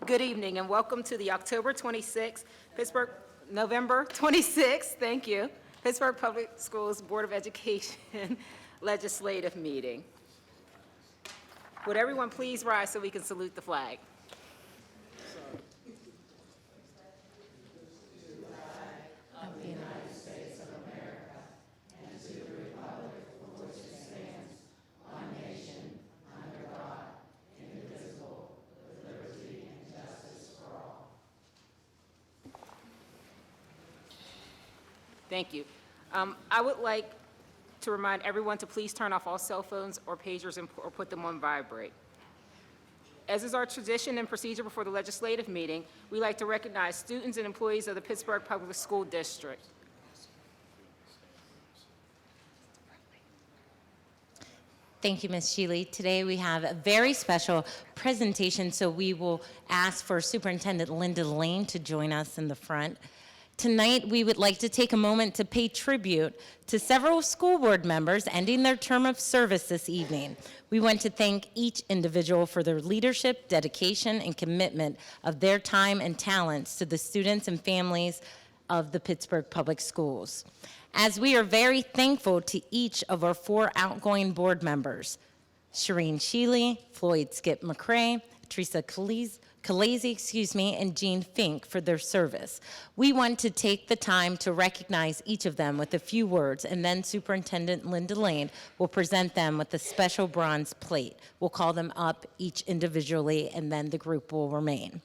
Good evening and welcome to the October 26th, November 26th, thank you, Pittsburgh Public Schools Board of Education Legislative Meeting. Would everyone please rise so we can salute the flag? Thank you. I would like to remind everyone to please turn off all cell phones or pagers or put them on vibrate. As is our tradition and procedure before the legislative meeting, we like to recognize students and employees of the Pittsburgh Public School District. Thank you, Ms. Shealy. Today we have a very special presentation, so we will ask for Superintendent Linda Lane to join us in the front. Tonight, we would like to take a moment to pay tribute to several school board members ending their term of service this evening. We want to thank each individual for their leadership, dedication, and commitment of their time and talents to the students and families of the Pittsburgh Public Schools. As we are very thankful to each of our 4 outgoing board members, Shireen Shealy, Floyd Skip McCray, Teresa Calese, and Jean Fink for their service. We want to take the time to recognize each of them with a few words, and then Superintendent Linda Lane will present them with a special bronze plate. We'll call them up each individually, and then the group will remain.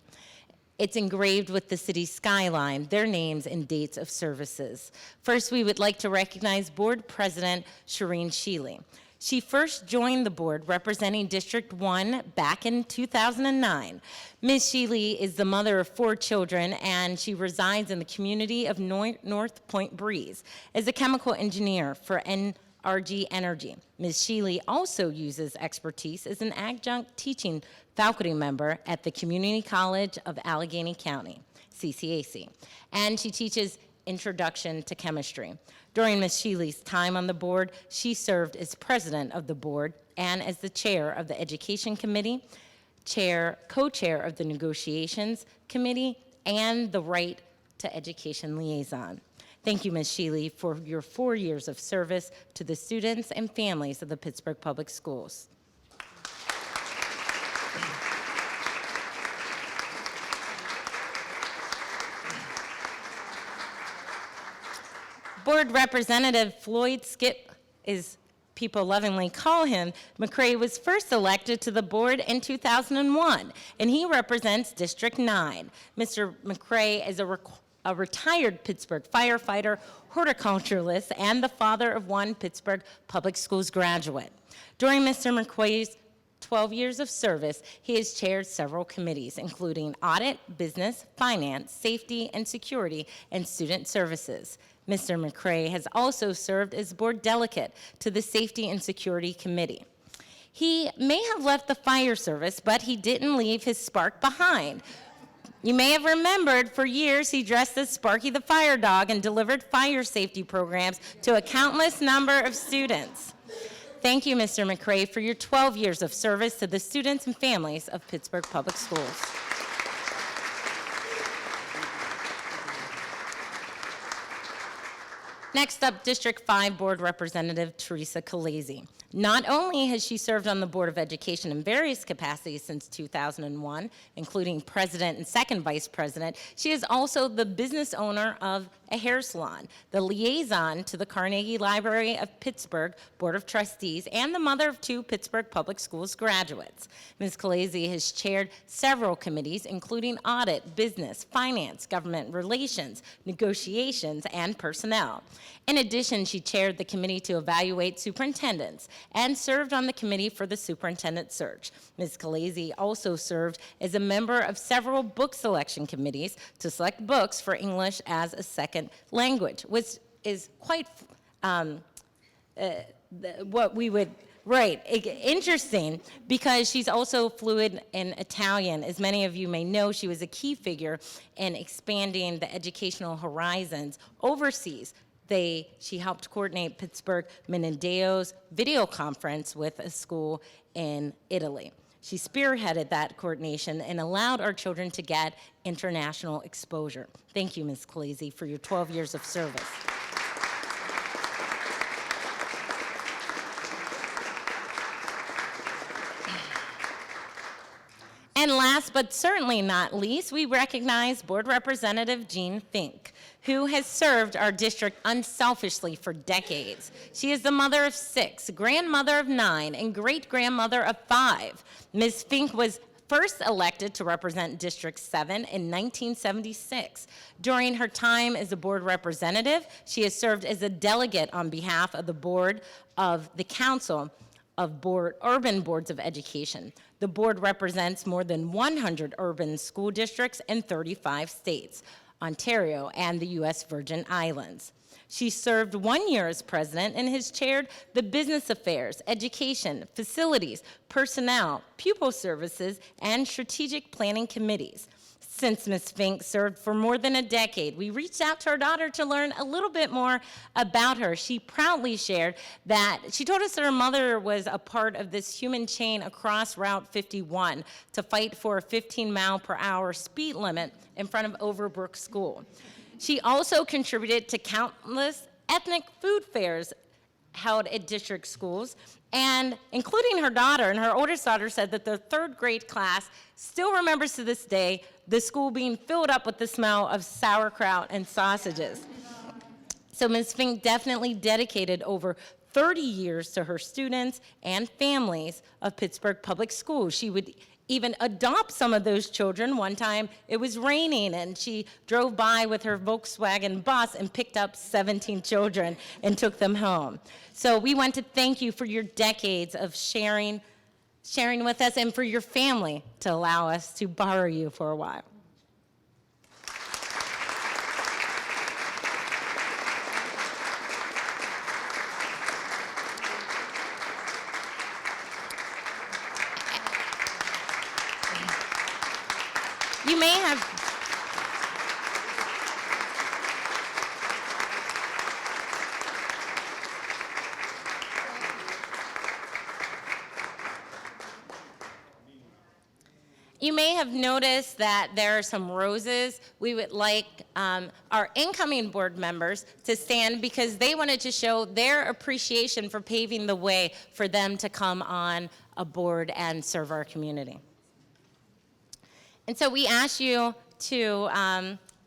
It's engraved with the city skyline, their names and dates of services. First, we would like to recognize Board President Shireen Shealy. She first joined the board representing District 1 back in 2009. Ms. Shealy is the mother of 4 children, and she resides in the community of North Point Breeze as a chemical engineer for NRG Energy. Ms. Shealy also uses expertise as an adjunct teaching faculty member at the Community College of Allegheny County, CCAC, and she teaches Introduction to Chemistry. During Ms. Shealy's time on the board, she served as president of the board and as the chair of the Education Committee, co-chair of the Negotiations Committee, and the Right to Education Liaison. Thank you, Ms. Shealy, for your 4 years of service to the students and families of the Pittsburgh Public Schools. Board Representative Floyd Skip, as people lovingly call him, McCray was first elected to the board in 2001, and he represents District 9. Mr. McCray is a retired Pittsburgh firefighter, horticulturalist, and the father of 1 Pittsburgh Public Schools graduate. During Mr. McCray's 12 years of service, he has chaired several committees, including Audit, Business, Finance, Safety and Security, and Student Services. Mr. McCray has also served as board delegate to the Safety and Security Committee. He may have left the fire service, but he didn't leave his spark behind. You may have remembered for years he dressed as Sparky the fire dog and delivered fire safety programs to a countless number of students. Thank you, Mr. McCray, for your 12 years of service to the students and families of Pittsburgh Public Schools. Next up, District 5 Board Representative Teresa Calese. Not only has she served on the Board of Education in various capacities since 2001, including president and second vice president, she is also the business owner of a hair salon, the liaison to the Carnegie Library of Pittsburgh Board of Trustees, and the mother of 2 Pittsburgh Public Schools graduates. Ms. Calese has chaired several committees, including Audit, Business, Finance, Government Relations, Negotiations, and Personnel. In addition, she chaired the committee to evaluate superintendents and served on the committee for the superintendent search. Ms. Calese also served as a member of several book selection committees to select books for English as a second language, which is quite what we would, right, interesting, because she's also fluent in Italian. As many of you may know, she was a key figure in expanding the educational horizons overseas. She helped coordinate Pittsburgh Menendeo's video conference with a school in Italy. She spearheaded that coordination and allowed our children to get international exposure. Thank you, Ms. Khaleesi, for your 12 years of service. And last but certainly not least, we recognize Board Representative Jean Fink, who has served our district unselfishly for decades. She is the mother of 6, grandmother of 9, and great-grandmother of 5. Ms. Fink was first elected to represent District 7 in 1976. During her time as a board representative, she has served as a delegate on behalf of the board of the Council of Urban Boards of Education. The board represents more than 100 urban school districts in 35 states, Ontario, and the U.S. Virgin Islands. She served 1 year as president and has chaired the business affairs, education, facilities, personnel, pupil services, and strategic planning committees. Since Ms. Fink served for more than a decade, we reached out to her daughter to learn a little bit more about her. She proudly shared that she told us that her mother was a part of this human chain across Route 51 to fight for a 15-mile-per-hour speed limit in front of Overbrook School. She also contributed to countless ethnic food fairs held at district schools, and including her daughter, and her oldest daughter said that the 3rd grade class still remembers to this day the school being filled up with the smell of sauerkraut and sausages. So Ms. Fink definitely dedicated over 30 years to her students and families of Pittsburgh Public Schools. She would even adopt some of those children. One time it was raining and she drove by with her Volkswagen bus and picked up 17 children and took them home. So we want to thank you for your decades of sharing with us and for your family to allow us to borrow you for a while. You may have noticed that there are some roses. We would like our incoming board members to stand because they wanted to show their appreciation for paving the way for them to come on a board and serve our community. And so we ask you to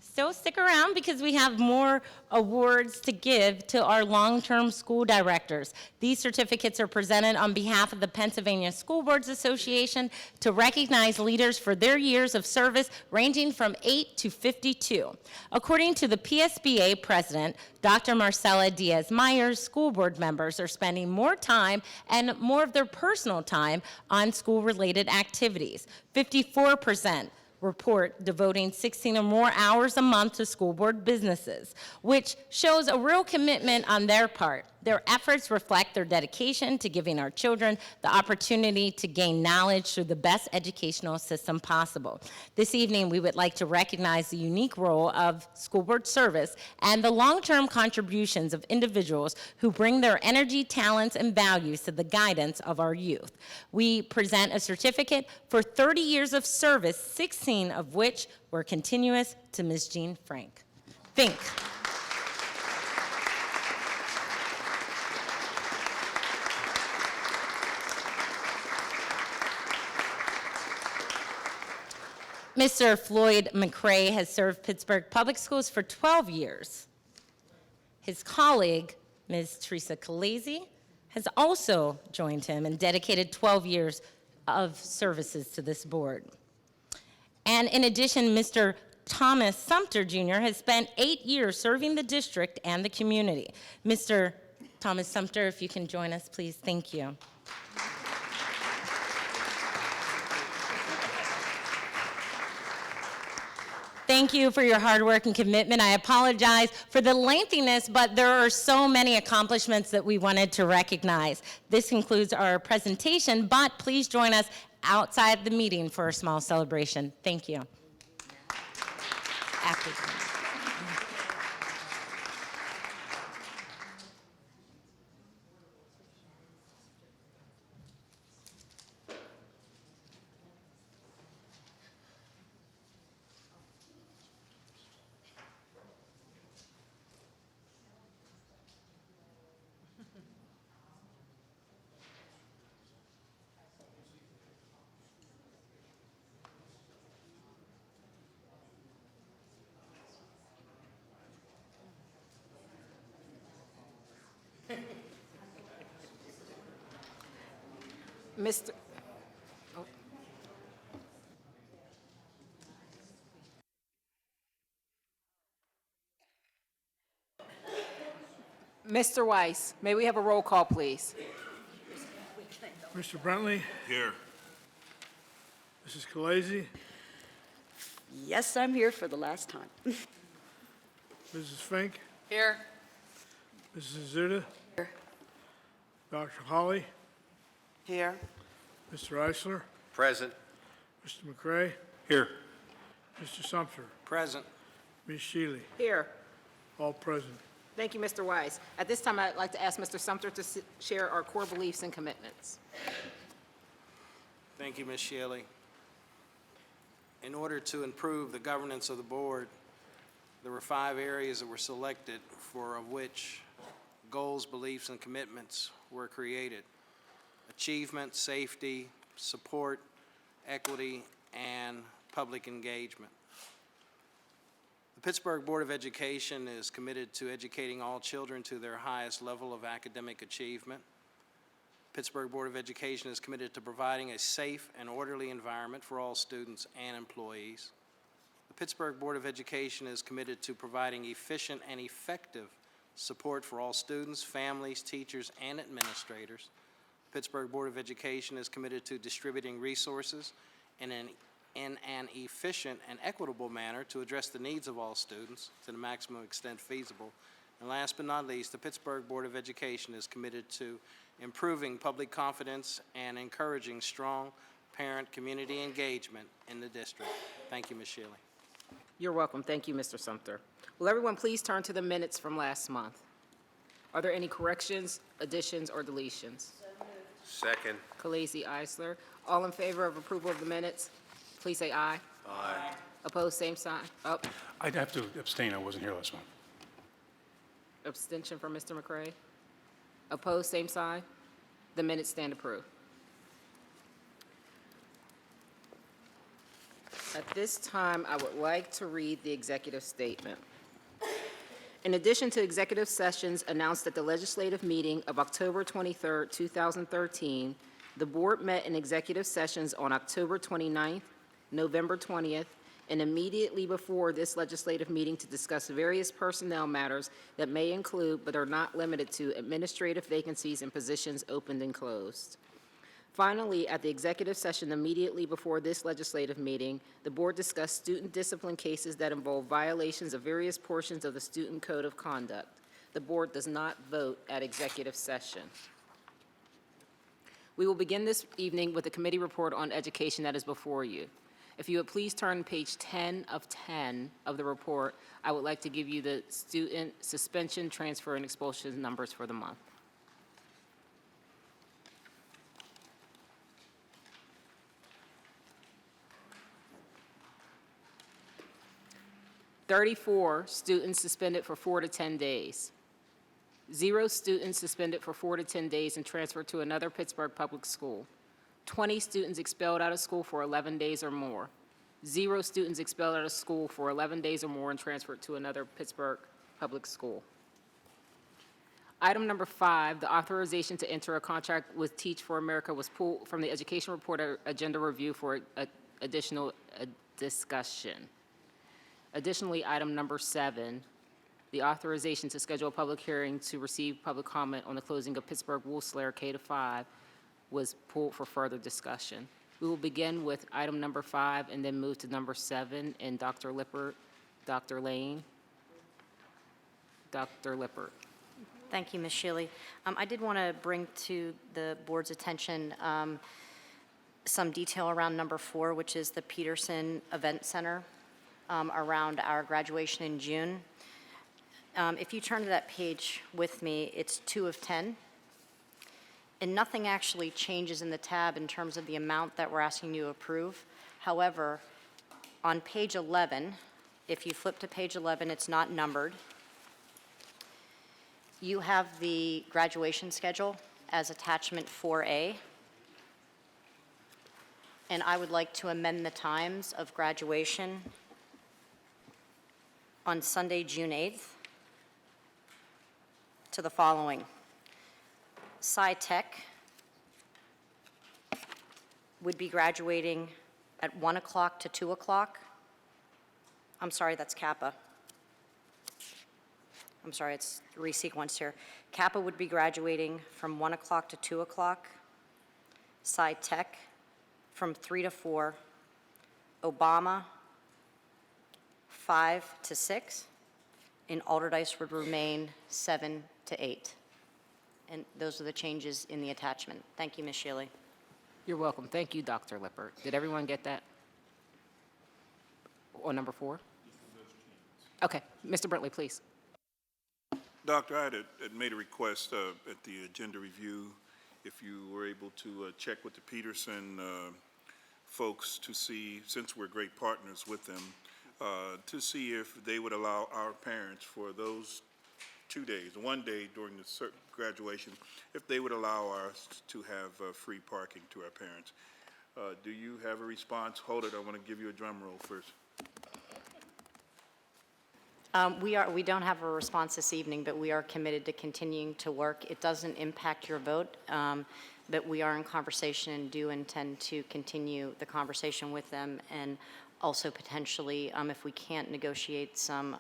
still stick around because we have more awards to give to our long-term school directors. These certificates are presented on behalf of the Pennsylvania School Boards Association to recognize leaders for their years of service ranging from 8 to 52. According to the PSBA president, Dr. Marcela Diaz-Myers, school board members are spending more time and more of their personal time on school-related activities. 54% report devoting 16 or more hours a month to school board businesses, which shows a real commitment on their part. Their efforts reflect their dedication to giving our children the opportunity to gain knowledge through the best educational system possible. This evening, we would like to recognize the unique role of school board service and the long-term contributions of individuals who bring their energy, talents, and values to the guidance of our youth. We present a certificate for 30 years of service, 16 of which were continuous, to Ms. Jean Fink. Mr. Floyd McRae has served Pittsburgh Public Schools for 12 years. His colleague, Ms. Teresa Khaleesi, has also joined him and dedicated 12 years of services to this board. And in addition, Mr. Thomas Sumter Jr. has spent 8 years serving the district and the community. Mr. Thomas Sumter, if you can join us, please. Thank you. Thank you for your hard work and commitment. I apologize for the lengthiness, but there are so many accomplishments that we wanted to recognize. This concludes our presentation, but please join us outside the meeting for a small celebration. Thank you. Mr. Mr. Weiss, may we have a roll call, please? Mr. Brentley, Here. Mrs. Khaleesi, Yes, I'm here for the last time. Mrs. Fink, Here. Mrs. Azuda, Here. Dr. Holly, Here. Mr. Eisler, Present. Mr. McCray, Here. Mr. Sumter, Present. Ms. Shealy, Here. all present. Thank you, Mr. Weiss. At this time, I'd like to ask Mr. Sumter to share our core beliefs and commitments. Thank you, Ms. Shealy. In order to improve the governance of the board, there were 5 areas that were selected for of which goals, beliefs, and commitments were created: achievement, safety, support, equity, and public engagement. The Pittsburgh Board of Education is committed to educating all children to their highest level of academic achievement. Pittsburgh Board of Education is committed to providing a safe and orderly environment for all students and employees. The Pittsburgh Board of Education is committed to providing efficient and effective support for all students, families, teachers, and administrators. Pittsburgh Board of Education is committed to distributing resources in an efficient and equitable manner to address the needs of all students to the maximum extent feasible. And last but not least, the Pittsburgh Board of Education is committed to improving public confidence and encouraging strong parent-community engagement in the district. Thank you, Ms. Shealy. You're welcome. Thank you, Mr. Sumter. Will everyone please turn to the minutes from last month? Are there any corrections, additions, or deletions? Second. Khaleesi, Eisler. All in favor of approval of the minutes, please say aye. Aye. Opposed, same sign. Oh, I'd have to abstain, I wasn't here last month. abstention from Mr. McCray. Opposed, same sign. The minutes stand approved. At this time, I would like to read the executive statement. In addition to executive sessions announced at the legislative meeting of October 23, 2013, the board met in executive sessions on October 29th, November 20th, and immediately before this legislative meeting to discuss various personnel matters that may include, but are not limited to, administrative vacancies and positions opened and closed. Finally, at the executive session immediately before this legislative meeting, the board discussed student discipline cases that involve violations of various portions of the Student Code of Conduct. The board does not vote at executive session. We will begin this evening with the committee report on education that is before you. If you would please turn to page 10 of the report, I would like to give you the student suspension, transfer, and expulsion numbers for the month. "34 students suspended for 4 to 10 days. 0 students suspended for 4 to 10 days and transferred to another Pittsburgh public school. 20 students expelled out of school for 11 days or more. 0 students expelled out of school for 11 days or more and transferred to another Pittsburgh public school. Item number 5, the authorization to enter a contract with Teach for America was pulled from the education report agenda review for additional discussion. Additionally, item number 7, the authorization to schedule a public hearing to receive public comment on the closing of Pittsburgh Woolslayer K-5 was pulled for further discussion. We will begin with item number 5 and then move to number 7, and Dr. Lippert, Dr. Lane. Dr. Lippert. Thank you, Ms. Shealy. I did want to bring to the board's attention some detail around number 4, which is the Peterson Event Center around our graduation in June. If you turn to that page with me, it's 2 of 10. And nothing actually changes in the tab in terms of the amount that we're asking you to approve. However, on page 11, if you flip to page 11, it's not numbered. You have the graduation schedule as attachment 4A. And I would like to amend the times of graduation on Sunday, June 8th, to the following. Sci Tech, would be graduating at 1 o'clock to 2 o'clock. I'm sorry, that's Kappa. I'm sorry, it's resequenced here. Kappa would be graduating from 1 o'clock to 2 o'clock. Psi Tech from 3 to 4. Obama, 5 to 6. And Alderdice would remain 7 to 8. And those are the changes in the attachment. Thank you, Ms. Shealy. You're welcome. Thank you, Dr. Lippert. Did everyone get that? On number 4? Okay. Mr. Brentley, please. Doctor, I had made a request at the agenda review, if you were able to check with the Peterson folks to see, since we're great partners with them, to see if they would allow our parents for those 2 days, one day during the graduation, if they would allow us to have free parking to our parents. Do you have a response? Hold it, I want to give you a drum roll first. We don't have a response this evening, but we are committed to continuing to work. It doesn't impact your vote, but we are in conversation and do intend to continue the conversation with them, and also potentially, if we can't negotiate some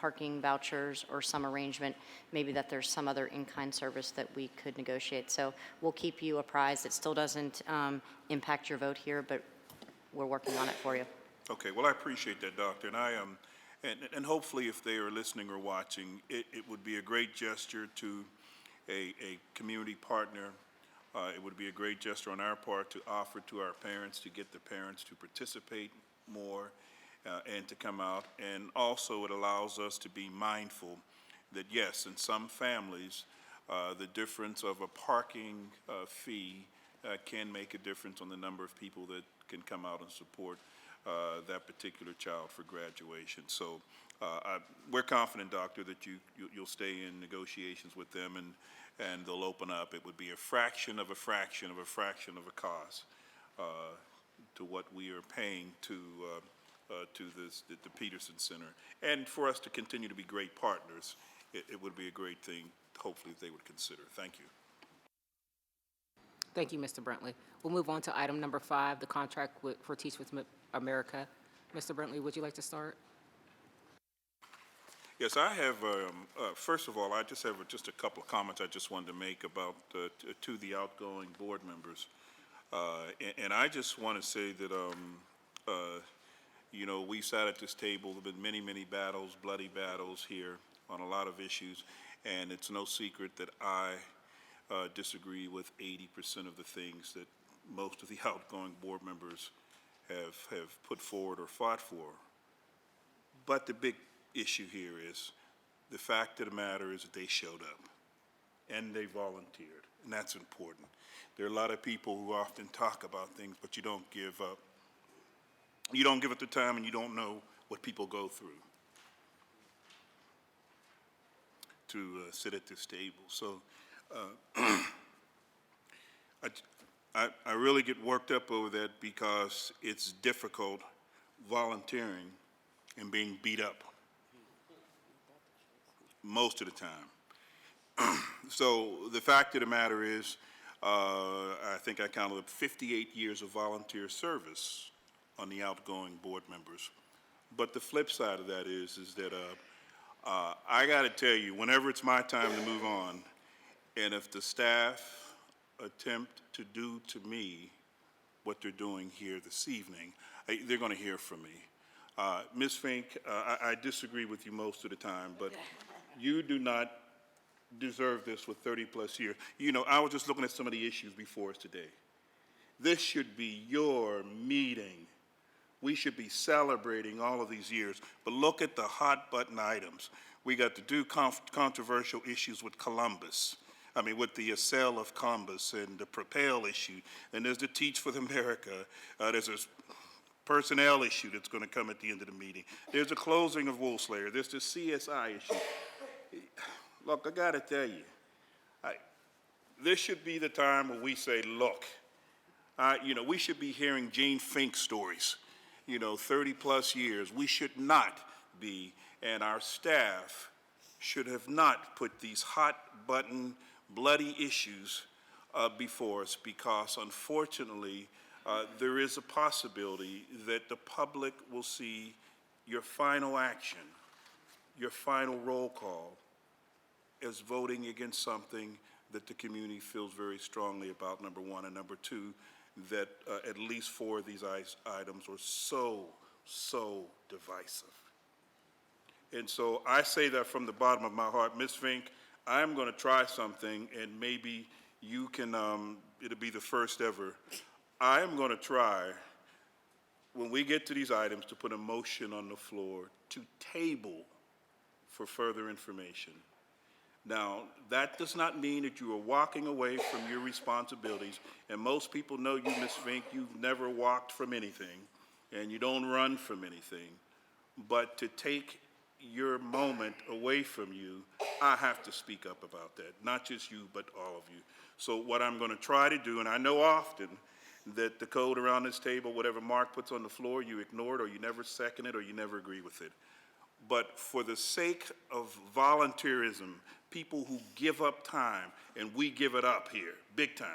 parking vouchers or some arrangement, maybe that there's some other in-kind service that we could negotiate. So we'll keep you apprised. It still doesn't impact your vote here, but we're working on it for you. Okay, well, I appreciate that, Doctor, and I and hopefully if they are listening or watching, it would be a great gesture to a community partner. It would be a great gesture on our part to offer to our parents, to get the parents to participate more and to come out. And also it allows us to be mindful that, yes, in some families, the difference of a parking fee can make a difference on the number of people that can come out and support that particular child for graduation. So we're confident, Doctor, that you'll stay in negotiations with them and they'll open up. It would be a fraction of a fraction of a fraction of a cost to what we are paying to the Peterson Center. And for us to continue to be great partners, it would be a great thing, hopefully, if they would consider. Thank you. Thank you, Mr. Brentley. We'll move on to item number 5, the contract for Teach with America. Mr. Brentley, would you like to start? Yes, I have, first of all, I just have just a couple of comments I just wanted to make about, to the outgoing board members. And I just want to say that, you know, we sat at this table, there have been many, many battles, bloody battles here on a lot of issues, and it's no secret that I disagree with 80% of the things that most of the outgoing board members have put forward or fought for. But the big issue here is the fact of the matter is that they showed up and they volunteered, and that's important. There are a lot of people who often talk about things, but you don't give up. You don't give it the time, and you don't know what people go through to sit at this table. So I really get worked up over that because it's difficult volunteering and being beat up most of the time. So the fact of the matter is, I think I counted up 58 years of volunteer service on the outgoing board members. But the flip side of that is that I got to tell you, whenever it's my time to move on, and if the staff attempt to do to me what they're doing here this evening, they're going to hear from me. Ms. Fink, I disagree with you most of the time, but you do not deserve this with 30-plus years. You know, I was just looking at some of the issues before us today. This should be your meeting. We should be celebrating all of these years. But look at the hot-button items. We got to do controversial issues with Columbus. I mean, with the sale of Columbus and the Propel issue. And there's the Teach with America. There's a personnel issue that's going to come at the end of the meeting. There's the closing of Woolslayer. There's the CSI issue. Look, I got to tell you, this should be the time where we say, look, you know, we should be hearing Gene Fink stories, you know, 30-plus years. We should not be, and our staff should have not put these hot-button, bloody issues before us because, unfortunately, there is a possibility that the public will see your final action, your final roll call, as voting against something that the community feels very strongly about, number one, and number two, that at least 4 of these items were so divisive. And so I say that from the bottom of my heart. Ms. Fink, I'm going to try something, and maybe you can, it'll be the first ever. I am going to try, when we get to these items, to put a motion on the floor to table for further information. Now, that does not mean that you are walking away from your responsibilities, and most people know you, Ms. Fink, you've never walked from anything, and you don't run from anything. But to take your moment away from you, I have to speak up about that, not just you, but all of you. So what I'm going to try to do, and I know often that the code around this table, whatever Mark puts on the floor, you ignore it, or you never second it, or you never agree with it. But for the sake of volunteerism, people who give up time, and we give it up here, big time,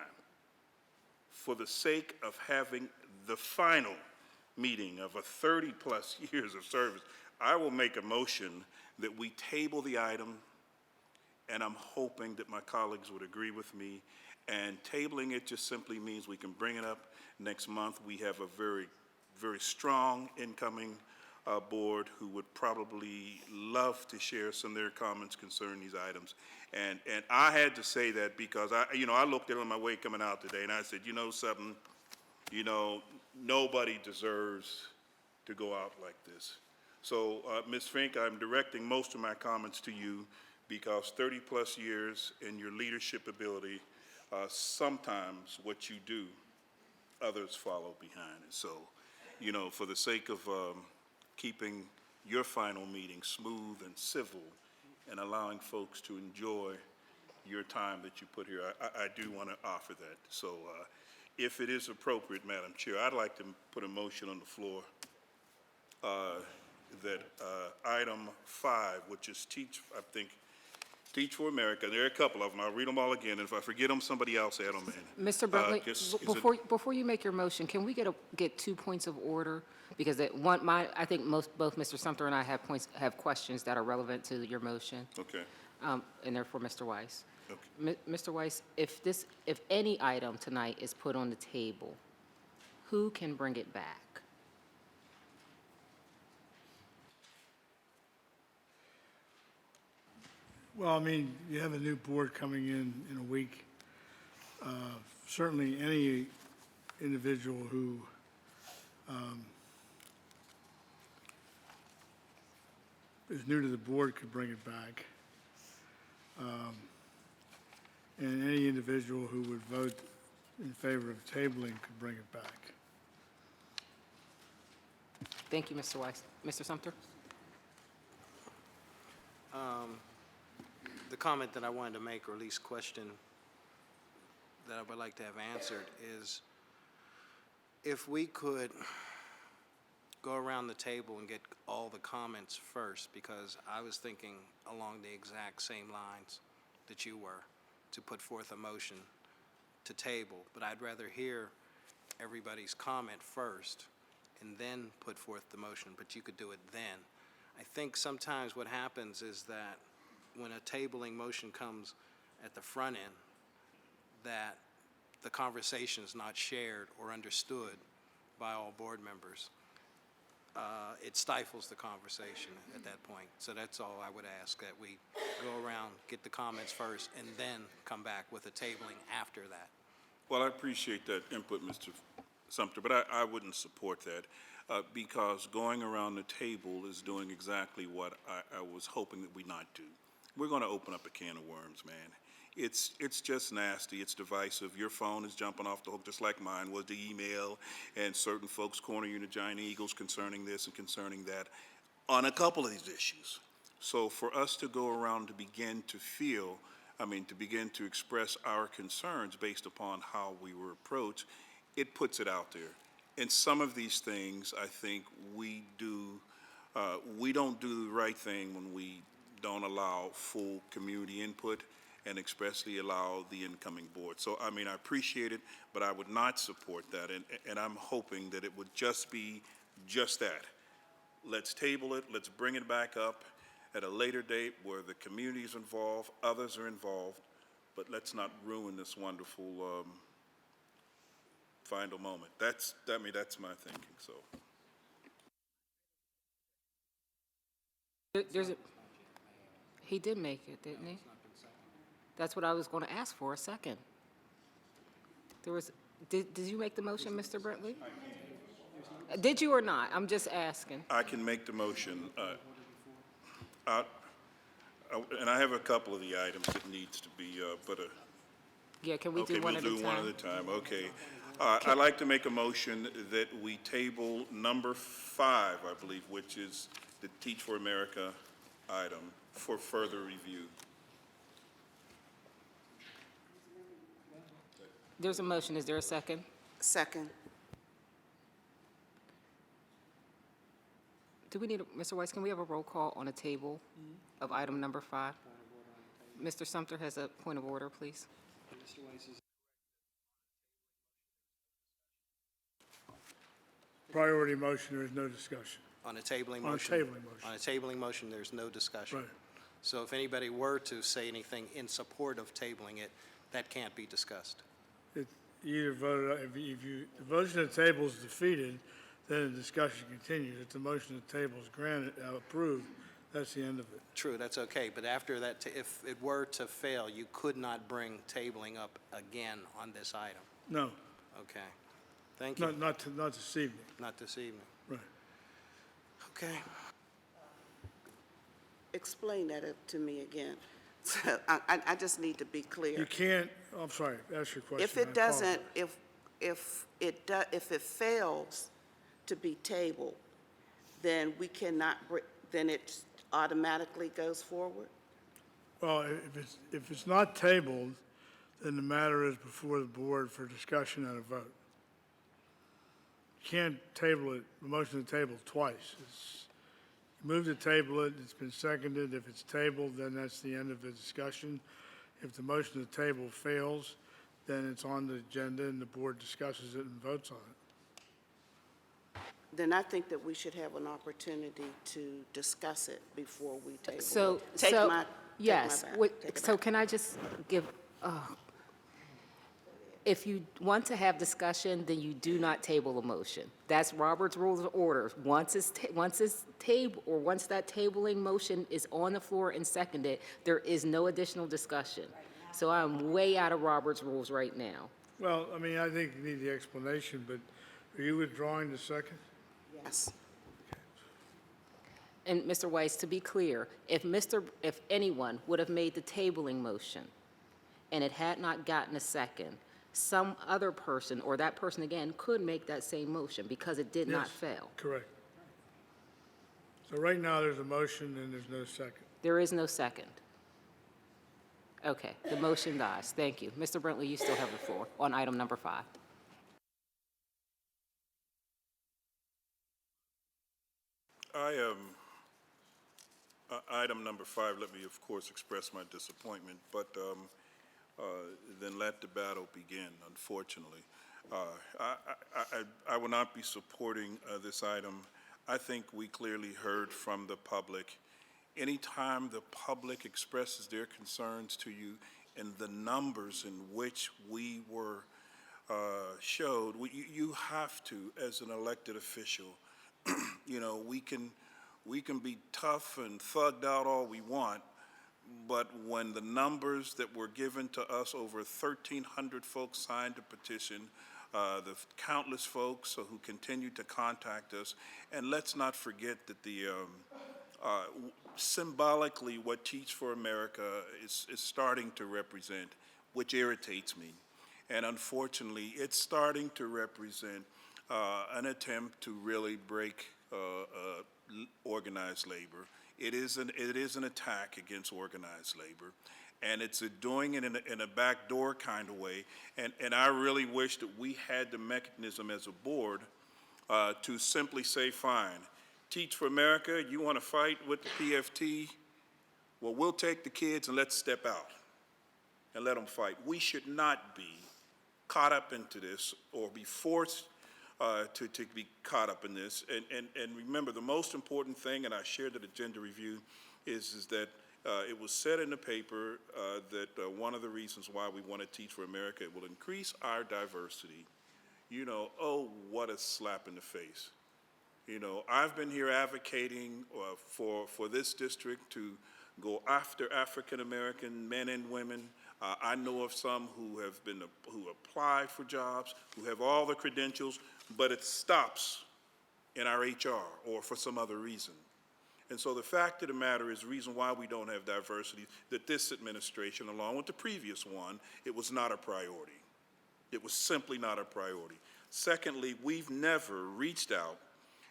for the sake of having the final meeting of a 30-plus years of service, I will make a motion that we table the item, and I'm hoping that my colleagues would agree with me. And tabling it just simply means we can bring it up next month. We have a very, very strong incoming board who would probably love to share some of their comments concerning these items. And I had to say that because I looked at it on my way coming out today, and I said, you know something, nobody deserves to go out like this. So, Ms. Fink, I'm directing most of my comments to you because 30-plus years in your leadership ability, sometimes what you do, others follow behind. And so, for the sake of keeping your final meeting smooth and civil and allowing folks to enjoy your time that you put here, I do want to offer that. So if it is appropriate, Madam Chair, I'd like to put a motion on the floor that item 5, which is Teach for America, there are a couple of them. I'll read them all again, and if I forget them, somebody else add them in. Mr. Brinkley, before you make your motion, can we get 2 points of order? Because I think both Mr. Sumter and I have questions that are relevant to your motion. Okay. And therefore, Mr. Weiss. Okay. Mr. Weiss, if any item tonight is put on the table, who can bring it back? Well, I mean, you have a new board coming in a week. Certainly, any individual who is new to the board could bring it back. And any individual who would vote in favor of tabling could bring it back. Thank you, Mr. Weiss. Mr. Sumter? The comment that I wanted to make, or at least question that I would like to have answered, is if we could go around the table and get all the comments first, because I was thinking along the exact same lines that you were, to put forth a motion to table, but I'd rather hear everybody's comment first and then put forth the motion, but you could do it then. I think sometimes what happens is that when a tabling motion comes at the front end, that the conversation is not shared or understood by all board members. It stifles the conversation at that point. So that's all I would ask, that we go around, get the comments first, and then come back with a tabling after that. Well, I appreciate that input, Mr. Sumter, but I wouldn't support that because going around the table is doing exactly what I was hoping that we not do. We're going to open up a can of worms, man. It's just nasty. It's divisive. Your phone is jumping off the hook just like mine was, the email, and certain folks corner you in the giant eagles concerning this and concerning that on a couple of these issues. So for us to go around to begin to express our concerns based upon how we were approached, it puts it out there. And some of these things, I think we don't do the right thing when we don't allow full community input. and expressly allow the incoming board. So, I mean, I appreciate it, but I would not support that, and I'm hoping that it would just be just that. Let's table it, let's bring it back up at a later date where the community is involved, others are involved, but let's not ruin this wonderful final moment. That's my thinking, so. He did make it, didn't he? That's what I was going to ask for, a second. Did you make the motion, Mr. Brentley? Did you or not? I'm just asking. I can make the motion. And I have a couple of the items that needs to be, Yeah, can we okay, do one we'll at a time? do one at a time, okay. I'd like to make a motion that we table number 5, I believe, which is the Teach for America item for further review. There's a motion. Is there a second? Second. Do we need, Mr. Weiss, can we have a roll call on a table of item number 5? Mr. Sumter has a point of order, please. Priority motion, there is no discussion. On a tabling On a motion? tabling motion. On a tabling motion, there's no discussion. Right. So if anybody were to say anything in support of tabling it, that can't be discussed. You either vote, if the motion to table is defeated, then the discussion continues. If the motion to table is granted, approved, that's the end of it. True, that's okay, but after that, if it were to fail, you could not bring tabling up again on this item. No, Okay. Thank you. not this evening. Not this evening. Right. Okay. Explain that to me again. So I just need to be You clear. can't, I'm sorry, ask your question. If I it doesn't, apologize. if it fails to be tabled, then we cannot, then it automatically goes forward? Well, if it's not tabled, then the matter is before the board for discussion and a vote. You can't table it, the motion to table twice. You move to table it, it's been seconded. If it's tabled, then that's the end of the discussion. If the motion to table fails, then it's on the agenda and the board discusses it and votes on it. Then I think that we should have an opportunity to discuss it before we table it. So, yes, so can I just give, if you want to have discussion, then you do not table a motion. That's Robert's Rules of Order. Once that tabling motion is on the floor and seconded, there is no additional discussion. So I'm way out of Robert's Rules right now. Well, I mean, I think you need the explanation, but are you withdrawing the second? Yes. And Mr. Weiss, to be clear, if anyone would have made the tabling motion and it had not gotten a second, some other person, or that person again, could make that same motion because it did not Yes, fail. Correct. So right now, there's a motion and there's no second. There is no second. Okay, the motion dies. Thank you. Mr. Brentley, you still have the floor on item number 5. Item number 5, let me, of course, express my disappointment, but then let the battle begin, unfortunately. I will not be supporting this item. I think we clearly heard from the public. Anytime the public expresses their concerns to you and the numbers in which we were showed, you have to, as an elected official, you know, we can be tough and thugged out all we want, but when the numbers that were given to us, over 1,300 folks signed a petition, the countless folks who continued to contact us, and let's not forget that the symbolically what Teach for America is starting to represent, which irritates me, and unfortunately, it's starting to represent an attempt to really break organized labor. It is an attack against organized labor, and it's doing it in a backdoor kind of way. And I really wish that we had the mechanism as a board to simply say, fine, Teach for America, you want to fight with the PFT? Well, we'll take the kids and let's step out. and let them fight. We should not be caught up into this or be forced to be caught up in this. And remember, the most important thing, and I shared at agenda review, is that it was said in the paper that one of the reasons why we want to Teach for America, it will increase our diversity. You know, oh, what a slap in the face. You know, I've been here advocating for this district to go after African-American men and women. I know of some who applied for jobs, who have all the credentials, but it stops in our HR or for some other reason. And so the fact of the matter is, the reason why we don't have diversity, that this administration, along with the previous one, it was not a priority. It was simply not a priority. Secondly, we've never reached out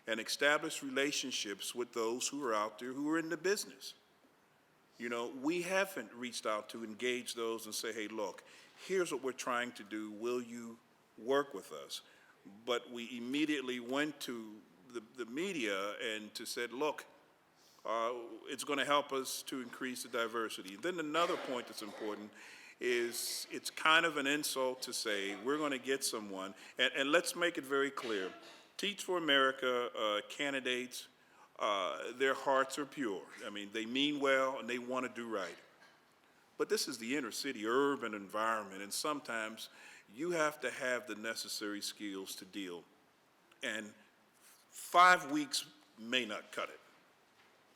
and established relationships with those who are out there who are in the business. You know, we haven't reached out to engage those and say, hey, look, here's what we're trying to do. Will you work with us? But we immediately went to the media and to said, look, it's going to help us to increase the diversity. Then another point that's important is it's kind of an insult to say we're going to get someone, and let's make it very clear, Teach for America candidates, their hearts are pure. I mean, they mean well and they want to do right. But this is the inner city urban environment, and sometimes you have to have the necessary skills to deal. And 5 weeks may not cut it.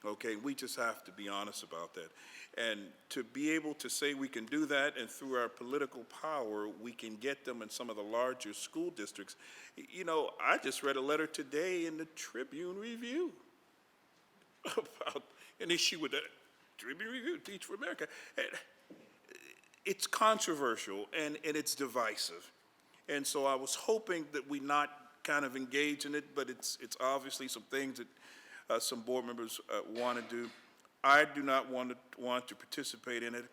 Okay, we just have to be honest about that. And to be able to say we can do that, and through our political power, we can get them in some of the larger school districts. You know, I just read a letter today in the Tribune Review about an issue with the Tribune Review, Teach for America. It's controversial and it's divisive. And so I was hoping that we not kind of engage in it, but it's obviously some things that some board members want to do. I do not want to participate in it.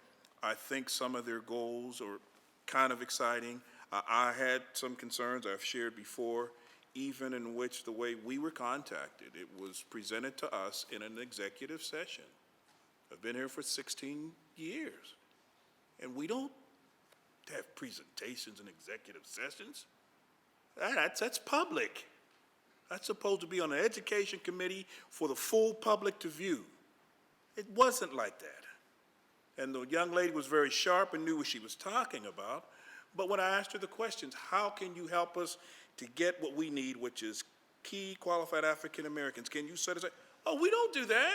I think some of their goals are kind of exciting. I had some concerns I've shared before, even in which the way we were contacted, it was presented to us in an executive session. I've been here for 16 years, and we don't have presentations in executive sessions. That's public. That's supposed to be on the education committee for the full public to view. It wasn't like that. And the young lady was very sharp and knew what she was talking about. But when I asked her the questions, how can you help us to get what we need, which is key qualified African Americans? Can you set aside? Oh, we don't do that.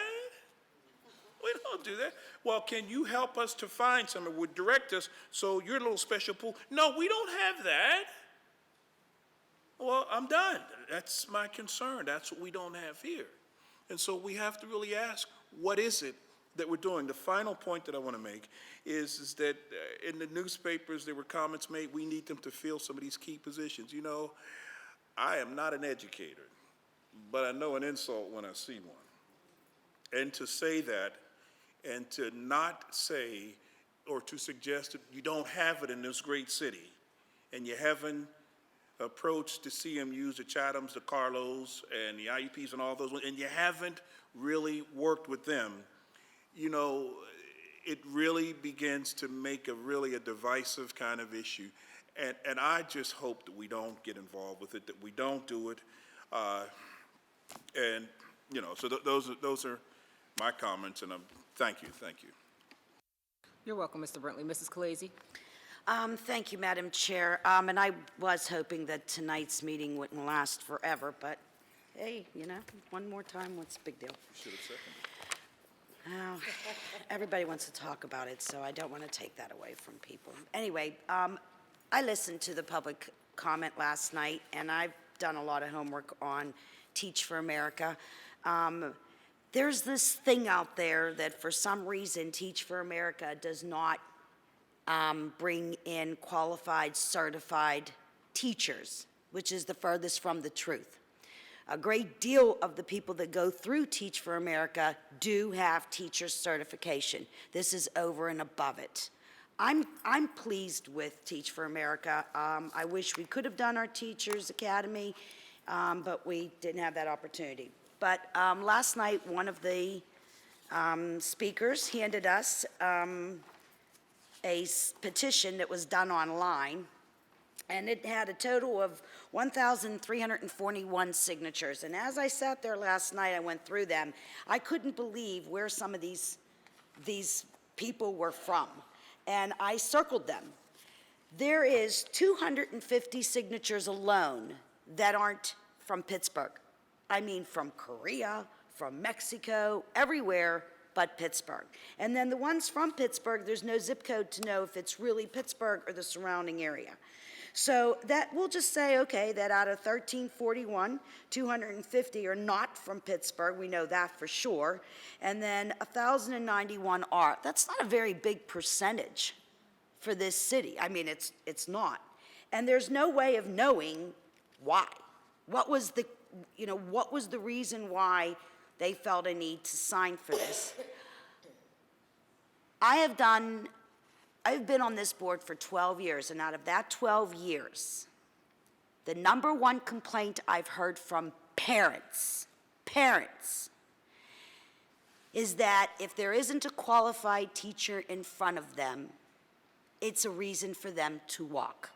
We don't do that. Well, can you help us to find someone who would direct us so your little special pool? No, we don't have that. Well, I'm done. That's my concern. That's what we don't have here. And so we have to really ask, what is it that we're doing? The final point that I want to make is that in the newspapers there were comments made, we need them to fill some of these key positions. You know, I am not an educator, but I know an insult when I see one. And to say that, and to not say or to suggest that you don't have it in this great city, and you haven't approached the CMUs, the Chathams, the Carlos, and the IUPs and all those, and you haven't really worked with them, you know, it really begins to make a divisive kind of issue. And I just hope that we don't get involved with it, that we don't do it. And, you know, so those are my comments, and thank you. You're welcome, Mr. Brentley. Mrs. Khaleesi? Thank you, Madam Chair. And I was hoping that tonight's meeting wouldn't last forever, but hey, you know, one more time, what's the big deal? Should have seconded. Oh, everybody wants to talk about it, so I don't want to take that away from people. Anyway, I listened to the public comment last night, and I've done a lot of homework on Teach for America. There's this thing out there that for some reason Teach for America does not bring in qualified, certified teachers, which is the furthest from the truth. A great deal of the people that go through Teach for America do have teacher certification. This is over and above it. I'm pleased with Teach for America. I wish we could have done our Teachers Academy, but we didn't have that opportunity. But last night, one of the speakers handed us petition that was done online, and it had a total of 1,341 signatures. And as I sat there last night, I went through them. I couldn't believe where some of these people were from, and I circled them. There is 250 signatures alone that aren't from Pittsburgh. I mean, from Korea, from Mexico, everywhere but Pittsburgh. And then the ones from Pittsburgh, there's no zip code to know if it's really Pittsburgh or the surrounding area. So that, we'll just say, okay, that out of 1,341, 250 are not from Pittsburgh. We know that for sure. And then 1,091 are. That's not a very big percentage for this city. I mean, it's not. And there's no way of knowing why. What was the reason why they felt a need to sign for this? I've been on this board for 12 years, and out of that 12 years, the number one complaint I've heard from parents, is that if there isn't a qualified teacher in front of them, it's a reason for them to walk.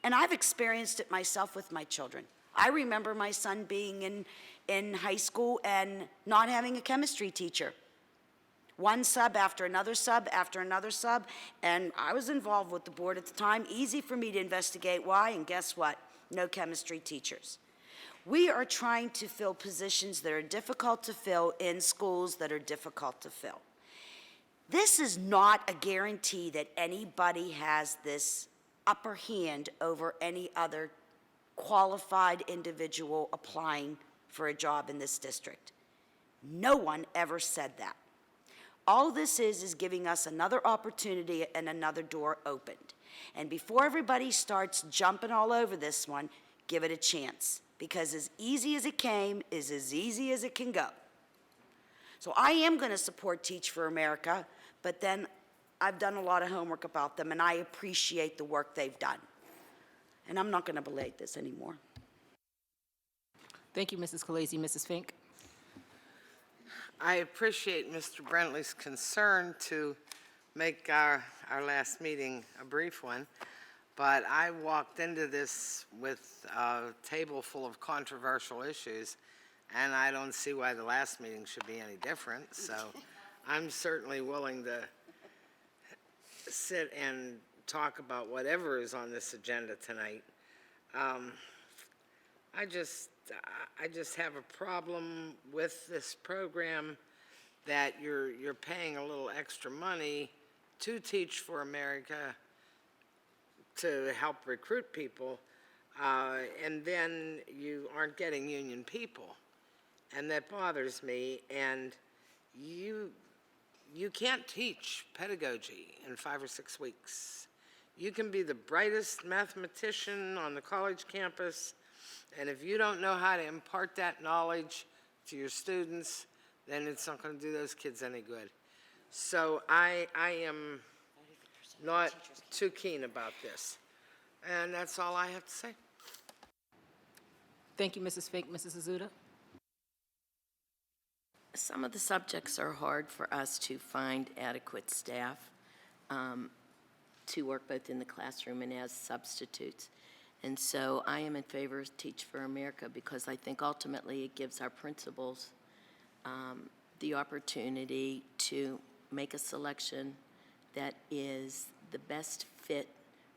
And I've experienced it myself with my children. I remember my son being in high school and not having a chemistry teacher. One sub after another sub after another sub, and I was involved with the board at the time. Easy for me to investigate why, and guess what? No chemistry teachers. We are trying to fill positions that are difficult to fill in schools that are difficult to fill. This is not a guarantee that anybody has this upper hand over any other qualified individual applying for a job in this district. No one ever said that. All this is giving us another opportunity and another door opened. And before everybody starts jumping all over this one, give it a chance, because as easy as it came is as easy as it can go. So I am going to support Teach for America, but then I've done a lot of homework about them, and I appreciate the work they've done. And I'm not going to belabor this anymore. Thank you, Mrs. Khaleesi. Mrs. Fink? I appreciate Mr. Brentley's concern to make our last meeting a brief one, but I walked into this with a table full of controversial issues, and I don't see why the last meeting should be any different, so I'm certainly willing to sit and talk about whatever is on this agenda tonight. I just have a problem with this program that you're paying a little extra money to Teach for America to help recruit people, and then you aren't getting union people. And that bothers me, and you can't teach pedagogy in 5 or 6 weeks. You can be the brightest mathematician on the college campus, and if you don't know how to impart that knowledge to your students, then it's not going to do those kids any good. So I am not too keen about this. And that's all I have to say. Thank you, Mrs. Fink. Mrs. Azuda? Some of the subjects are hard for us to find adequate staff to work both in the classroom and as substitutes. And so I am in favor of Teach for America because I think ultimately it gives our principals the opportunity to make a selection that is the best fit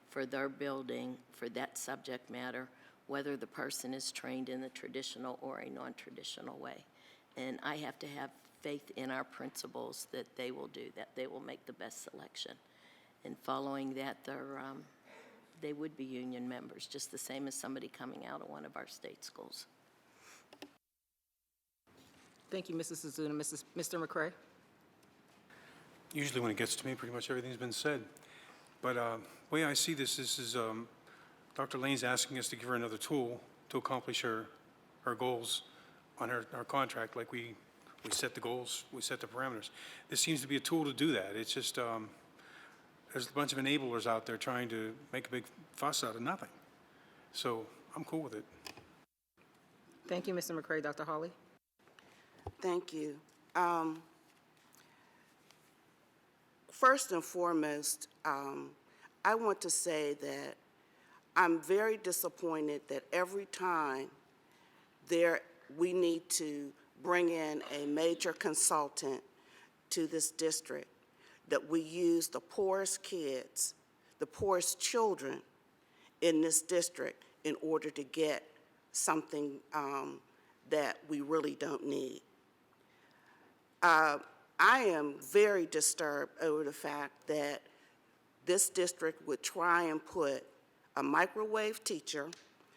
for their building, for that subject matter, whether the person is trained in the traditional or a non-traditional way. And I have to have faith in our principals that they will do that. They will make the best selection. And following that, they would be union members, just the same as somebody coming out of one of our state schools. Thank you, Mrs. Azuda. Mr. McCray? Usually when it gets to me, pretty much everything's been said. But the way I see this is Dr. Lane's asking us to give her another tool to accomplish her goals on our contract, like we set the goals, we set the parameters. This seems to be a tool to do that. It's just, there's a bunch of enablers out there trying to make a big fuss out of nothing. So I'm cool with it. Thank you, Mr. McCray. Dr. Hawley? first and foremost, I want to say that I'm very disappointed that every time we need to bring in a major consultant to this district, that we use the poorest kids, the poorest children in this district in order to get something that we really don't need. I am very disturbed over the fact that this district would try and put a microwave teacher,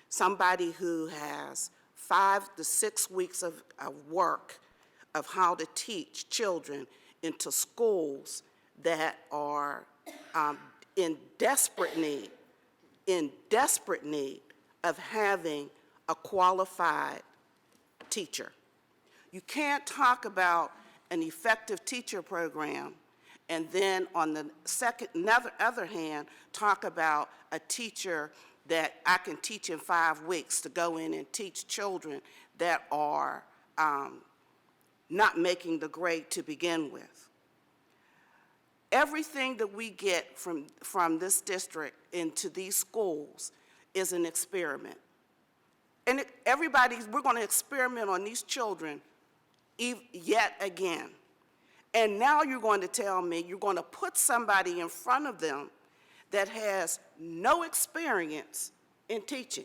somebody who has 5 to 6 weeks of work of how to teach children into schools that are in desperate need of having a qualified teacher. You can't talk about an effective teacher program and then on the other hand, talk about a teacher that I can teach in 5 weeks to go in and teach children that are not making the grade to begin with. Everything that we get from this district into these schools is an experiment. And we're going to experiment on these children yet again. And now you're going to tell me you're going to put somebody in front of them that has no experience in teaching.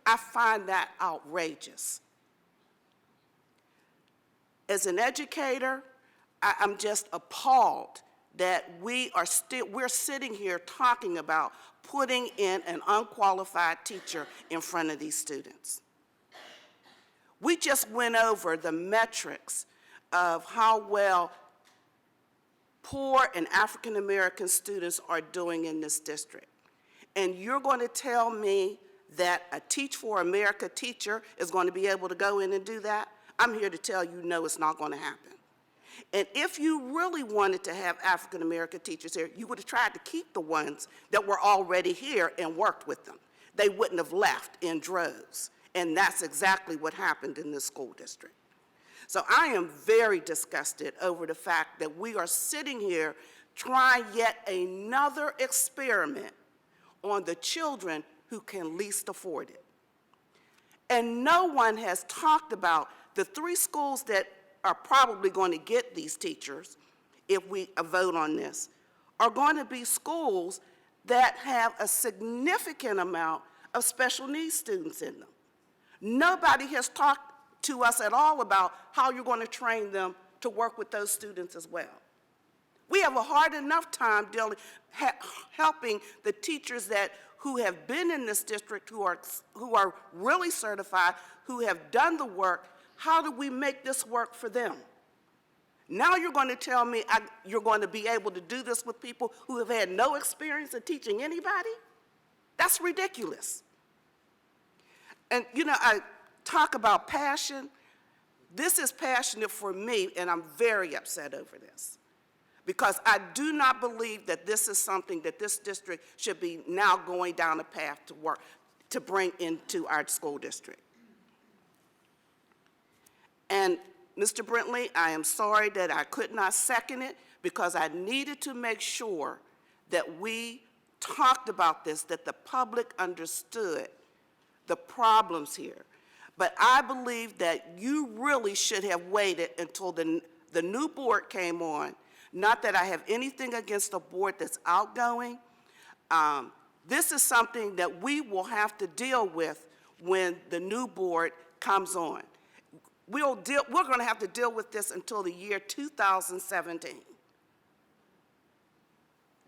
I find that outrageous. As an educator, I'm just appalled that we're sitting here talking about putting in an unqualified teacher in front of these students. We just went over the metrics of how well poor and African American students are doing in this district. And you're going to tell me that a Teach for America teacher is going to be able to go in and do that? I'm here to tell you, no, it's not going to happen. And if you really wanted to have African American teachers here, you would have tried to keep the ones that were already here and worked with them. They wouldn't have left in droves. And that's exactly what happened in this school district. So I am very disgusted over the fact that we are sitting here trying yet another experiment on the children who can least afford it. And no one has talked about the 3 schools that are probably going to get these teachers, if we vote on this, are going to be schools that have a significant amount of special needs students in them. Nobody has talked to us at all about how you're going to train them to work with those students as well. We have a hard enough time helping the teachers who have been in this district, who are really certified, who have done the work. How do we make this work for them? Now you're going to tell me you're going to be able to do this with people who have had no experience in teaching anybody? That's ridiculous. And you know, I talk about passion. This is passionate for me, and I'm very upset over this, because I do not believe that this is something that this district should be now going down a path to work to bring into our school district. And Mr. Brentley, I am sorry that I could not second it, because I needed to make sure that we talked about this, that the public understood the problems here. But I believe that you really should have waited until the new board came on. Not that I have anything against a board that's outgoing. This is something that we will have to deal with when the new board comes on. We're going to have to deal with this until the year 2017.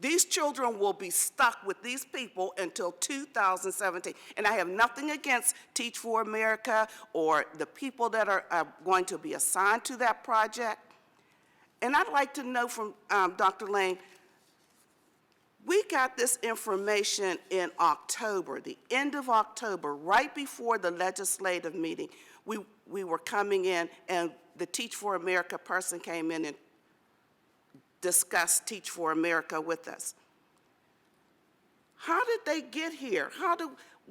These children will be stuck with these people until 2017. And I have nothing against Teach for America or the people that are going to be assigned to that project. And I'd like to know from Dr. Lane, we got this information in October, the end of October, right before the legislative meeting. We were coming in, and the Teach for America person came in and discussed Teach for America with us. How did they get here?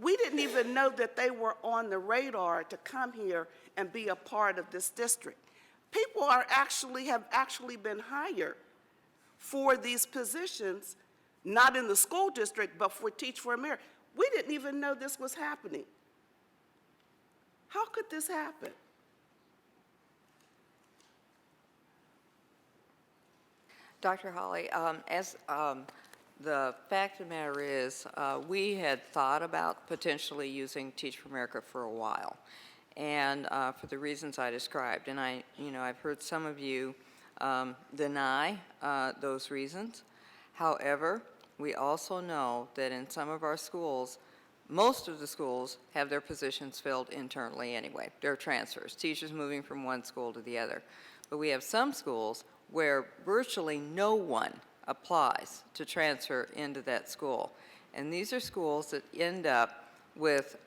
We didn't even know that they were on the radar to come here and be a part of this district. People have actually been hired for these positions, not in the school district, but for Teach for America. We didn't even know this was happening. How could this happen? Dr. Hawley, the fact of the matter is, we had thought about potentially using Teach for America for a while, and for the reasons I described. And I've heard some of you deny those reasons. However, we also know that in some of our schools, most of the schools have their positions filled internally anyway. They're transfers, teachers moving from one school to the other. But we have some schools where virtually no one applies to transfer into that school. And these are schools that end up with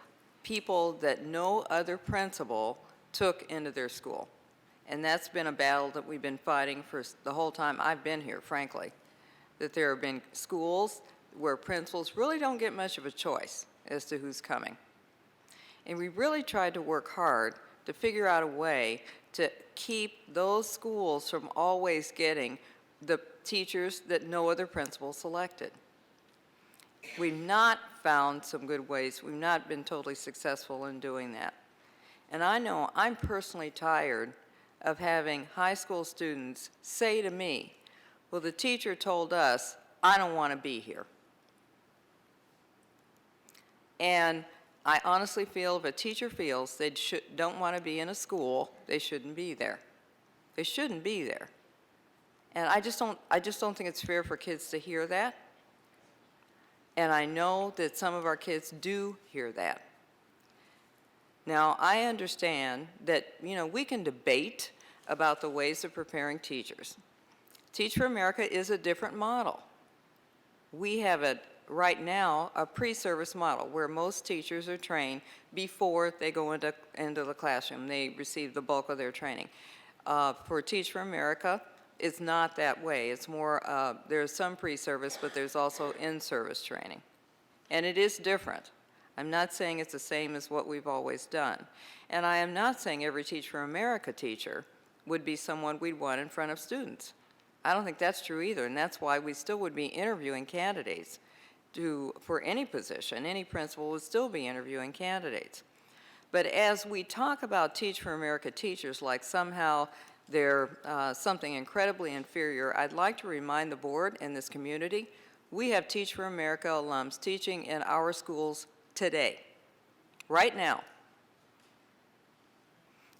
people that no other principal took into their school. And that's been a battle that we've been fighting for the whole time I've been here, frankly. That there have been schools where principals really don't get much of a choice as to who's coming. And we really tried to work hard to figure out a way to keep those schools from always getting the teachers that no other principal selected. We've not found some good ways. We've not been totally successful in doing that. And I know I'm personally tired of having high school students say to me, well, the teacher told us, I don't want to be here. And I honestly feel if a teacher feels they don't want to be in a school, they shouldn't be there. They shouldn't be there. And I just don't think it's fair for kids to hear that. And I know that some of our kids do hear that. Now, I understand that, we can debate about the ways of preparing teachers. Teach for America is a different model. We have right now a pre-service model where most teachers are trained before they go into the classroom. They receive the bulk of their training. For Teach for America, it's not that way. It's more, there's some pre-service, but there's also in-service training. And it is different. I'm not saying it's the same as what we've always done. And I am not saying every Teach for America teacher would be someone we'd want in front of students. I don't think that's true either, and that's why we still would be interviewing candidates for any position. Any principal would still be interviewing candidates. But as we talk about Teach for America teachers like somehow they're something incredibly inferior, I'd like to remind the board and this community, we have Teach for America alums teaching in our schools today, right now.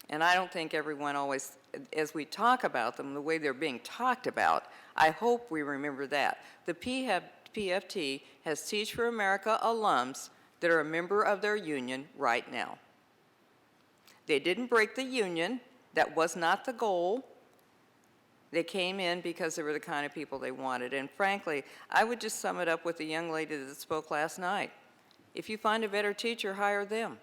And I don't think everyone always, as we talk about them, the way they're being talked about, I hope we remember that. The PFT has Teach for America alums that are a member of their union right now. They didn't break the union. That was not the goal. They came in because they were the kind of people they wanted. And frankly, I would just sum it up with the young lady that spoke last night. If you find a better teacher, hire them.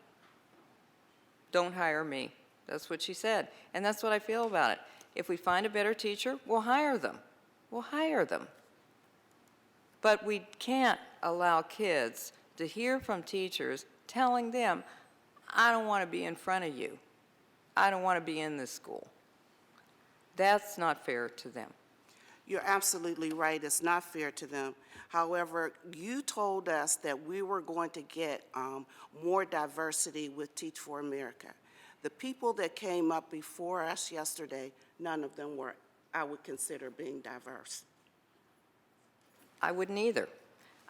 Don't hire me. That's what she said. And that's what I feel about it. If we find a better teacher, we'll hire them. We'll hire them. But we can't allow kids to hear from teachers telling them, I don't want to be in front of you. I don't want to be in this school. That's not fair to them. You're absolutely right. It's not fair to them. However, you told us that we were going to get more diversity with Teach for America. The people that came up before us yesterday, none of them were, I would consider, being diverse. I wouldn't either.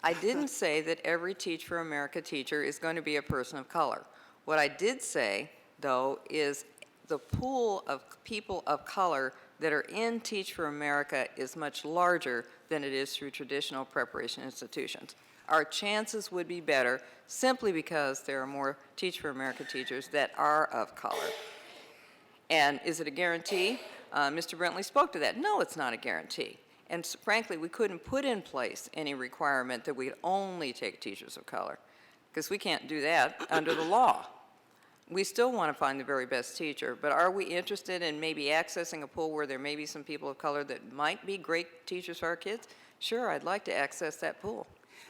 I didn't say that every Teach for America teacher is going to be a person of color. What I did say, though, is the pool of people of color that are in Teach for America is much larger than it is through traditional preparation institutions. Our chances would be better simply because there are more Teach for America teachers that are of color. And is it a guarantee? Mr. Brentley spoke to that. No, it's not a guarantee. And frankly, we couldn't put in place any requirement that we'd only take teachers of color, because we can't do that under the law. We still want to find the very best teacher, but are we interested in maybe accessing a pool where there may be some people of color that might be great teachers for our kids? Sure, I'd like to access that pool.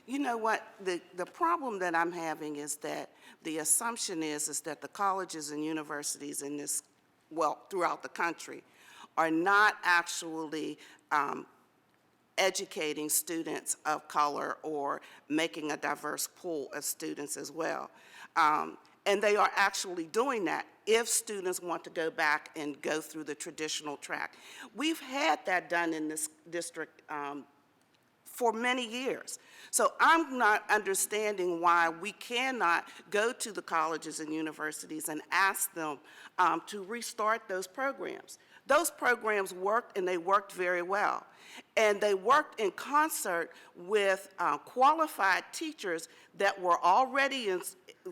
You know what, the problem that I'm having is that the assumption is that the colleges and universities in this, well, throughout the country, are not actually educating students of color or making a diverse pool of students as well. And they are actually doing that if students want to go back and go through the traditional track. We've had that done in this district for many years. So I'm not understanding why we cannot go to the colleges and universities and ask them to restart those programs. Those programs worked, and they worked very well. And they worked in concert with qualified teachers that were already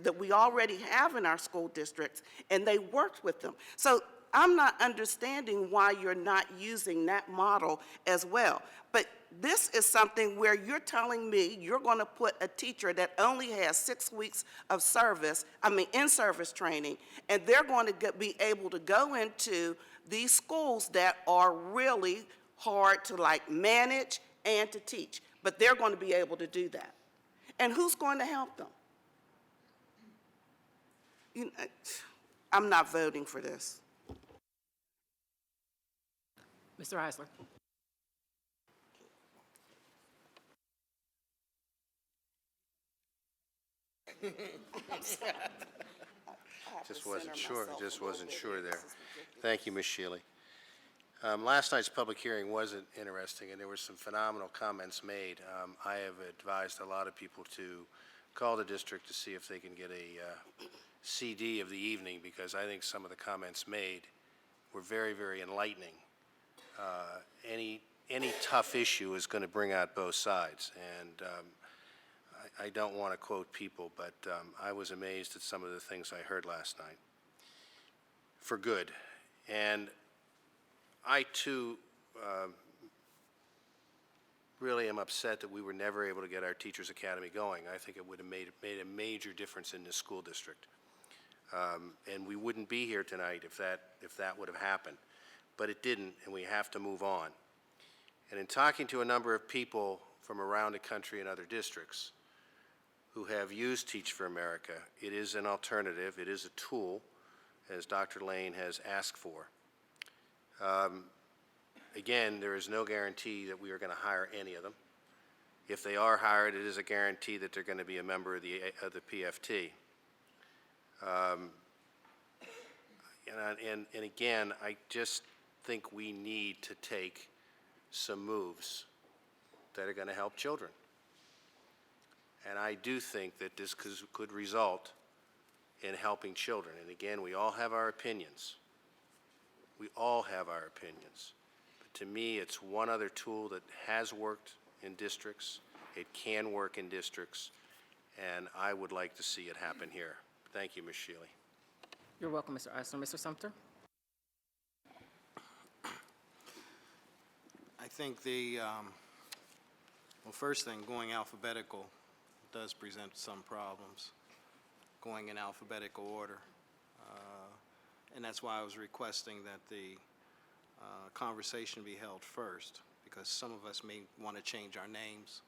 that we already have in our school districts, and they worked with them. So I'm not understanding why you're not using that model as well. But this is something where you're telling me you're going to put a teacher that only has 6 weeks of service, in-service training, and they're going to be able to go into these schools that are really hard to manage and to teach, but they're going to be able to do that. And who's going to help them? I'm not voting for this. Mr. Eisler. Just wasn't sure there. Thank you, Ms. Shealy. Last night's public hearing was interesting, and there were some phenomenal comments made. I have advised a lot of people to call the district to see if they can get a CD of the evening, because I think some of the comments made were very, very enlightening. Any tough issue is going to bring out both sides, and I don't want to quote people, but I was amazed at some of the things I heard last night, for good. And I, too, really am upset that we were never able to get our Teachers Academy going. I think it would have made a major difference in this school district. And we wouldn't be here tonight if that would have happened. But it didn't, and we have to move on. And in talking to a number of people from around the country and other districts who have used Teach for America, it is an alternative, it is a tool, as Dr. Lane has asked for. Again, there is no guarantee that we are going to hire any of them. If they are hired, it is a guarantee that they're going to be a member of the PFT. And again, I just think we need to take some moves that are going to help children. And I do think that this could result in helping children. And again, we all have our opinions. We all have our opinions. But to me, it's one other tool that has worked in districts. It can work in districts. And I would like to see it happen here. Thank you, Ms. Shealy. You're welcome, Mr. Eisler. Mr. Sumter? I think well, first thing, going alphabetical does present some problems, going in alphabetical order. And that's why I was requesting that the conversation be held first, because some of us may want to change our names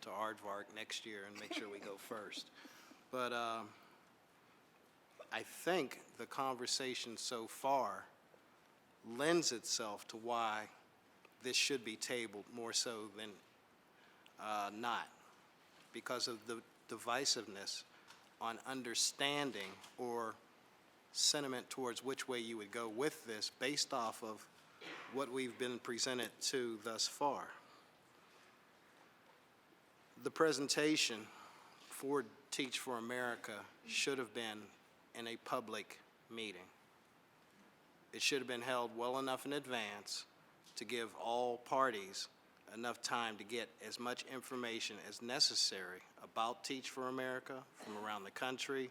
to Aardvark next year and make sure we go first. But I think the conversation so far lends itself to why this should be tabled more so than not, because of the divisiveness on understanding or sentiment towards which way you would go with this based off of what we've been presented to thus far. The presentation for Teach for America should have been in a public meeting. It should have been held well enough in advance to give all parties enough time to get as much information as necessary about Teach for America from around the country.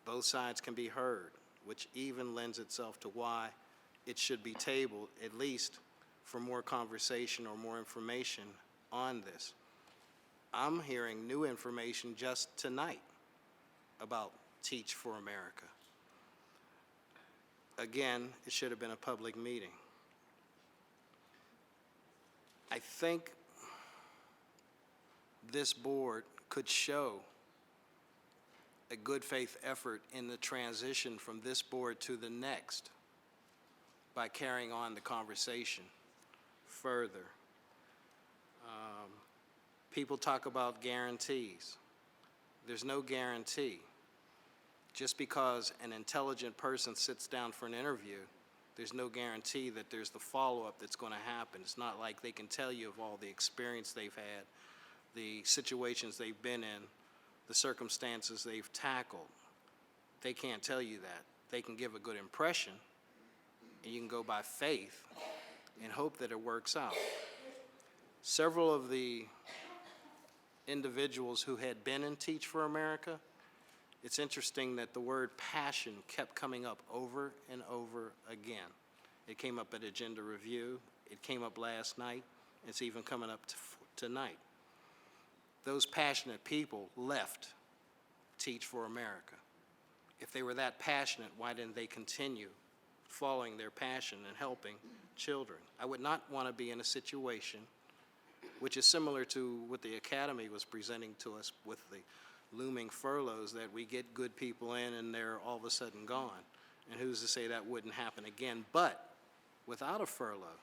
Both sides can be heard, which even lends itself to why it should be tabled, at least for more conversation or more information on this. I'm hearing new information just tonight about Teach for America. Again, it should have been a public meeting. I think this board could show a good faith effort in the transition from this board to the next by carrying on the conversation further. People talk about guarantees. There's no guarantee. Just because an intelligent person sits down for an interview, there's no guarantee that there's the follow-up that's going to happen. It's not like they can tell you of all the experience they've had, the situations they've been in, the circumstances they've tackled. They can't tell you that. They can give a good impression, and you can go by faith and hope that it works out. Several of the individuals who had been in Teach for America, it's interesting that the word passion kept coming up over and over again. It came up at Agenda Review. It came up last night. It's even coming up tonight. Those passionate people left Teach for America. If they were that passionate, why didn't they continue following their passion and helping children? I would not want to be in a situation which is similar to what the Academy was presenting to us with the looming furloughs, that we get good people in and they're all of a sudden gone. And who's to say that wouldn't happen again? But without a furlough,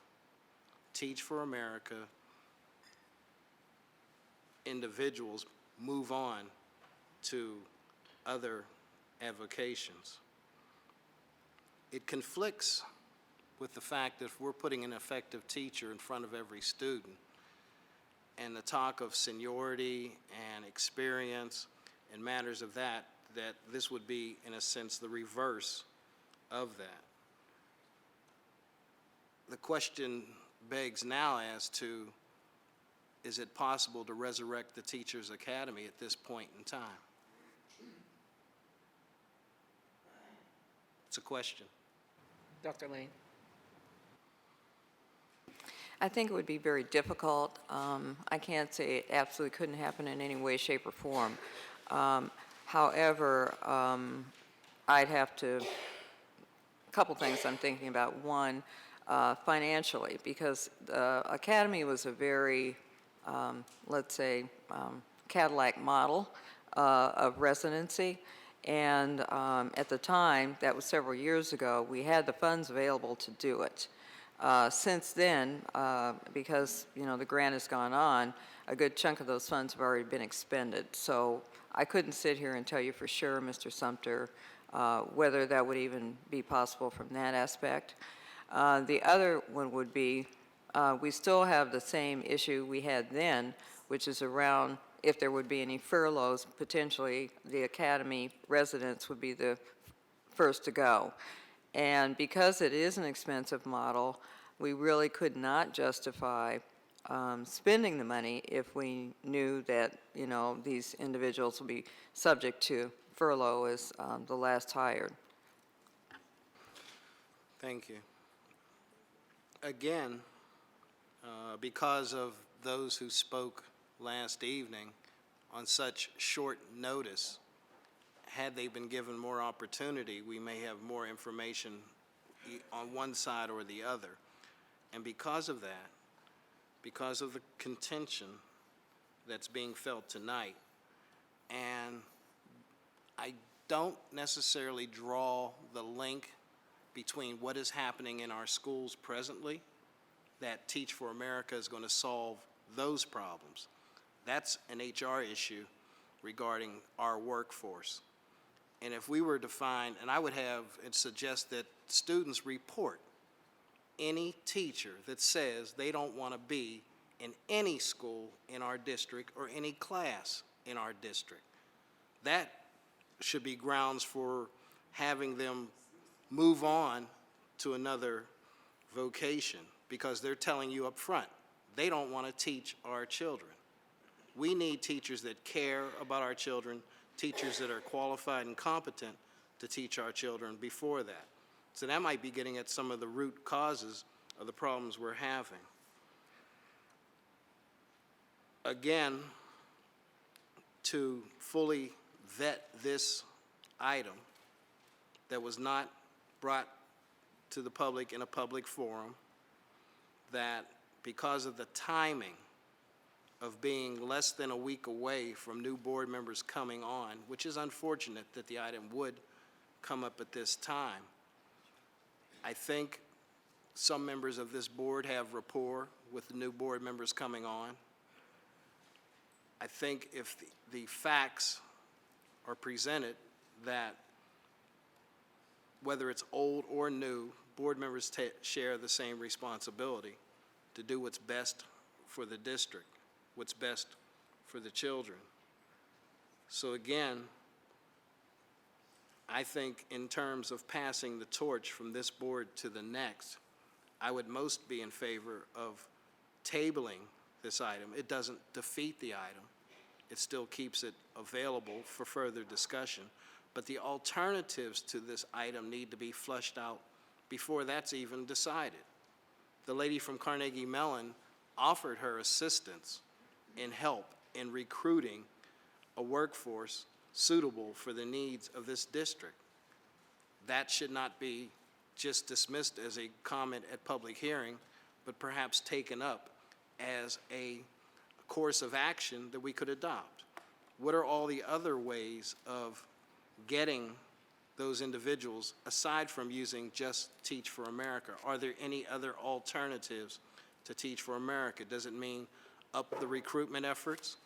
Teach for America individuals move on to other avocations. It conflicts with the fact that if we're putting an effective teacher in front of every student, and the talk of seniority and experience and matters of that, that this would be, in a sense, the reverse of that. The question begs now as to, is it possible to resurrect the Teachers Academy at this point in time? It's a question. Dr. Lane? I think it would be very difficult. I can't say it absolutely couldn't happen in any way, shape, or form. However, I'd have to, a couple things I'm thinking about. One, financially, because the Academy was a very, let's say, Cadillac model of residency. And at the time, that was several years ago, we had the funds available to do it. Since then, because the grant has gone on, a good chunk of those funds have already been expended. So I couldn't sit here and tell you for sure, Mr. Sumter, whether that would even be possible from that aspect. The other one would be, we still have the same issue we had then, which is around if there would be any furloughs, potentially the Academy residents would be the first to go. And because it is an expensive model, we really could not justify spending the money if we knew that, these individuals will be subject to furlough as the last hired. Thank you. Again, because of those who spoke last evening on such short notice, had they been given more opportunity, we may have more information on one side or the other. And because of that, because of the contention that's being felt tonight, and I don't necessarily draw the link between what is happening in our schools presently, that Teach for America is going to solve those problems. That's an HR issue regarding our workforce. And if we were to find, and I would have and suggest that students report any teacher that says they don't want to be in any school in our district or any class in our district. That should be grounds for having them move on to another vocation, because they're telling you up front, they don't want to teach our children. We need teachers that care about our children, teachers that are qualified and competent to teach our children before that. So that might be getting at some of the root causes of the problems we're having. Again, to fully vet this item that was not brought to the public in a public forum, that because of the timing of being less than a week away from new board members coming on, which is unfortunate that the item would come up at this time. I think some members of this board have rapport with the new board members coming on. I think if the facts are presented that whether it's old or new, board members share the same responsibility to do what's best for the district, what's best for the children. So again, I think in terms of passing the torch from this board to the next, I would most be in favor of tabling this item. It doesn't defeat the item. It still keeps it available for further discussion. But the alternatives to this item need to be flushed out before that's even decided. The lady from Carnegie Mellon offered her assistance and help in recruiting a workforce suitable for the needs of this district. That should not be just dismissed as a comment at public hearing, but perhaps taken up as a course of action that we could adopt. What are all the other ways of getting those individuals, aside from using just Teach for America? Are there any other alternatives to Teach for America? Does it mean up the recruitment efforts?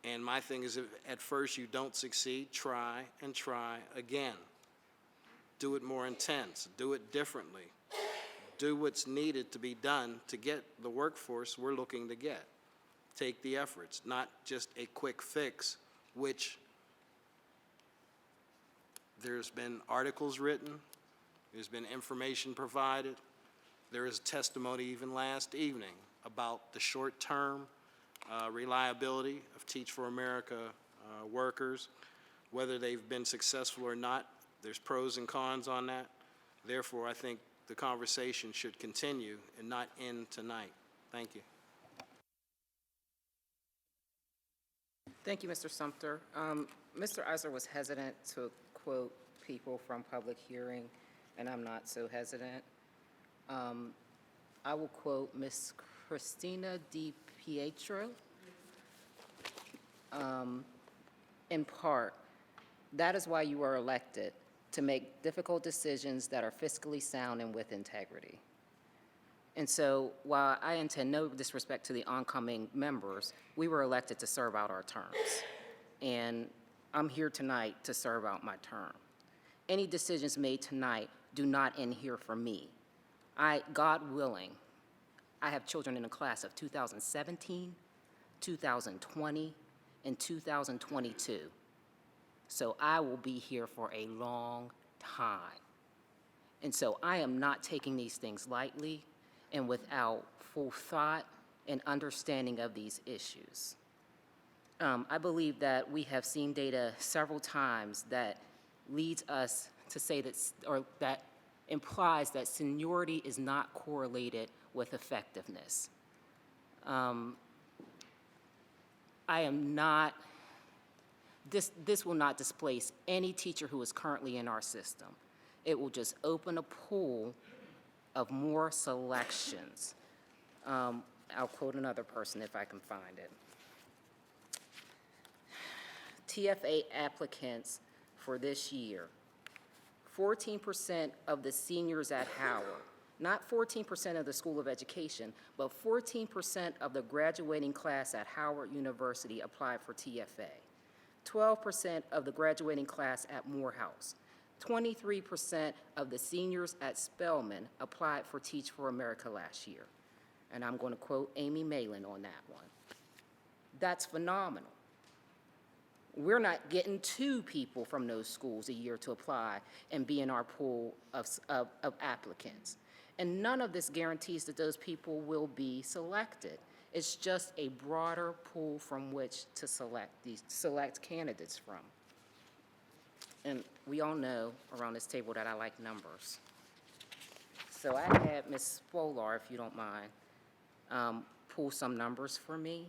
And my thing is, if at first you don't succeed, try and try again. Do it more intense, do it differently. Do what's needed to be done to get the workforce we're looking to get. Take the efforts, not just a quick fix, which there's been articles written, there's been information provided, there is testimony even last evening about the short-term reliability of Teach for America workers, whether they've been successful or not. There's pros and cons on that. Therefore, I think the conversation should continue and not end tonight. Thank you. Thank you, Mr. Sumter. Mr. Eisler was hesitant to quote people from public hearing, and I'm not so hesitant. I will quote Ms. Christina Di Pietro. In part, that is why you are elected, to make difficult decisions that are fiscally sound and with integrity. And so while I intend no disrespect to the oncoming members, we were elected to serve out our terms. And I'm here tonight to serve out my term. Any decisions made tonight do not end here for me. God willing, I have children in the class of 2017, 2020, and 2022. So I will be here for a long time. And so I am not taking these things lightly and without full thought and understanding of these issues. I believe that we have seen data several times that leads us to say that, or that implies that seniority is not correlated with effectiveness. I am not, this will not displace any teacher who is currently in our system. It will just open a pool of more selections. I'll quote another person if I can find it. TFA applicants for this year, 14% of the seniors at Howard, not 14% of the School of Education, but 14% of the graduating class at Howard University applied for TFA. 12% of the graduating class at Morehouse. 23% of the seniors at Spelman applied for Teach for America last year. And I'm going to quote Amy Malin on that one. That's phenomenal. We're not getting 2 people from those schools a year to apply and be in our pool of applicants. And none of this guarantees that those people will be selected. It's just a broader pool from which to select candidates from. And we all know around this table that I like numbers. So I had Ms. Spolar, if you don't mind, pull some numbers for me,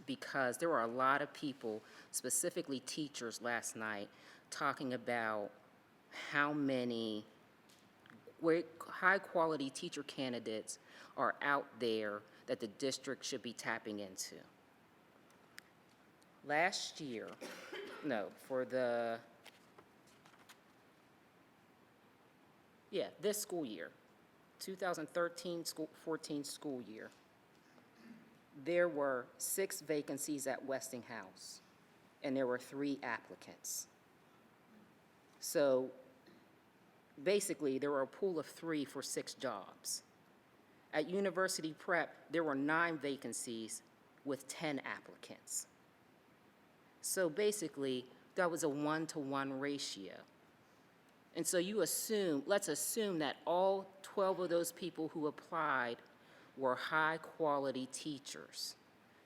because there were a lot of people, specifically teachers last night, talking about how many high-quality teacher candidates are out there that the district should be tapping into. Last year, this school year, 2013-14 school year, there were 6 vacancies at Westinghouse, and there were 3 applicants. So basically, there were a pool of 3 for 6 jobs. At University Prep, there were 9 vacancies with 10 applicants. So basically, that was a 1-to-1 ratio. And so let's assume that all 12 of those people who applied were high-quality teachers.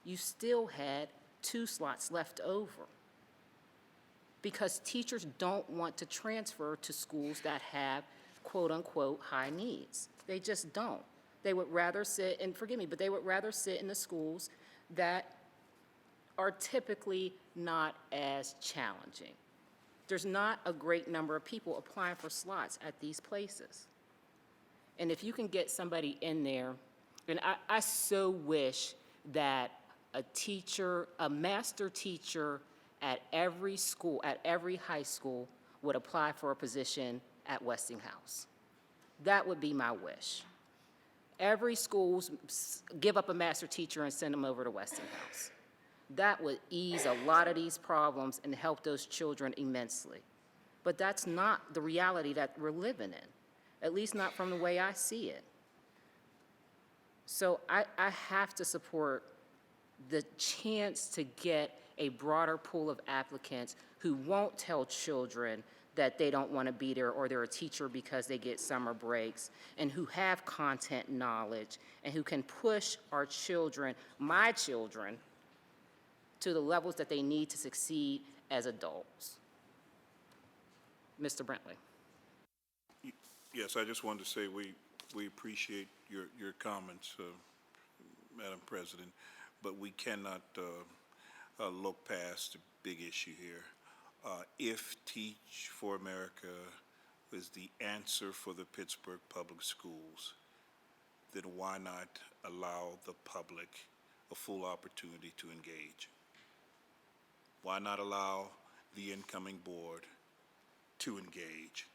You still had 2 slots left over because teachers don't want to transfer to schools that have quote-unquote high needs. They just don't. They would rather sit, and forgive me, but they would rather sit in the schools that are typically not as challenging. There's not a great number of people applying for slots at these places. And if you can get somebody in there, and I so wish that a teacher, a master teacher at every school, at every high school, would apply for a position at Westinghouse. That would be my wish. Every school give up a master teacher and send them over to Westinghouse. That would ease a lot of these problems and help those children immensely. But that's not the reality that we're living in, at least not from the way I see it. So I have to support the chance to get a broader pool of applicants who won't tell children that they don't want to be there or they're a teacher because they get summer breaks, and who have content knowledge and who can push our children, my children, to the levels that they need to succeed as adults. Mr. Brentley. Yes, I just wanted to say we appreciate your comments, Madam President, but we cannot look past the big issue here. If Teach for America is the answer for the Pittsburgh public schools, then why not allow the public a full opportunity to engage? Why not allow the incoming board to engage?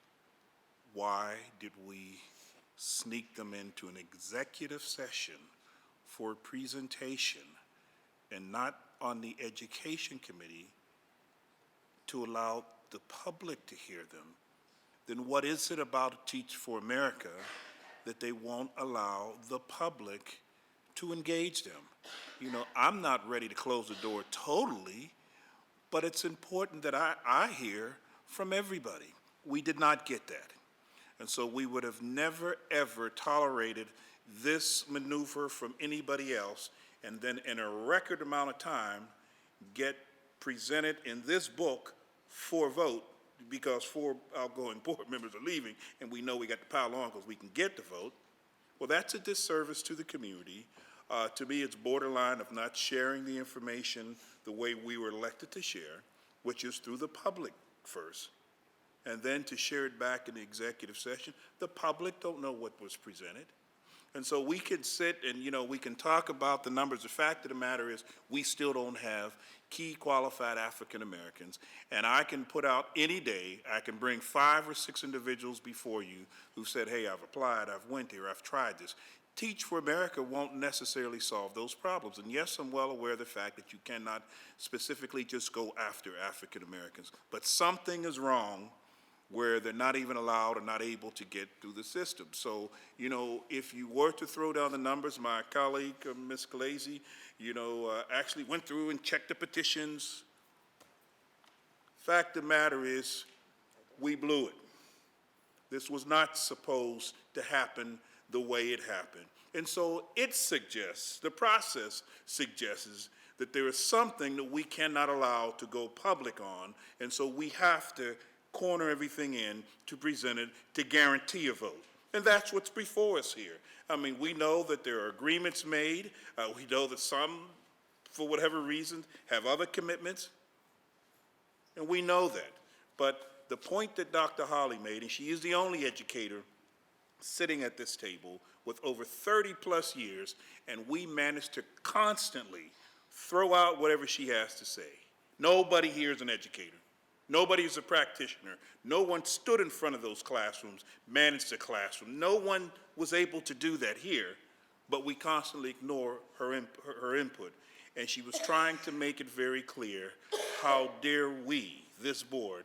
Why did we sneak them into an executive session for a presentation and not on the Education Committee to allow the public to hear them? Then what is it about Teach for America that they won't allow the public to engage them? You know, I'm not ready to close the door totally, but it's important that I hear from everybody. We did not get that. And so we would have never, ever tolerated this maneuver from anybody else, and then in a record amount of time, get presented in this book for vote, because 4 outgoing board members are leaving, and we know we got to pile on because we can get the vote. Well, that's a disservice to the community. To me, it's borderline of not sharing the information the way we were elected to share, which is through the public first, and then to share it back in the executive session. The public don't know what was presented. And so we can sit and, you know, we can talk about the numbers. The fact of the matter is we still don't have key qualified African Americans. And I can put out any day, I can bring 5 or 6 individuals before you who said, hey, I've applied, I've went here, I've tried this. Teach for America won't necessarily solve those problems. And yes, I'm well aware of the fact that you cannot specifically just go after African Americans. But something is wrong where they're not even allowed or not able to get through the system. So, you know, if you were to throw down the numbers, my colleague, Ms. Scalise, you know, actually went through and checked the petitions. Fact of the matter is, we blew it. This was not supposed to happen the way it happened. And so it suggests, the process suggests that there is something that we cannot allow to go public on, and so we have to corner everything in to present it to guarantee a vote. And that's what's before us here. I mean, we know that there are agreements made. We know that some, for whatever reason, have other commitments. And we know that. But the point that Dr. Holly made, and she is the only educator sitting at this table with over 30 plus years, and we managed to constantly throw out whatever she has to say. Nobody here is an educator. Nobody is a practitioner. No one stood in front of those classrooms, managed a classroom. No one was able to do that here. but we constantly ignore her input. And she was trying to make it very clear, how dare we, this board,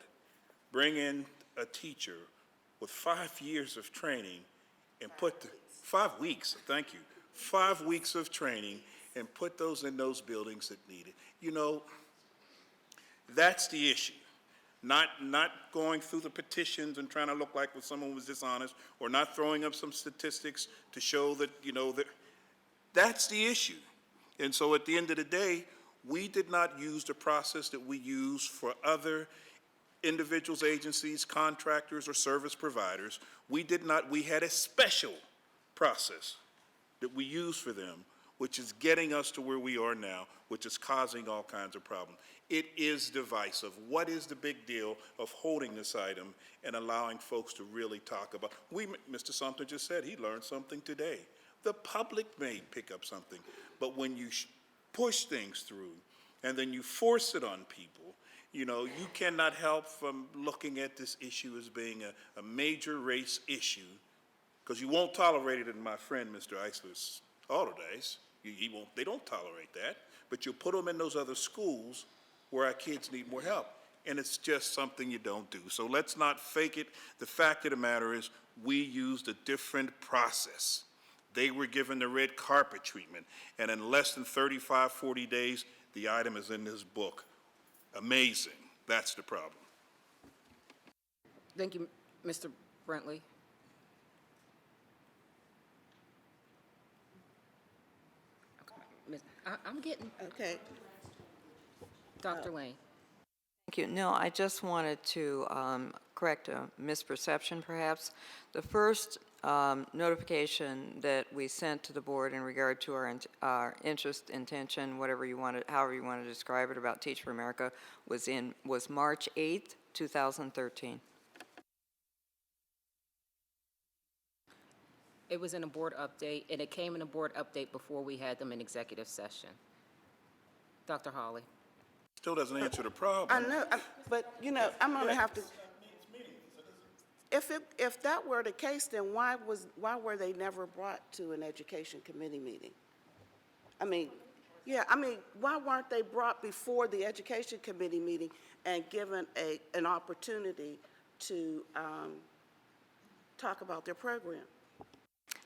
bring in a teacher with 5 years of training and put 5 weeks, thank you, 5 weeks of training and put those in those buildings that need it. You know, that's the issue. Not going through the petitions and trying to look like someone was dishonest, or not throwing up some statistics to show that, you know, that's the issue. And so at the end of the day, we did not use the process that we use for other individuals, agencies, contractors, or service providers. We had a special process that we use for them, which is getting us to where we are now, which is causing all kinds of problems. It is divisive. What is the big deal of holding this item and allowing folks to really talk about? Mr. Sumter just said he learned something today. The public may pick up something, but when you push things through and then you force it on people, you know, you cannot help from looking at this issue as being a major race issue, because you won't tolerate it in my friend Mr. Eisler's auto days. They don't tolerate that, but you'll put them in those other schools where our kids need more help. And it's just something you don't do. So let's not fake it. The fact of the matter is, we used a different process. They were given the red carpet treatment, and in less than 35, 40 days, the item is in this book. Amazing. That's the problem. Thank you, Mr. Brentley. I'm getting, Okay. Dr. Lane. Thank you. No, I just wanted to correct a misperception, perhaps. The first notification that we sent to the board in regard to our interest, intention, however you want to describe it, about Teach for America was March 8th, 2013. It was in a board update, and it came in a board update before we had them in executive session. Dr. Hawley. Still doesn't answer the I problem. know, but, you know, I'm gonna have to, if that were the case, then why were they never brought to an education committee meeting? I mean, why weren't they brought before the education committee meeting and given an opportunity to talk about their program?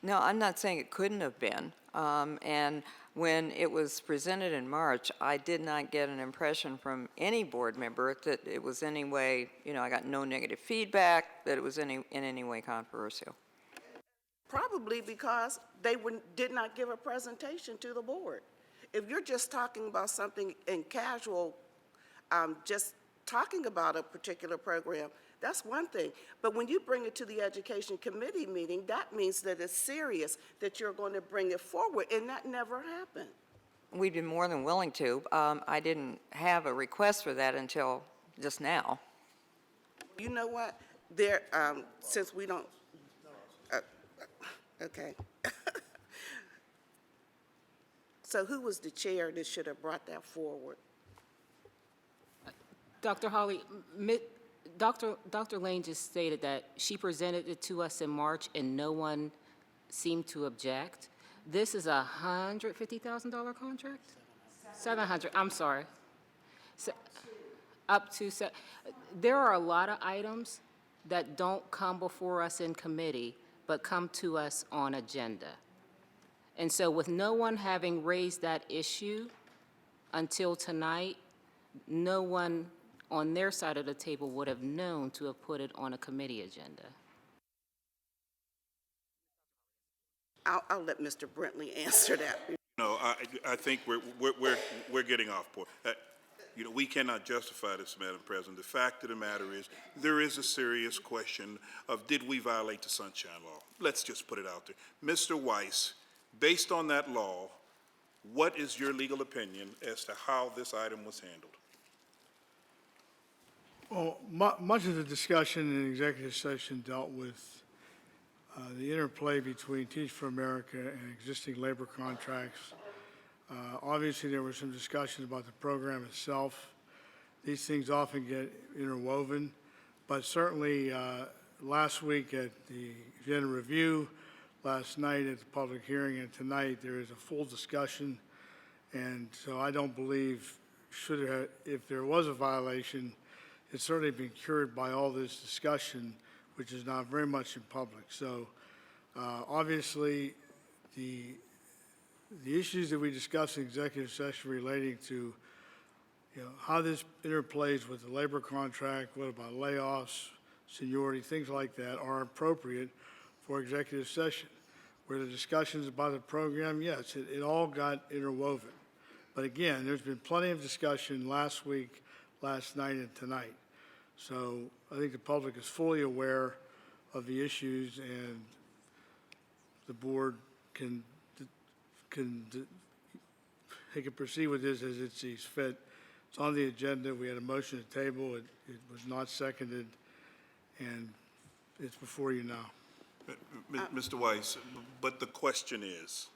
No, I'm not saying it couldn't have been. And when it was presented in March, I did not get an impression from any board member that it was any way, you know, I got no negative feedback, that it was in any way controversial. Probably because they did not give a presentation to the board. If you're just talking about something in casual, just talking about a particular program, that's one thing. But when you bring it to the education committee meeting, that means that it's serious, that you're going to bring it forward, and that never happened. We'd be more than willing to. I didn't have a request for that until just now. You know what? Since we don't, okay. So who was the chair that should have brought that forward? Dr. Hawley, Dr. Lane just stated that she presented it to us in March and no one seemed to object. This is a $150,000 contract? 700, I'm sorry. Up to, there are a lot of items that don't come before us in committee, but come to us on agenda. And so with no one having raised that issue until tonight, no one on their side of the table would have known to have put it on a committee agenda. I'll let Mr. Brentley answer that. No, I think we're getting off point. You know, we cannot justify this, Madam President. The fact of the matter is, there is a serious question of, did we violate the Sunshine Law? Let's just put it out there. Mr. Weiss, based on that law, what is your legal opinion as to how this item was handled? Well, much of the discussion in executive session dealt with the interplay between Teach for America and existing labor contracts. Obviously, there was some discussion about the program itself. These things often get interwoven, but certainly last week at the agenda review, last night at the public hearing, and tonight there is a full discussion. And so I don't believe, if there was a violation, it's certainly been cured by all this discussion, which is not very much in public. So obviously, the issues that we discussed in executive session relating to, how this interplays with the labor contract, what about layoffs, seniority, things like that are appropriate for executive session. Where the discussions about the program, yes, it all got interwoven. But again, there's been plenty of discussion last week, last night, and tonight. So I think the public is fully aware of the issues, and the board can proceed with this as it sees fit. It's on the agenda. We had a motion to table. It was not seconded, and it's before you now. Mr. Weiss, but the question is,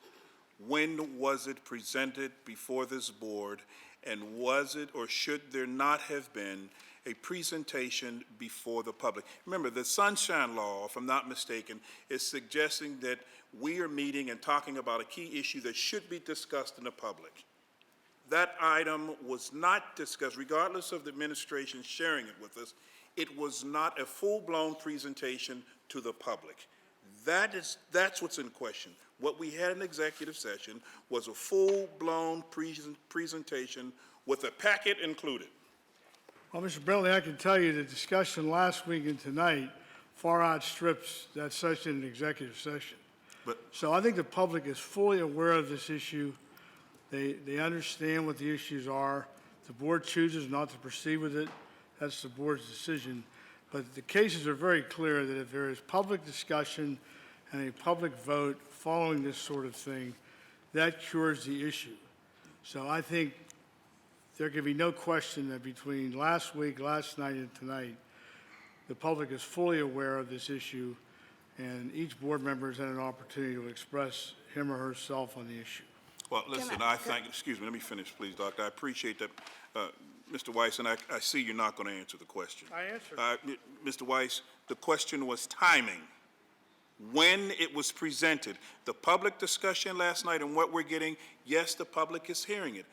when was it presented before this board, and was it or should there not have been a presentation before the public? Remember, the Sunshine Law, if I'm not mistaken, is suggesting that we are meeting and talking about a key issue that should be discussed in the public. That item was not discussed, regardless of the administration sharing it with us. It was not a full-blown presentation to the public. That's what's in question. What we had in executive session was a full-blown presentation with a packet included. Well, Mr. Bentley, I can tell you the discussion last week and tonight far outstrips that session in executive session. So I think the public is fully aware of this issue. They understand what the issues are. If the board chooses not to proceed with it, that's the board's decision. But the cases are very clear that if there is public discussion and a public vote following this sort of thing, that cures the issue. So I think there can be no question that between last week, last night, and tonight, the public is fully aware of this issue, and each board member has had an opportunity to express him or herself on the issue. Well, listen, excuse me, let me finish, please, Doctor. I appreciate that, Mr. Weiss, and I see you're not going to answer the question. I answered. Mr. Weiss, the question was timing. When it was presented, the public discussion last night and what we're getting, yes, the public is hearing it,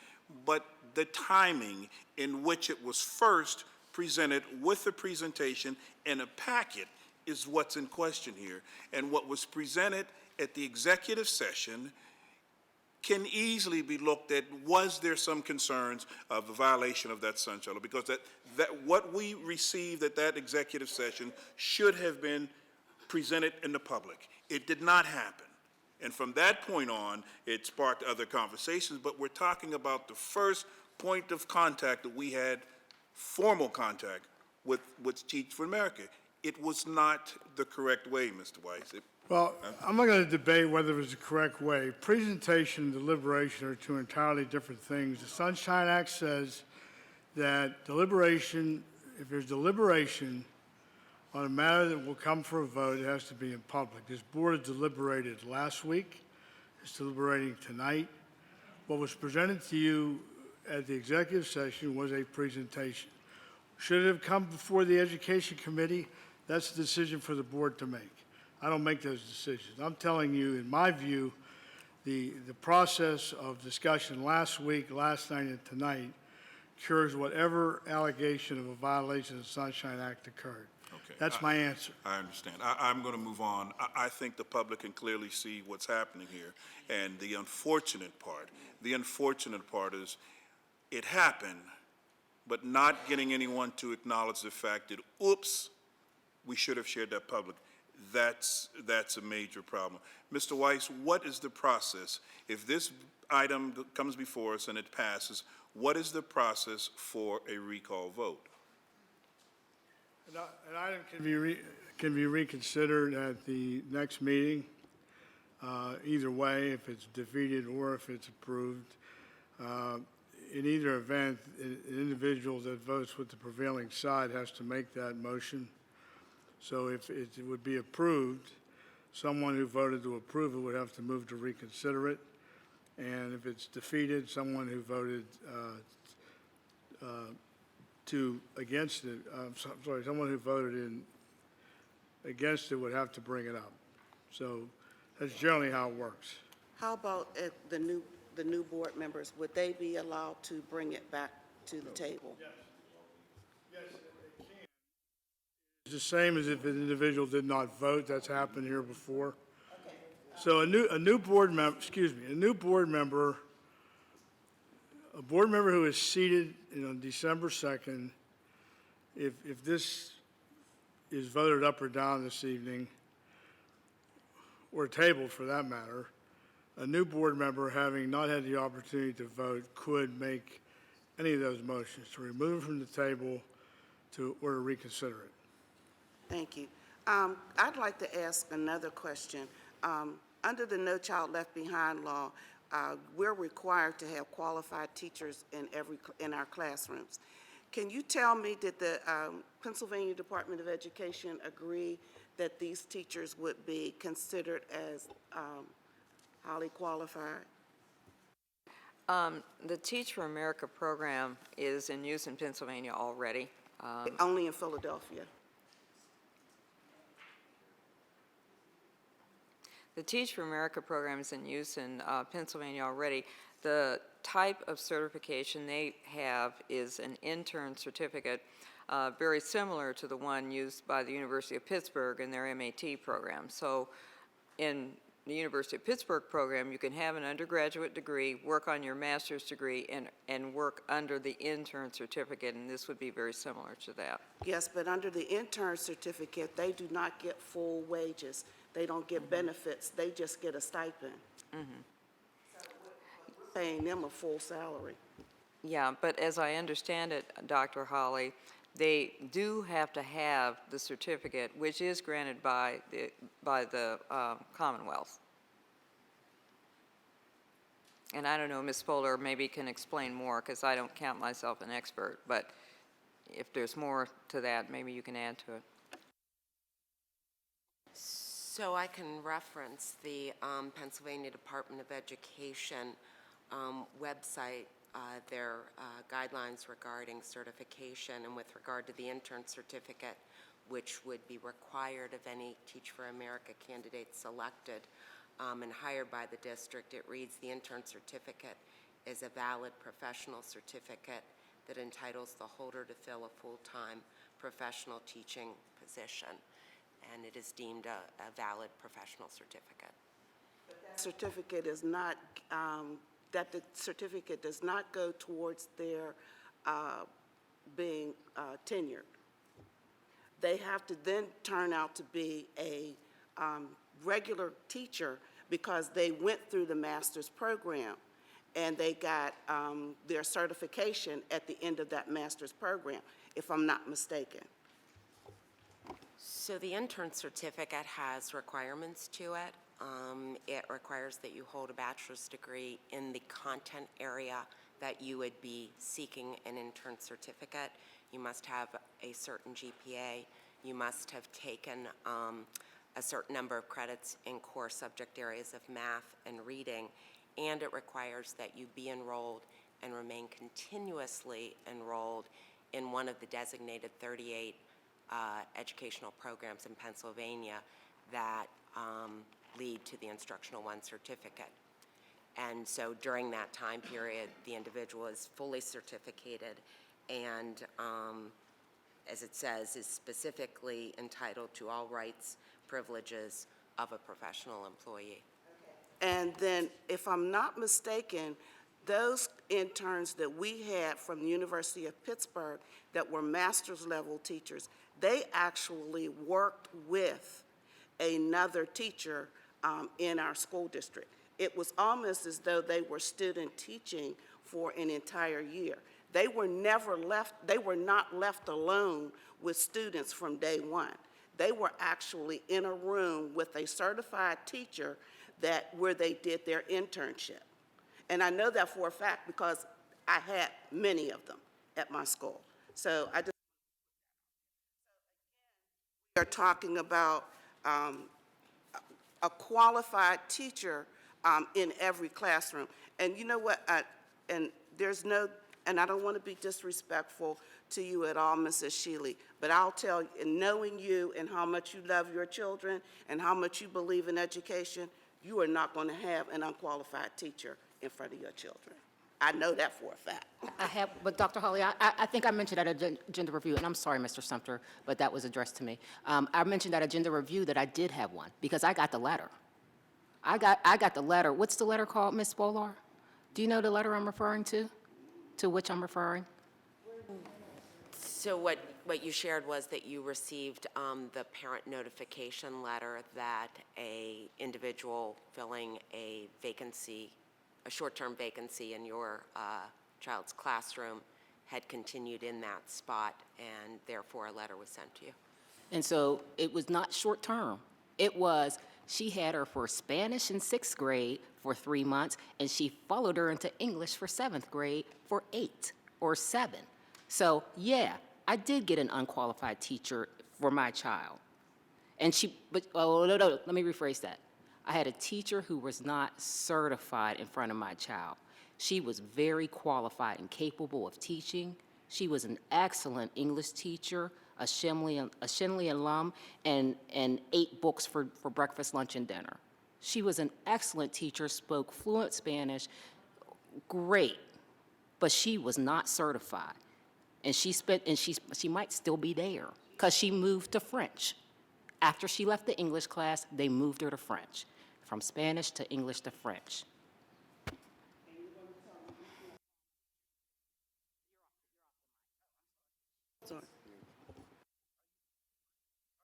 but the timing in which it was first presented with the presentation in a packet is what's in question here. And what was presented at the executive session can easily be looked at. Was there some concerns of the violation of that sunshine law? Because that what we received at that executive session should have been presented in the public. It did not happen. And from that point on, it sparked other conversations, but we're talking about the first point of contact that we had, formal contact with Teach for America. It was not the correct way, Mr. Weiss. Well, I'm not going to debate whether it was the correct way. Presentation and deliberation are two entirely different things. The Sunshine Act says that deliberation, if there's deliberation on a matter that will come for a vote, it has to be in public. This board has deliberated last week. It's deliberating tonight. What was presented to you at the executive session was a presentation. Should it have come before the Education Committee? That's a decision for the board to make. I don't make those decisions. I'm telling you, in my view, the process of discussion last week, last night, and tonight cures whatever allegation of a violation of the Sunshine Act occurred. Okay. That's my answer. I understand. I'm going to move on. I think the public can clearly see what's happening here. And the unfortunate part is it happened, but not getting anyone to acknowledge the fact that, oops, we should have shared that public. That's a major problem. Mr. Weiss, what is the process? If this item comes before us and it passes, what is the process for a recall vote? An item can be reconsidered at the next meeting, either way, if it's defeated or if it's approved. In either event, an individual that votes with the prevailing side has to make that motion. So if it would be approved, someone who voted to approve it would have to move to reconsider it. And if it's defeated, someone who voted against it, someone who voted against it would have to bring it up. So That's generally how it works. How about the new board members? Would they be allowed to bring it back to the table? It's the same as if an individual did not vote. That's happened here before. So a new board member, a board member who is seated, on December 2nd, if this is voted up or down this evening, or tabled for that matter, a new board member, having not had the opportunity to vote, could make any of those motions to remove it from the table or to reconsider it. Thank you. I'd like to ask another question. Under the No Child Left Behind law, we're required to have qualified teachers in our classrooms. Can you tell me, did the Pennsylvania Department of Education agree that these teachers would be considered as highly qualified? The Teach for America program is in use in Pennsylvania already. Only in Philadelphia? The Teach for America program is in use in Pennsylvania already. The type of certification they have is an intern certificate, very similar to the one used by the University of Pittsburgh in their MAT program. So in the University of Pittsburgh program, you can have an undergraduate degree, work on your master's degree, and work under the intern certificate, and this would be very similar to that. Yes, but under the intern certificate, they do not get full wages. They don't get benefits. They just get a stipend. Paying them a full salary. Yeah, but as I understand it, Dr. Holly, they do have to have the certificate, which is granted by the Commonwealth. And I don't know, Ms. Fuller maybe can explain more, because I don't count myself an expert, but if there's more to that, maybe you can add to it. So I can reference the Pennsylvania Department of Education website, their guidelines regarding certification, and with regard to the intern certificate, which would be required of any Teach for America candidate selected and hired by the district. It reads, the intern certificate is a valid professional certificate that entitles the holder to fill a full-time professional teaching position, and it is deemed a valid professional certificate. Certificate is not, that the certificate does not go towards their being tenured. They have to then turn out to be a regular teacher because they went through the master's program and they got their certification at the end of that master's program, if I'm not mistaken. So the intern certificate has requirements to it. It requires that you hold a bachelor's degree in the content area that you would be seeking an intern certificate. You must have a certain GPA. You must have taken a certain number of credits in core subject areas of math and reading, and it requires that you be enrolled and remain continuously enrolled in one of the designated 38 educational programs in Pennsylvania that lead to the Instructional One certificate. And so during that time period, the individual is fully certificated and, as it says, is specifically entitled to all rights, privileges of a professional employee. And then, if I'm not mistaken, those interns that we had from the University of Pittsburgh that were master's level teachers, they actually worked with another teacher in our school district. It was almost as though they were student teaching for an entire year. They were not left alone with students from day one. They were actually in a room with a certified teacher where they did their internship. And I know that for a fact because I had many of them at my school. So I just, we are talking about a qualified teacher in every classroom. And you know what, and I don't want to be disrespectful to you at all, Mrs. Shealy, but I'll tell you, knowing you and how much you love your children and how much you believe in education, you are not going to have an unqualified teacher in front of your children. I know that for a fact. I have, but Dr. Hawley, I think I mentioned at agenda review, and I'm sorry, Mr. Sumter, but that was addressed to me. I mentioned at agenda review that I did have one, because I got the letter. I got the letter. What's the letter called, Ms. Spolar? Do you know the letter I'm referring to which I'm referring? So what you shared was that you received the parent notification letter that a individual filling a vacancy, a short-term vacancy in your child's classroom had continued in that spot, and therefore a letter was sent to you. And so it was not short-term. It was, she had her for Spanish in 6th grade for 3 months, and she followed her into English for 7th grade for 8 or 7. So, yeah, I did get an unqualified teacher for my child. And no, let me rephrase that. I had a teacher who was not certified in front of my child. She was very qualified and capable of teaching. She was an excellent English teacher, a Shinley alum, and 8 books for breakfast, lunch, and dinner. She was an excellent teacher, spoke fluent Spanish, great, but she was not certified. And she might still be there, because she moved to French. After she left the English class, they moved her to French, from Spanish to English to French. Sorry.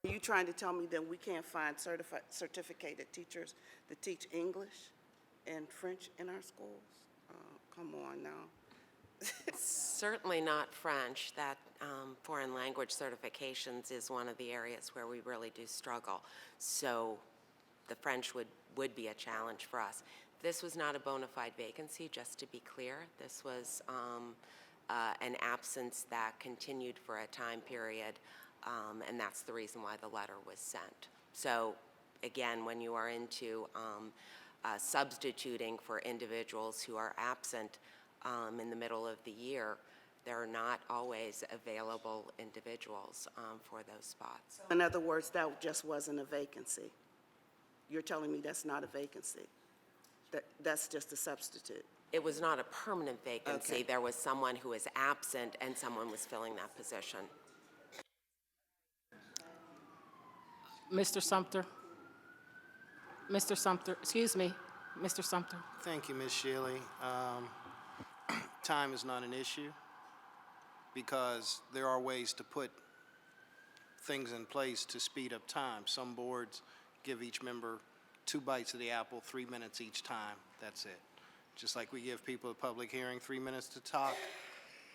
Are you trying to tell me that we can't find certificated teachers to teach English and French in our schools? Come on now. Certainly not French. That foreign language certifications is one of the areas where we really do struggle. So the French would be a challenge for us. This was not a bona fide vacancy, just to be clear. This was an absence that continued for a time period, and that's the reason why the letter was sent. So again, when you are into substituting for individuals who are absent in the middle of the year, there are not always available individuals for those spots. In other words, that just wasn't a vacancy. You're telling me that's not a vacancy? That's just a substitute? It was not a permanent vacancy. Okay. There was someone who was absent and someone was filling that position. Mr. Sumter? Mr. Sumter, excuse me, Mr. Sumter. Thank you, Ms. Shealy. Time is not an issue because there are ways to put things in place to speed up time. Some boards give each member 2 bites of the apple, 3 minutes each time. That's it. Just like we give people a public hearing 3 minutes to talk,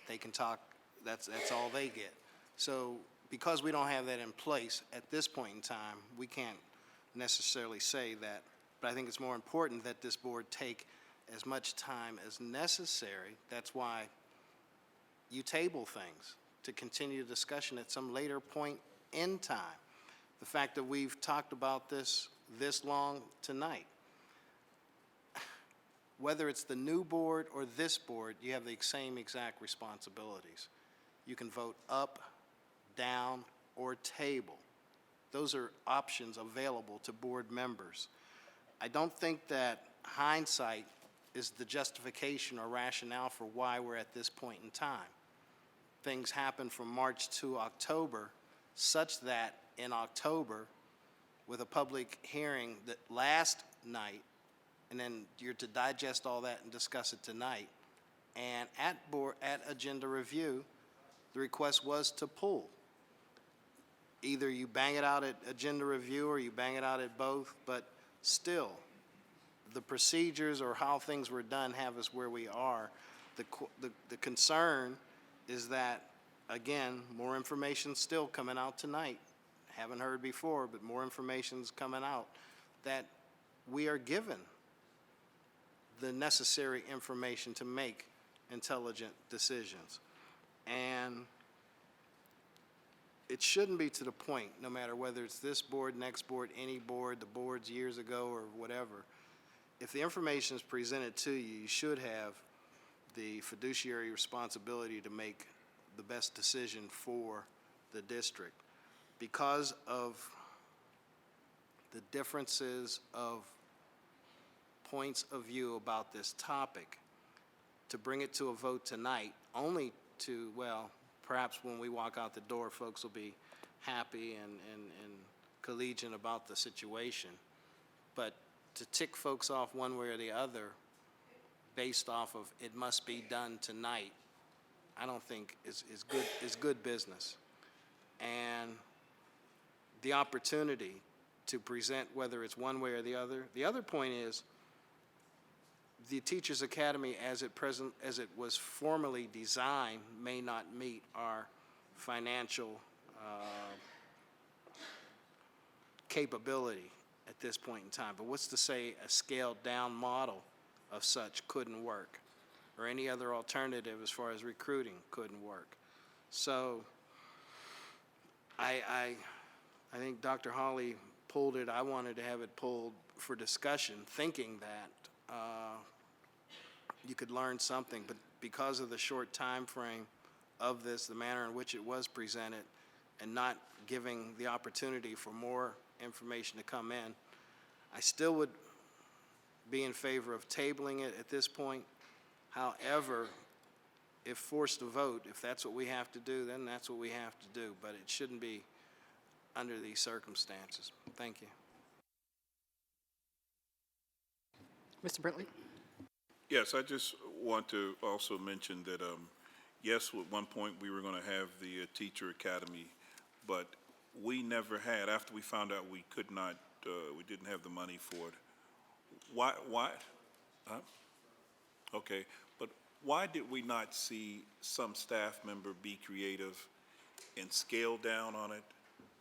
they can talk, that's all they get. So because we don't have that in place at this point in time, we can't necessarily say that. But I think it's more important that this board take as much time as necessary. That's why you table things, to continue the discussion at some later point in time. The fact that we've talked about this long tonight, whether it's the new board or this board, you have the same exact responsibilities. You can vote up, down, or table. Those are options available to board members. I don't think that hindsight is the justification or rationale for why we're at this point in time. Things happen from March to October, such that in October, with a public hearing that last night, and then you're to digest all that and discuss it tonight, and at agenda review, the request was to pull. Either you bang it out at agenda review or you bang it out at both, but still, the procedures or how things were done have us where we are. The concern is that, again, more information's still coming out tonight. Haven't heard before, but more information's coming out, that we are given the necessary information to make intelligent decisions. And it shouldn't be to the point, no matter whether it's this board, next board, any board, the boards years ago or whatever, if the information is presented to you, you should have the fiduciary responsibility to make the best decision for the district. Because of the differences of points of view about this topic, to bring it to a vote tonight, only to, well, perhaps when we walk out the door, folks will be happy and collegiate about the situation. But to tick folks off one way or the other based off of it must be done tonight, I don't think is good business. And the opportunity to present whether it's one way or the other. The other point is the Teachers Academy as it was formally designed may not meet our financial capability at this point in time. But what's to say a scaled down model of such couldn't work, or any other alternative as far as recruiting couldn't work? So I think Dr. Hawley pulled it. I wanted to have it pulled for discussion, thinking that you could learn something, but because of the short time frame of this, the manner in which it was presented, and not giving the opportunity for more information to come in, I still would be in favor of tabling it at this point. However, if forced to vote, if that's what we have to do, then that's what we have to do, but it shouldn't be under these circumstances. Thank you. Mr. Brentley? Yes, I just want to also mention that, yes, at one point we were going to have the Teacher Academy, but we never had, after we found out we could not, we didn't have the money for it. Why? Huh? Okay, but why did we not see some staff member be creative and scale down on it,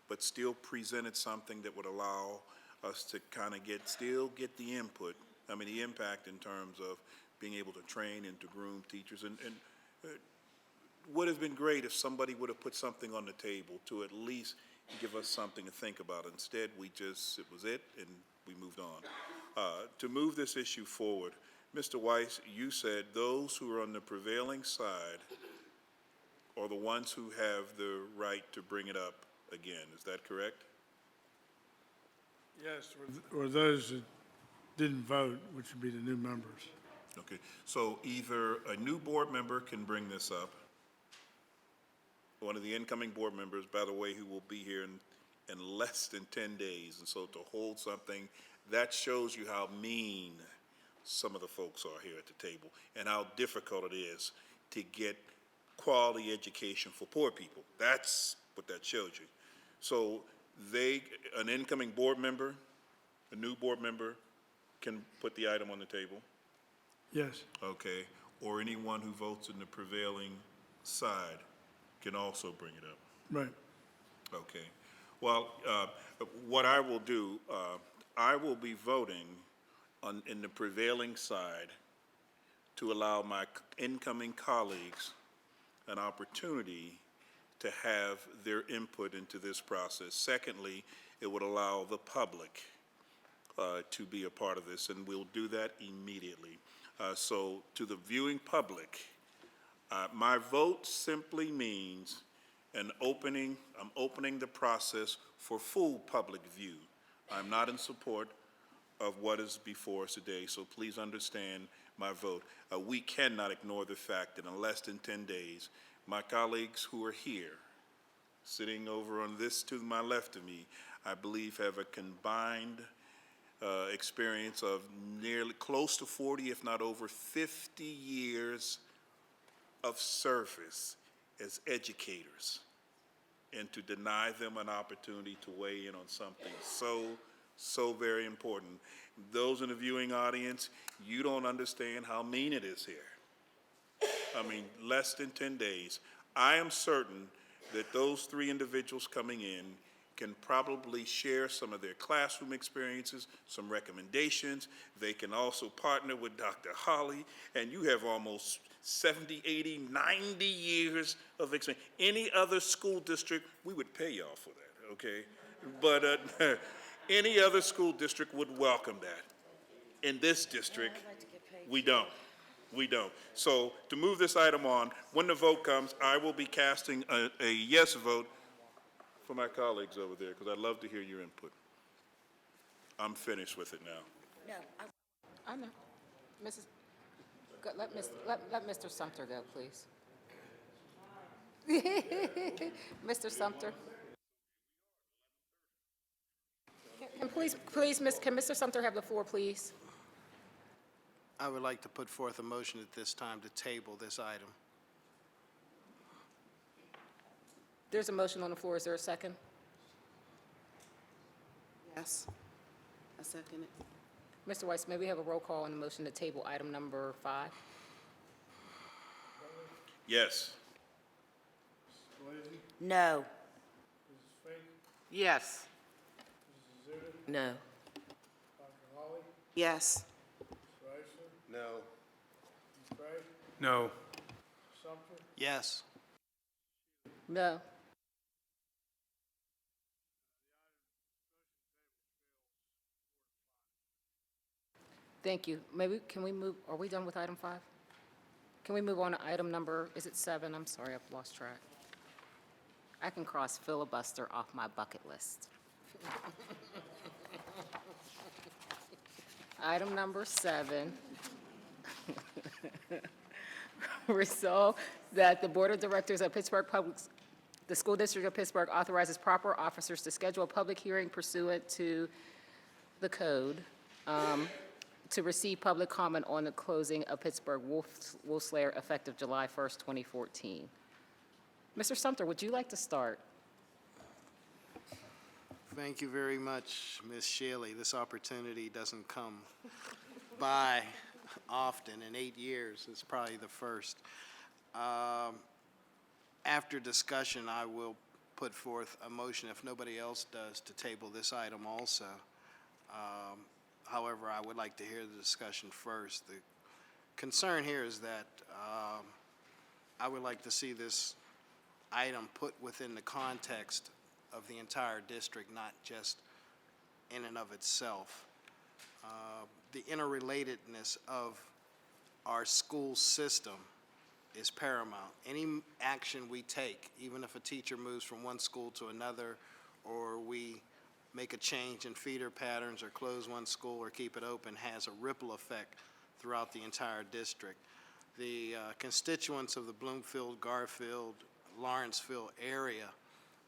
but still presented something that would allow us to kind of still get the input, I mean, the impact in terms of being able to train and to groom teachers. And would have been great if somebody would have put something on the table to at least give us something to think about. Instead, it was it, and we moved on. To move this issue forward, Mr. Weiss, you said those who are on the prevailing side are the ones who have the right to bring it up again. Is that correct? Yes, or those that didn't vote, which would be the new members. Okay, so either a new board member can bring this up, one of the incoming board members, by the way, who will be here in less than 10 days, and so to hold something, that shows you how mean some of the folks are here at the table, and how difficult it is to get quality education for poor people. That's what that shows you. So an incoming board member, a new board member, can put the item on the table? Yes. Okay, or anyone who votes in the prevailing side can also bring it up? Right. Okay. Well, what I will do, I will be voting in the prevailing side to allow my incoming colleagues an opportunity to have their input into this process. Secondly, it would allow the public to be a part of this, and we'll do that immediately. So to the viewing public, my vote simply means I'm opening the process for full public view. I'm not in support of what is before us today, so please understand my vote. We cannot ignore the fact that in less than 10 days, my colleagues who are here, sitting over on this to my left of me, I believe have a combined experience of nearly close to 40, if not over 50 years of service as educators, and to deny them an opportunity to weigh in on something so very important. Those in the viewing audience, you don't understand how mean it is here. I mean, less than 10 days. I am certain that those three individuals coming in can probably share some of their classroom experiences, some recommendations. They can also partner with Dr. Hawley, and you have almost 70, 80, 90 years of experience. Any other school district, we would pay y'all for that, okay? But any other school district would welcome that. In this district, we don't. We don't. So to move this item on, when the vote comes, I will be casting a yes vote for my colleagues over there, because I'd love to hear your input. I'm finished with it now. No, I know. Mrs., let Mr. Sumter go, please. Mr. Sumter. Can Mr. Sumter have the floor, please? I would like to put forth a motion at this time to table this item. There's a motion on the floor. Is there a second? Yes. I second it. Mr. Weiss, may we have a roll call on the motion to table item number 5? Yes. No. Yes. No. Yes. No. No. Yes. No. Thank you. Can we move, are we done with item 5? Can we move on to item number, is it 7? I'm sorry, I've lost track. I can cross filibuster off my bucket list. Item number 7. Resolve that the Board of Directors of Pittsburgh Public, the School District of Pittsburgh authorizes proper officers to schedule a public hearing pursuant to the code to receive public comment on the closing of Pittsburgh Wolfslayer effective July 1st, 2014. Mr. Sumter, would you like to start? Thank you very much, Ms. Shealy. This opportunity doesn't come by often. In 8 years, it's probably the first. After discussion, I will put forth a motion, if nobody else does, to table this item also. However, I would like to hear the discussion first. The concern here is that I would like to see this item put within the context of the entire district, not just in and of itself. The interrelatedness of our school system is paramount. Any action we take, even if a teacher moves from one school to another, or we make a change in feeder patterns or close one school or keep it open, has a ripple effect throughout the entire district. The constituents of the Bloomfield, Garfield, Lawrenceville area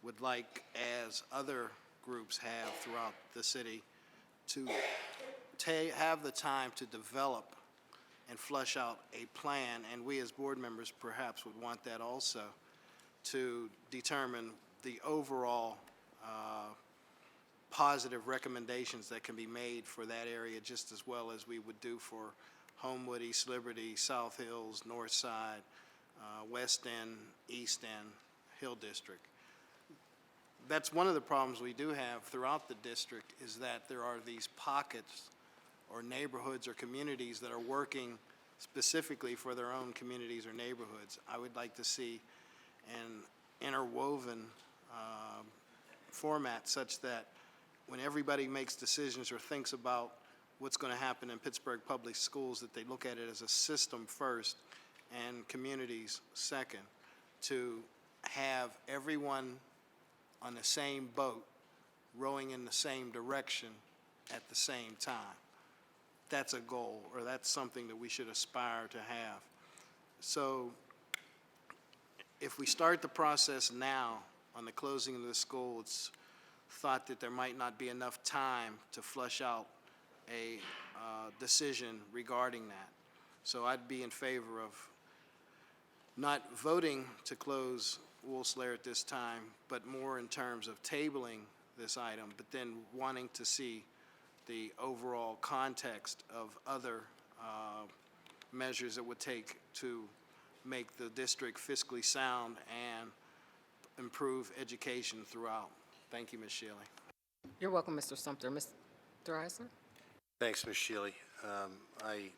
would like, as other groups have throughout the city, to have the time to develop and flush out a plan, and we as board members perhaps would want that also, to determine the overall positive recommendations that can be made for that area, just as well as we would do for Homewood, East Liberty, South Hills, North Side, West End, East End, Hill District. That's one of the problems we do have throughout the district, is that there are these pockets or neighborhoods or communities that are working specifically for their own communities or neighborhoods. I would like to see an interwoven format such that when everybody makes decisions or thinks about what's going to happen in Pittsburgh Public Schools, that they look at it as a system first and communities second, to have everyone on the same boat rowing in the same direction at the same time. That's a goal, or that's something that we should aspire to have. So if we start the process now on the closing of the school, it's thought that there might not be enough time to flush out a decision regarding that. So I'd be in favor of not voting to close Wolfslayer at this time, but more in terms of tabling this item, but then wanting to see the overall context of other measures that would take to make the district fiscally sound and improve education throughout. Thank you, Ms. Shealy. You're welcome, Mr. Sumter. Mr. Eisler? Thanks, Ms. Shealy. I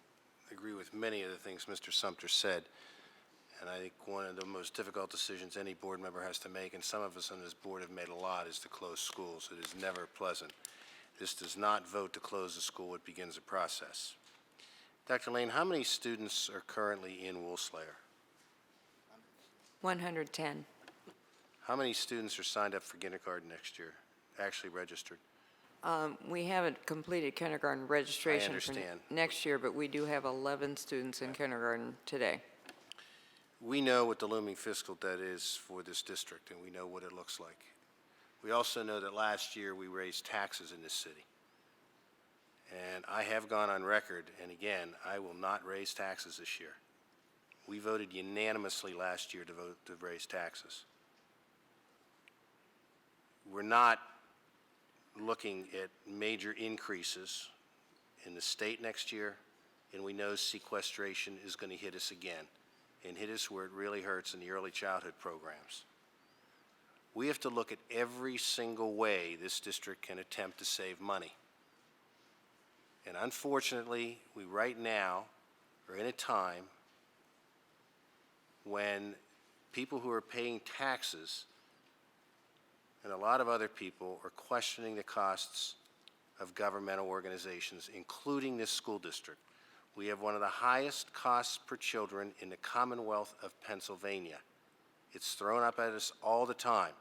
agree with many of the things Mr. Sumter said, and I think one of the most difficult decisions any board member has to make, and some of us on this board have made a lot, is to close schools. It is never pleasant. This does not vote to close the school, it begins a process. Dr. Lane, how many students are currently in Wolfslayer? 110. How many students are signed up for kindergarten next year, actually registered? We haven't completed kindergarten registration for understand. next year, but we do have 11 students in kindergarten today. We know what the looming fiscal debt is for this district, and we know what it looks like. We also know that last year we raised taxes in this city. And I have gone on record, and again, I will not raise taxes this year. We voted unanimously last year to raise taxes. We're not looking at major increases in the state next year, and we know sequestration is going to hit us again, and hit us where it really hurts in the early childhood programs. We have to look at every single way this district can attempt to save money. And unfortunately, we right now are in a time when people who are paying taxes and a lot of other people are questioning the costs of governmental organizations, including this school district. We have one of the highest costs per children in the Commonwealth of Pennsylvania. It's thrown up at us all the time.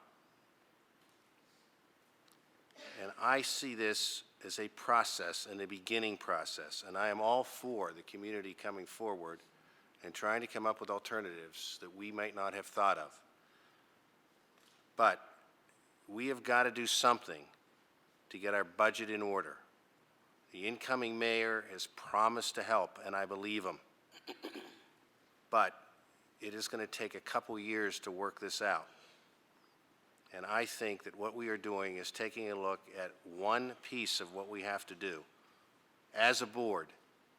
And I see this as a process and a beginning process, and I am all for the community coming forward and trying to come up with alternatives that we might not have thought of. But we have got to do something to get our budget in order. The incoming mayor has promised to help, and I believe him. But it is going to take a couple years to work this out. And I think that what we are doing is taking a look at one piece of what we have to do as a board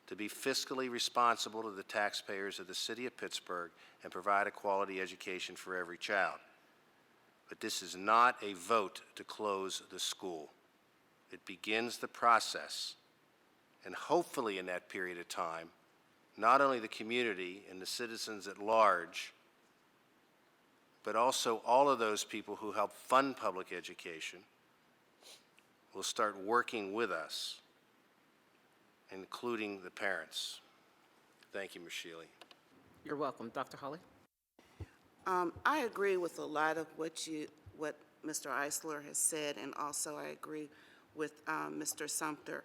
to be fiscally responsible to the taxpayers of the city of Pittsburgh and provide a quality education for every child. But this is not a vote to close the school. It begins the process. And hopefully in that period of time, not only the community and the citizens at large, but also all of those people who help fund public education will start working with us, including the parents. Thank you, Ms. Shealy. You're welcome. Dr. Hawley? I agree with a lot of what Mr. Eisler has said, and also I agree with Mr. Sumter.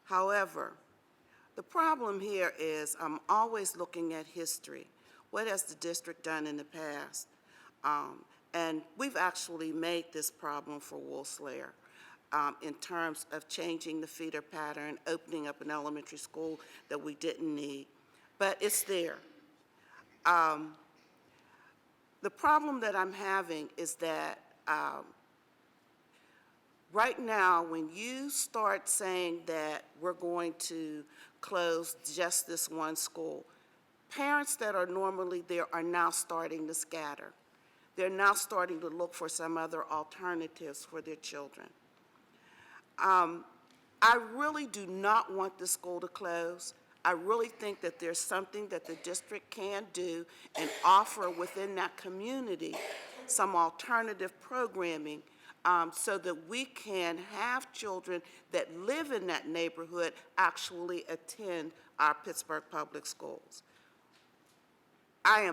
However, the problem here is I'm always looking at history. What has the district done in the past? And we've actually made this problem for Woolslayer in terms of changing the feeder pattern, opening up an elementary school that we didn't need, but it's there. The problem that I'm having is that right now, when you start saying that we're going to close just this one school, parents that are normally there are now starting to scatter. They're now starting to look for some other alternatives for their children. I really do not want the school to close. I really think that there's something that the district can do and offer within that community some alternative programming so that we can have children that live in that neighborhood actually attend our Pittsburgh Public Schools. I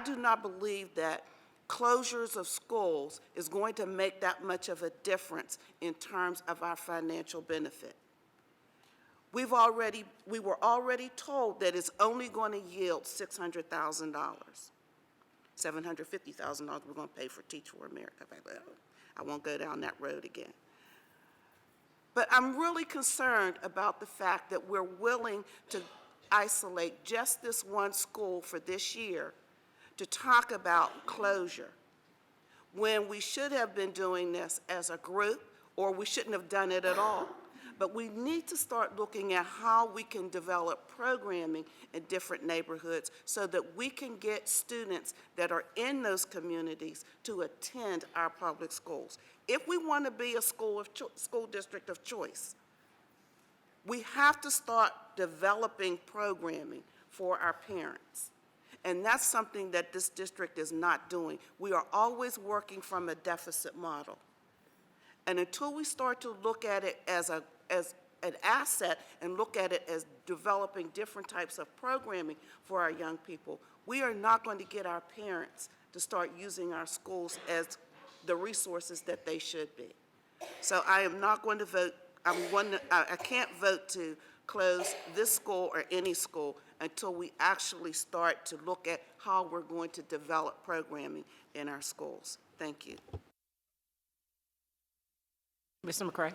do not believe that closures of schools is going to make that much of a difference in terms of our financial benefit. We were already told that it's only going to yield $600,000. $750,000 we're going to pay for Teach for America. I won't go down that road again. But I'm really concerned about the fact that we're willing to isolate just this one school for this year to talk about closure, when we should have been doing this as a group, or we shouldn't have done it at all. But we need to start looking at how we can develop programming in different neighborhoods so that we can get students that are in those communities to attend our public schools. If we want to be a school district of choice, we have to start developing programming for our parents. And that's something that this district is not doing. We are always working from a deficit model. And until we start to look at it as an asset and look at it as developing different types of programming for our young people, we are not going to get our parents to start using our schools as the resources that they should be. So I am not going to vote, I can't vote to close this school or any school until we actually start to look at how we're going to develop programming in our schools. Thank you. Mr. McCray?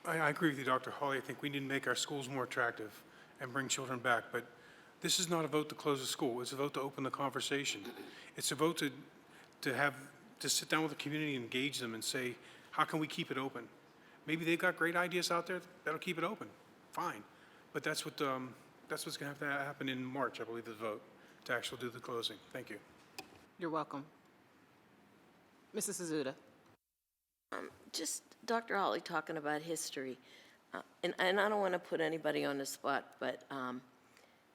I agree with you, Dr. Hawley. I think we need to make our schools more attractive and bring children back. But this is not a vote to close the school. It's a vote to open the conversation. It's a vote to sit down with the community, engage them, and say, how can we keep it open? Maybe they've got great ideas out there that'll keep it open. Fine. But that's what's going to have to happen in March, I believe, the vote, to actually do the closing. Thank you. You're welcome. Mrs. Azuda? Just Dr. Hawley talking about history, and I don't want to put anybody on the spot, but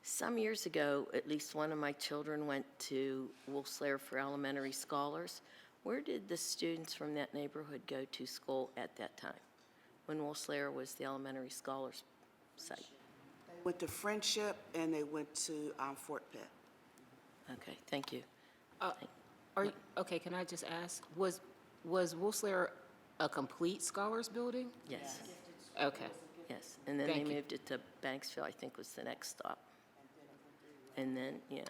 some years ago, at least one of my children went to Wolf-Slayer for elementary scholars. Where did the students from that neighborhood go to school at that time, when Wolf-Slayer was the elementary scholars site? They went to Friendship and they went to Fort Pitt. Okay, thank you. Okay, can I just ask, was Wolf-Slayer a complete scholars building? Yes, Okay. yes. And then Thank they you. moved it to Banksville, I think was the next stop. And then, yeah.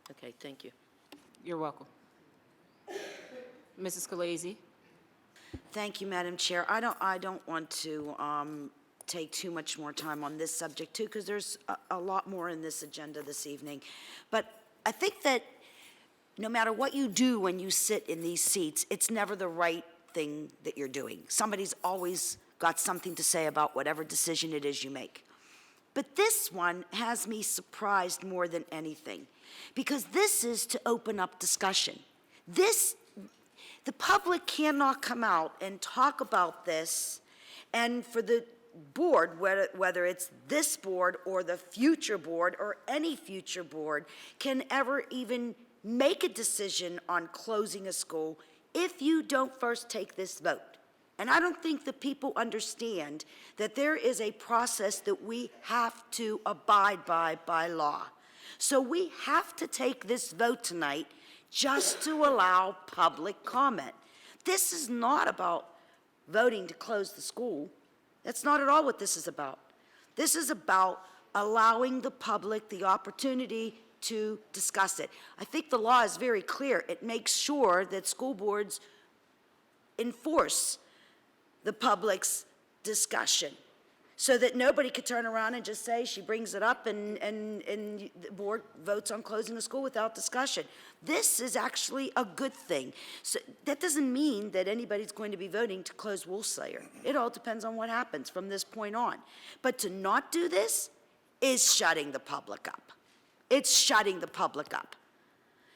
Okay, thank you. You're welcome. Mrs. Scalise? Thank you, Madam Chair. I don't want to take too much more time on this subject, too, because there's a lot more in this agenda this evening. But I think that no matter what you do when you sit in these seats, it's never the right thing that you're doing. Somebody's always got something to say about whatever decision it is you make. But this one has me surprised more than anything, because this is to open up discussion. The public cannot come out and talk about this, and for the board, whether it's this board or the future board or any future board, can ever even make a decision on closing a school if you don't first take this vote. And I don't think the people understand that there is a process that we have to abide by law. So we have to take this vote tonight just to allow public comment. This is not about voting to close the school. That's not at all what this is about. This is about allowing the public the opportunity to discuss it. I think the law is very clear. It makes sure that school boards enforce the public's discussion so that nobody could turn around and just say she brings it up and the board votes on closing the school without discussion. This is actually a good thing. So that doesn't mean that anybody's going to be voting to close Wolf-Slayer. It all depends on what happens from this point on. But to not do this is shutting the public up. It's shutting the public up.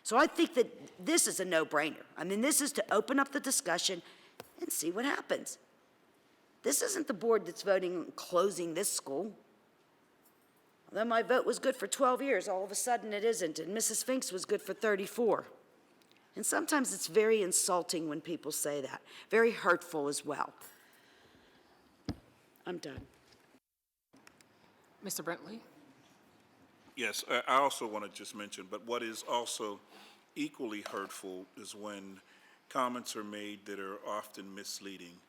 So I think that this is a no-brainer. I mean, this is to open up the discussion and see what happens. This isn't the board that's voting on closing this school. Although my vote was good for 12 years, all of a sudden it isn't, and Mrs. Finks was good for 34. And sometimes it's very insulting when people say that, very hurtful as well. I'm done. Mr. Brentley? Yes, I also want to just mention, but what is also equally hurtful is when comments are made that are often misleading.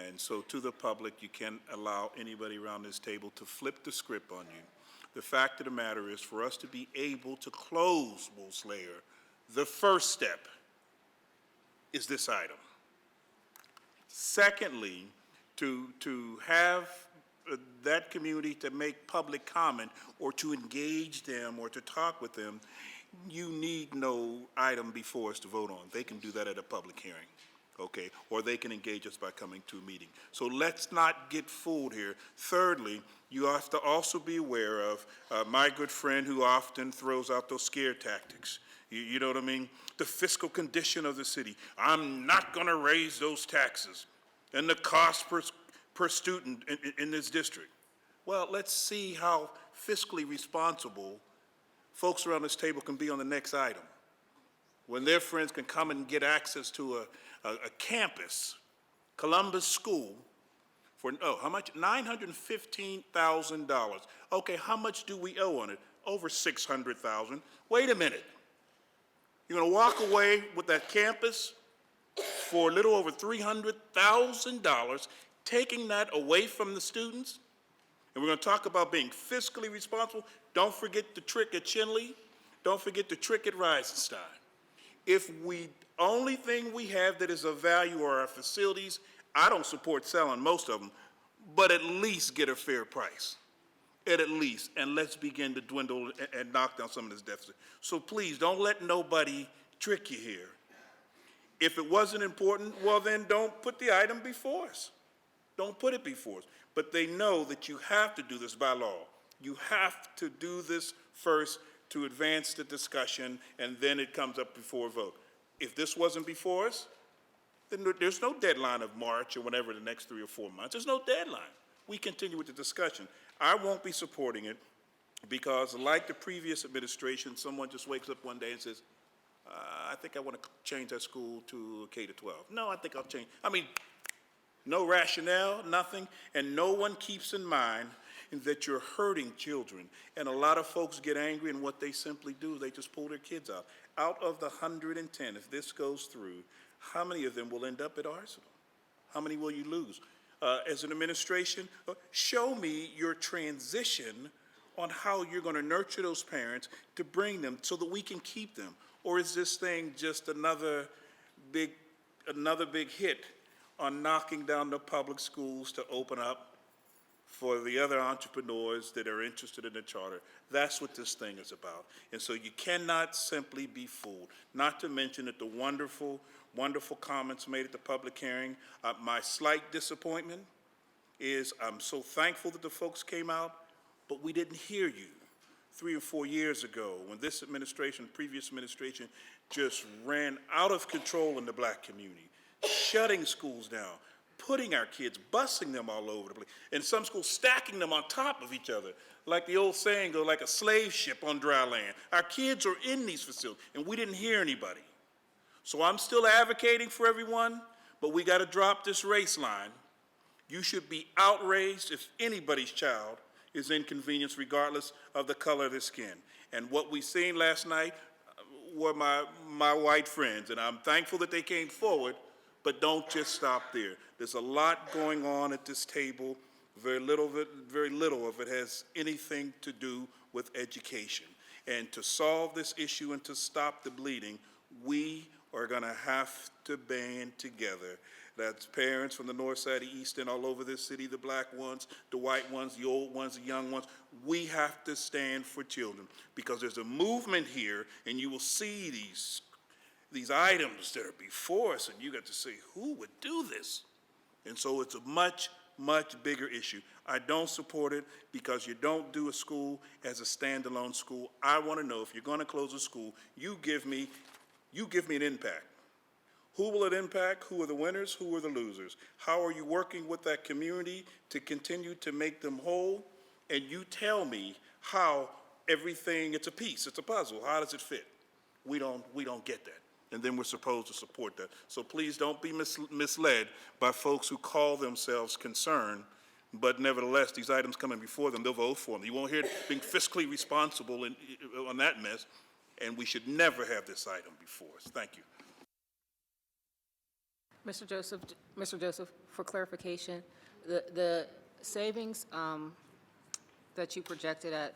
And so to the public, you can't allow anybody around this table to flip the script on you. The fact of the matter is, for us to be able to close Wolf-Slayer, the first step is this item. Secondly, to have that community to make public comment or to engage them or to talk with them, you need no item before us to vote on. They can do that at a public hearing, okay? Or they can engage us by coming to a meeting. So let's not get fooled here. Thirdly, you have to also be aware of my good friend who often throws out those scare tactics. You know what I mean? The fiscal condition of the city. I'm not going to raise those taxes. And the cost per student in this district. Well, let's see how fiscally responsible folks around this table can be on the next item. When their friends can come and get access to a campus, Columbus School, for, how much? $915,000. Okay, how much do we owe on it? Over $600,000. Wait a minute. You're gonna walk away with that campus for a little over $300,000, taking that away from the students. And we're going to talk about being fiscally responsible. Don't forget the trick at Chinley. Don't forget the trick at Reisenstein. If we only thing we have that is of value are our facilities, I don't support selling most of them, but at least get a fair price. At least, and let's begin to dwindle and knock down some of this deficit. So please, don't let nobody trick you here. If it wasn't important, well then don't put the item before us. Don't put it before us. But they know that you have to do this by law. You have to do this first to advance the discussion, and then it comes up before a vote. If this wasn't before us, then there's no deadline of March or whatever the next 3 or 4 months. There's no deadline. We continue with the discussion. I won't be supporting it because, like the previous administration, someone just wakes up one day and says, I think I want to change that school to K-12. No, I think I'll change. I mean, no rationale, nothing, and no one keeps in mind that you're hurting children. And a lot of folks get angry, and what they simply do, they just pull their kids out. Out of the 110, if this goes through, how many of them will end up at Arsenal? How many will you lose? As an administration, show me your transition on how you're going to nurture those parents to bring them so that we can keep them. Or is this thing just another big hit on knocking down the public schools to open up for the other entrepreneurs that are interested in the charter? That's what this thing is about. And so you cannot simply be fooled. Not to mention that the wonderful, wonderful comments made at the public hearing. My slight disappointment is I'm so thankful that the folks came out, but we didn't hear you 3 or 4 years ago when this administration, previous administration, just ran out of control in the black community, shutting schools down, putting our kids, busing them all over the place, and some schools stacking them on top of each other, like the old saying goes, like a slave ship on dry land. Our kids are in these facilities, and we didn't hear anybody. So I'm still advocating for everyone, but we got to drop this race line. You should be outraged if anybody's child is inconvenienced regardless of the color of their skin. And what we seen last night were my white friends, and I'm thankful that they came forward, but don't just stop there. There's a lot going on at this table. Very little of it has anything to do with education. And to solve this issue and to stop the bleeding, we are going to have to band together. That's parents from the north side, the east end, all over this city, the black ones, the white ones, the old ones, the young ones. We have to stand for children because there's a movement here, and you will see these items that are before us, and you got to say, who would do this? And so it's a much, much bigger issue. I don't support it because you don't do a school as a standalone school. I want to know if you're going to close a school, you give me an impact. Who will it impact? Who are the winners? Who are the losers? How are you working with that community to continue to make them whole? And you tell me how everything, it's a piece, it's a puzzle. How does it fit? We don't get that. And then we're supposed to support that. So please don't be misled by folks who call themselves concerned, but nevertheless, these items coming before them, they'll vote for them. You won't hear being fiscally responsible on that mess, and we should never have this item before us. Thank you. Mr. Joseph, for clarification, the savings that you projected at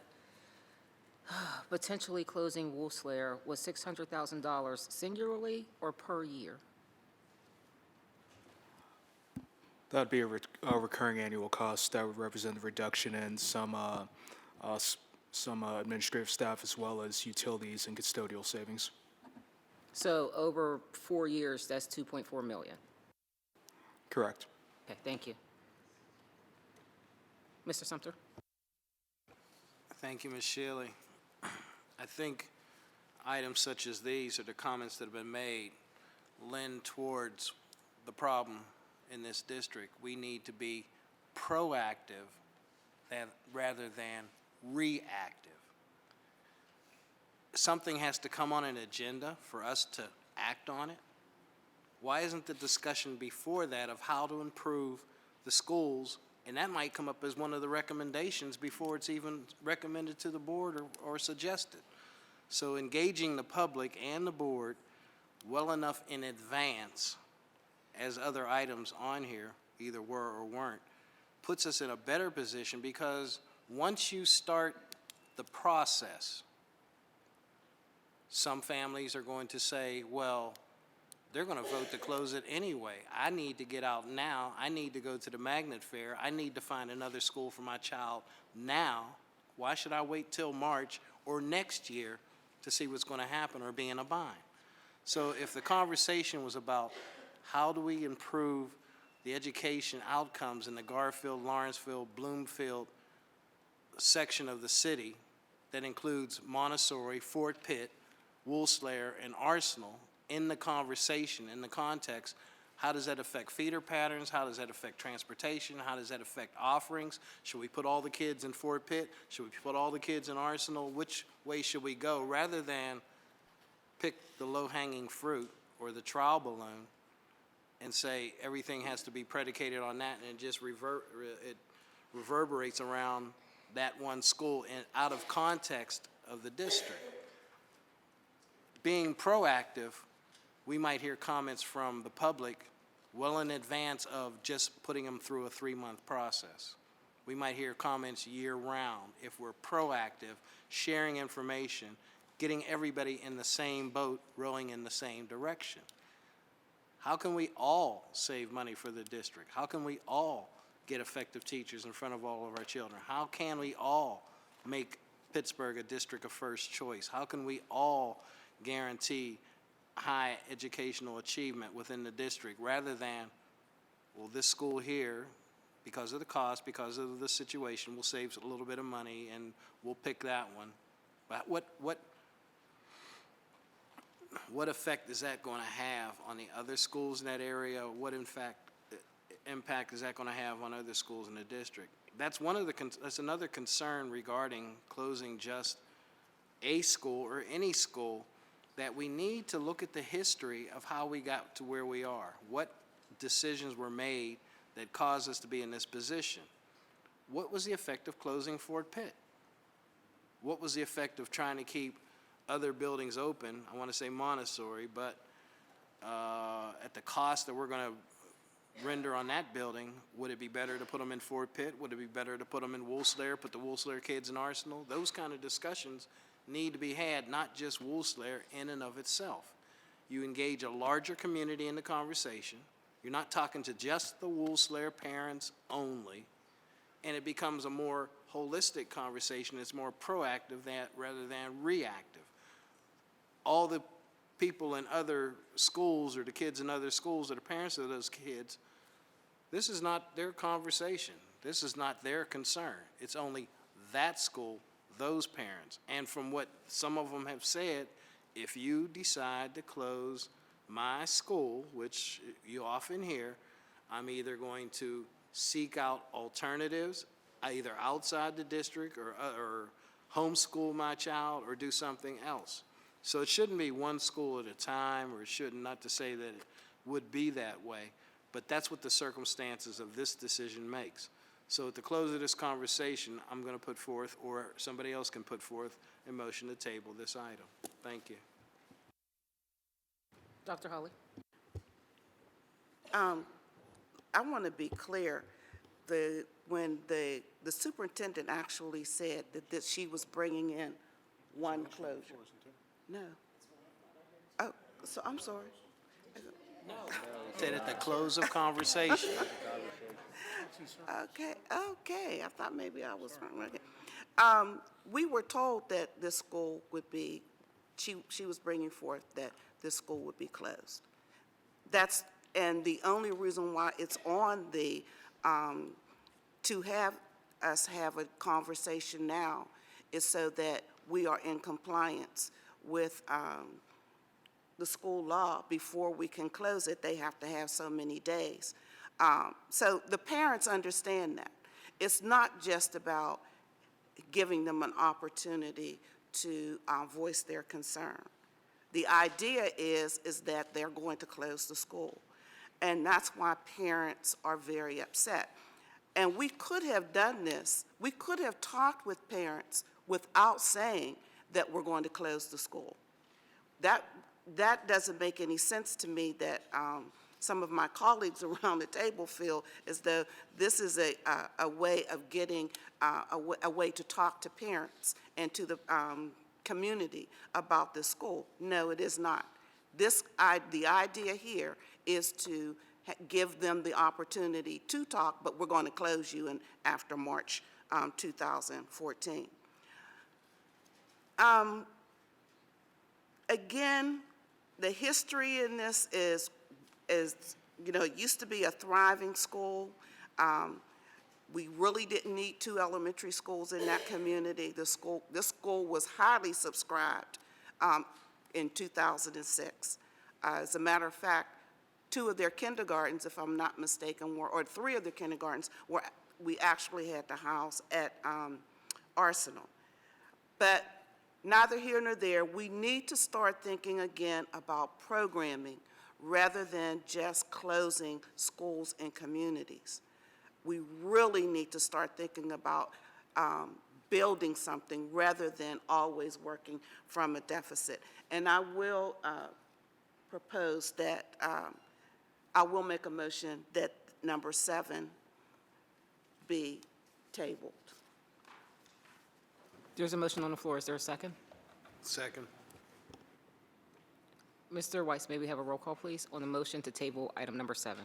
potentially closing Wolf's Lair was $600,000 singularly or per year? That'd be a recurring annual cost that would represent the reduction in some administrative staff as well as utilities and custodial savings. So over 4 years, that's $2.4 million. Correct. Okay, thank you. Mr. Sumter? Thank you, Ms. Shealy. I think items such as these or the comments that have been made lend towards the problem in this district. We need to be proactive rather than reactive. Something has to come on an agenda for us to act on it. Why isn't the discussion before that of how to improve the schools? And that might come up as one of the recommendations before it's even recommended to the board or suggested. So engaging the public and the board well enough in advance as other items on here either were or weren't, puts us in a better position, because once you start the process, some families are going to say, well, they're going to vote to close it anyway. I need to get out now. I need to go to the Magnet Fair. I need to find another school for my child now. Why should I wait till March or next year to see what's going to happen or be in a bind? So if the conversation was about how do we improve the education outcomes in the Garfield, Lawrenceville, Bloomfield section of the city that includes Montessori, Fort Pitt, Woolslair, and Arsenal, in the conversation, in the context, how does that affect feeder patterns? How does that affect transportation? How does that affect offerings? Should we put all the kids in Fort Pitt? Should we put all the kids in Arsenal? Which way should we go? Rather than pick the low-hanging fruit or the trial balloon and say everything has to be predicated on that, and it just reverberates around that one school and out of context of the district. Being proactive, we might hear comments from the public well in advance of just putting them through a 3-month process. We might hear comments year-round if we're proactive, sharing information, getting everybody in the same boat, rowing in the same direction. How can we all save money for the district? How can we all get effective teachers in front of all of our children? How can we all make Pittsburgh a district of first choice? How can we all guarantee high educational achievement within the district, rather than, well, this school here, because of the cost, because of the situation, will save a little bit of money and we'll pick that one. But what effect is that going to have on the other schools in that area? What, in fact, impact is that going to have on other schools in the district? That's another concern regarding closing just a school or any school, that we need to look at the history of how we got to where we are. What decisions were made that caused us to be in this position? What was the effect of closing Fort Pitt? What was the effect of trying to keep other buildings open? I want to say Montessori, but at the cost that we're going to render on that building, would it be better to put them in Fort Pitt? Would it be better to put them in Woolslair, put the Woolslair kids in Arsenal? Those kind of discussions need to be had, not just Woolslair in and of itself. You engage a larger community in the conversation. You're not talking to just the Woolslair parents only, and it becomes a more holistic conversation. It's more proactive rather than reactive. All the people in other schools, or the kids in other schools, or the parents of those kids, this is not their conversation. This is not their concern. It's only that school, those parents. And from what some of them have said, if you decide to close my school, which you often hear, I'm either going to seek out alternatives, either outside the district or homeschool my child or do something else. So it shouldn't be one school at a time, or it shouldn't, not to say that it would be that way, but that's what the circumstances of this decision makes. So at the close of this conversation, I'm going to put forth, or somebody else can put forth, a motion to table this item. Thank you. Dr. Holly? I want to be clear. When the superintendent actually said that she was bringing in one closure. No. Oh, so I'm sorry. Said at the close of conversation. Okay. I thought maybe I was wrong. Okay. We were told that this school would be, she was bringing forth that this school would be closed. And the only reason why it's on the, to have us have a conversation now is so that we are in compliance with the school law. Before we can close it, they have to have so many days. So the parents understand that. It's not just about giving them an opportunity to voice their concern. The idea is that they're going to close the school. And that's why parents are very upset. And we could have done this. We could have talked with parents without saying that we're going to close the school. That doesn't make any sense to me, that some of my colleagues around the table feel as though this is a way of getting, a way to talk to parents and to the community about this school. No, it is not. The idea here is to give them the opportunity to talk, but we're going to close you after March 2014. Again, the history in this is, you know, it used to be a thriving school. We really didn't need 2 elementary schools in that community. This school was highly subscribed in 2006. As a matter of fact, 2 of their kindergartens, if I'm not mistaken, or 3 of the kindergartens, we actually had to house at Arsenal. But neither here nor there, we need to start thinking again about programming rather than just closing schools and communities. We really need to start thinking about building something rather than always working from a deficit. And I will propose that, I will make a motion that number 7 be tabled. There's a motion on the floor. Is there a second? Second. Mr. Weiss, may we have a roll call, please, on the motion to table item number 7?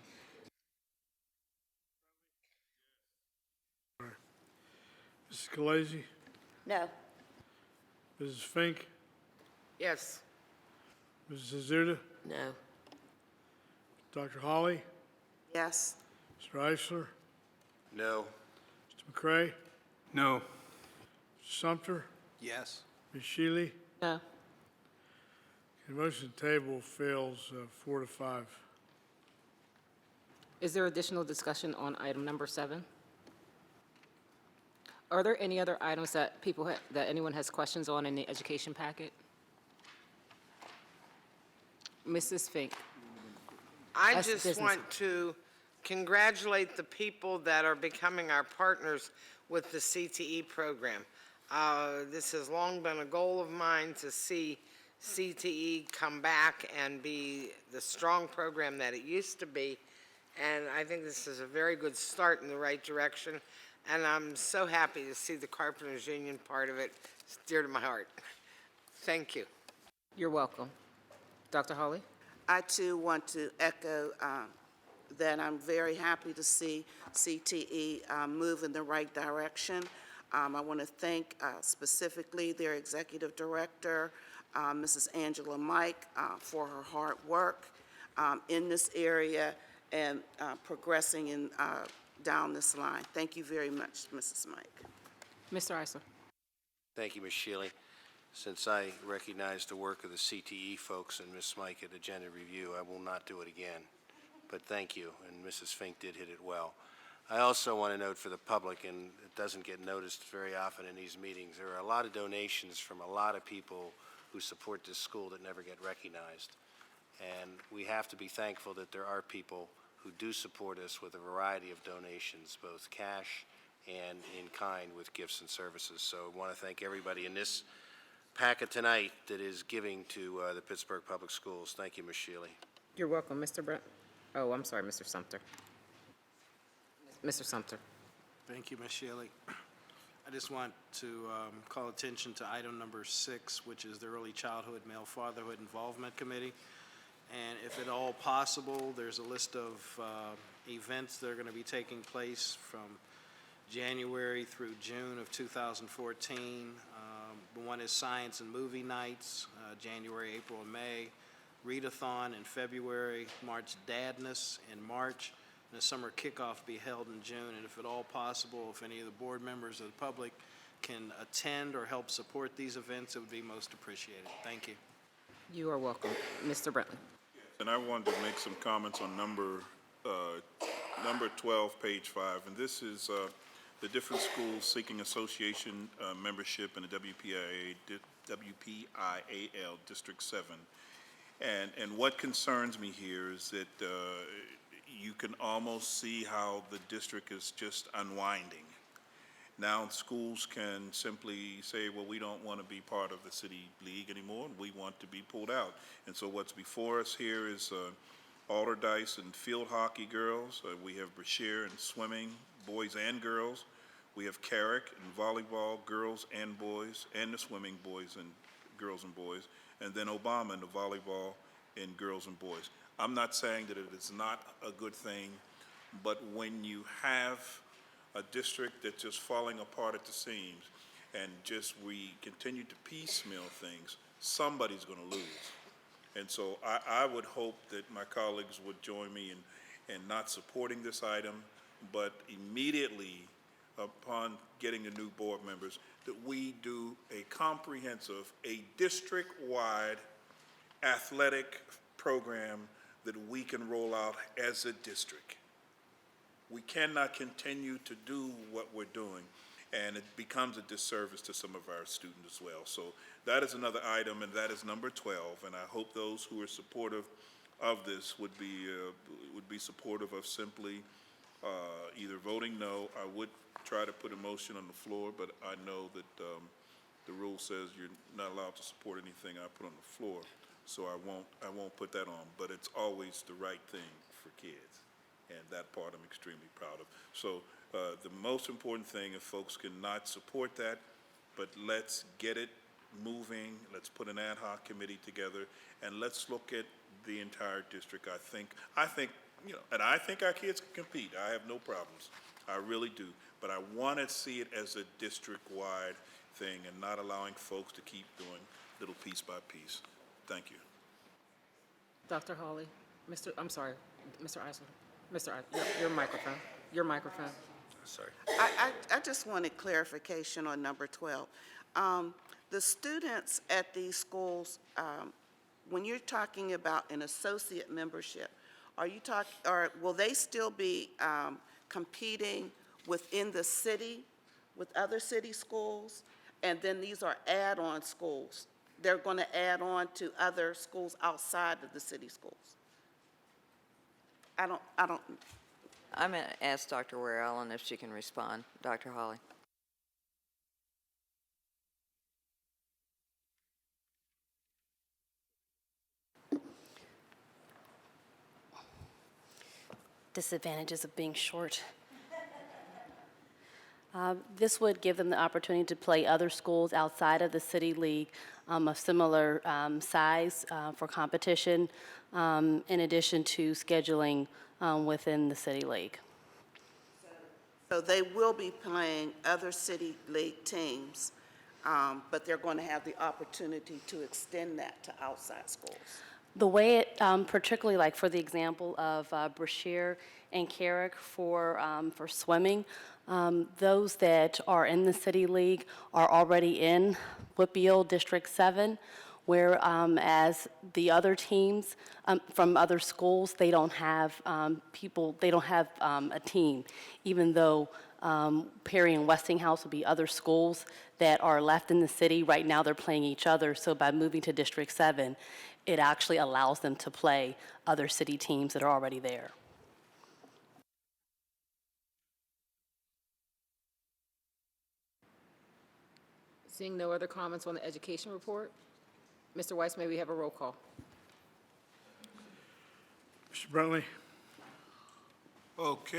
Mrs. Khaleesi? No. Mrs. Fink? Yes. Mrs. Azuda? No. Dr. Holly? Yes? Mr. Eisler? No. Mr. McCray? No. Mr. Sumter? Yes. Ms. Shealy? No. The motion to table fails 4 to 5. Is there additional discussion on item number 7? Are there any other items that that anyone has questions on in the education packet? Mrs. Fink? I That's just business. want to congratulate the people that are becoming our partners with the CTE program. This has long been a goal of mine to see CTE come back and be the strong program that it used to be. And I think this is a very good start in the right direction. And I'm so happy to see the Carpenters Union part of it. It's dear to my heart. Thank you. You're welcome. Dr. Holly? I too want to echo that I'm very happy to see CTE move in the right direction. I want to thank specifically their executive director, Mrs. Angela Mike, for her hard work in this area and progressing in, down this line. Thank you very much, Mrs. Mike. Mr. Eisler? Thank you, Ms. Shealy. Since I recognize the work of the CTE folks and Ms. Mike at Agenda Review, I will not do it again. But thank you, and Mrs. Fink did hit it well. I also want to note for the public, and it doesn't get noticed very often in these meetings, there are a lot of donations from a lot of people who support this school that never get recognized. And we have to be thankful that there are people who do support us with a variety of donations, both cash and in kind with gifts and services. So I want to thank everybody in this packet tonight that is giving to the Pittsburgh Public Schools. Thank you, Ms. Shealy. You're welcome, Mr. Brent. Oh, I'm sorry, Mr. Sumter. Mr. Sumter. Thank you, Ms. Shealy. I just want to call attention to item number 6, which is the Early Childhood Male Fatherhood Involvement Committee. And if at all possible, there's a list of events that are going to be taking place from January through June of 2014. One is Science and Movie Nights, January, April, and May. Readathon in February, March Dadness in March, and a summer kickoff be held in June. And if at all possible, if any of the board members of the public can attend or help support these events, it would be most appreciated. Thank you. You are welcome. Mr. Brentley. And I wanted to make some comments on number 12, page 5, and this is the different schools seeking association membership in the WPIAL District 7. And what concerns me here is that you can almost see how the district is just unwinding. Now schools can simply say, well, we don't want to be part of the city league anymore, and we want to be pulled out. And so what's before us here is Alderdice and field hockey girls. We have Brashear in swimming, boys and girls. We have Carrick in volleyball, girls and boys, and the swimming, boys and girls and boys. And then Obama in the volleyball in girls and boys. I'm not saying that it is not a good thing, but when you have a district that's just falling apart at the seams and just we continue to piecemeal things, somebody's going to lose. And so I would hope that my colleagues would join me in not supporting this item, but immediately upon getting the new board members, that we do a comprehensive, a district-wide athletic program that we can roll out as a district. We cannot continue to do what we're doing, and it becomes a disservice to some of our students as well. So that is another item, and that is number 12, and I hope those who are supportive of this would be supportive of simply either voting no. I would try to put a motion on the floor, but I know that the rule says you're not allowed to support anything I put on the floor, so I won't put that on. But it's always the right thing for kids, and that part I'm extremely proud of. So the most important thing, if folks cannot support that, but let's get it moving. Let's put an ad hoc committee together, and let's look at the entire district. I think and I think our kids can compete. I have no problems. I really do. But I want to see it as a district-wide thing and not allowing folks to keep doing little piece by piece. Thank you. Dr. Hawley, Mr. Eisler, your microphone. Your microphone. Sorry. I just wanted clarification on number 12. The students at these schools, when you're talking about an associate membership, or will they still be competing within the city with other city schools? And then these are add-on schools. They're going to add on to other schools outside of the city schools. I don't. I'm going to ask Dr. Ware Allen if she can respond. Dr. Hawley. Disadvantages of being short. This would give them the opportunity to play other schools outside of the City League of similar size for competition, in addition to scheduling within the City League. So they will be playing other City League teams, but they're going to have the opportunity to extend that to outside schools. The way it, particularly like for the example of Brashear and Carrick for swimming, those that are in the City League are already in Whitfield District 7, whereas the other teams from other schools, they don't have a team, even though Perry and Westinghouse will be other schools that are left in the city. Right now they're playing each other, so by moving to District 7, it actually allows them to play other city teams that are already there. Seeing no other comments on the education report, Mr. Weiss, may we have a roll call? Mr. Brentley? Okay.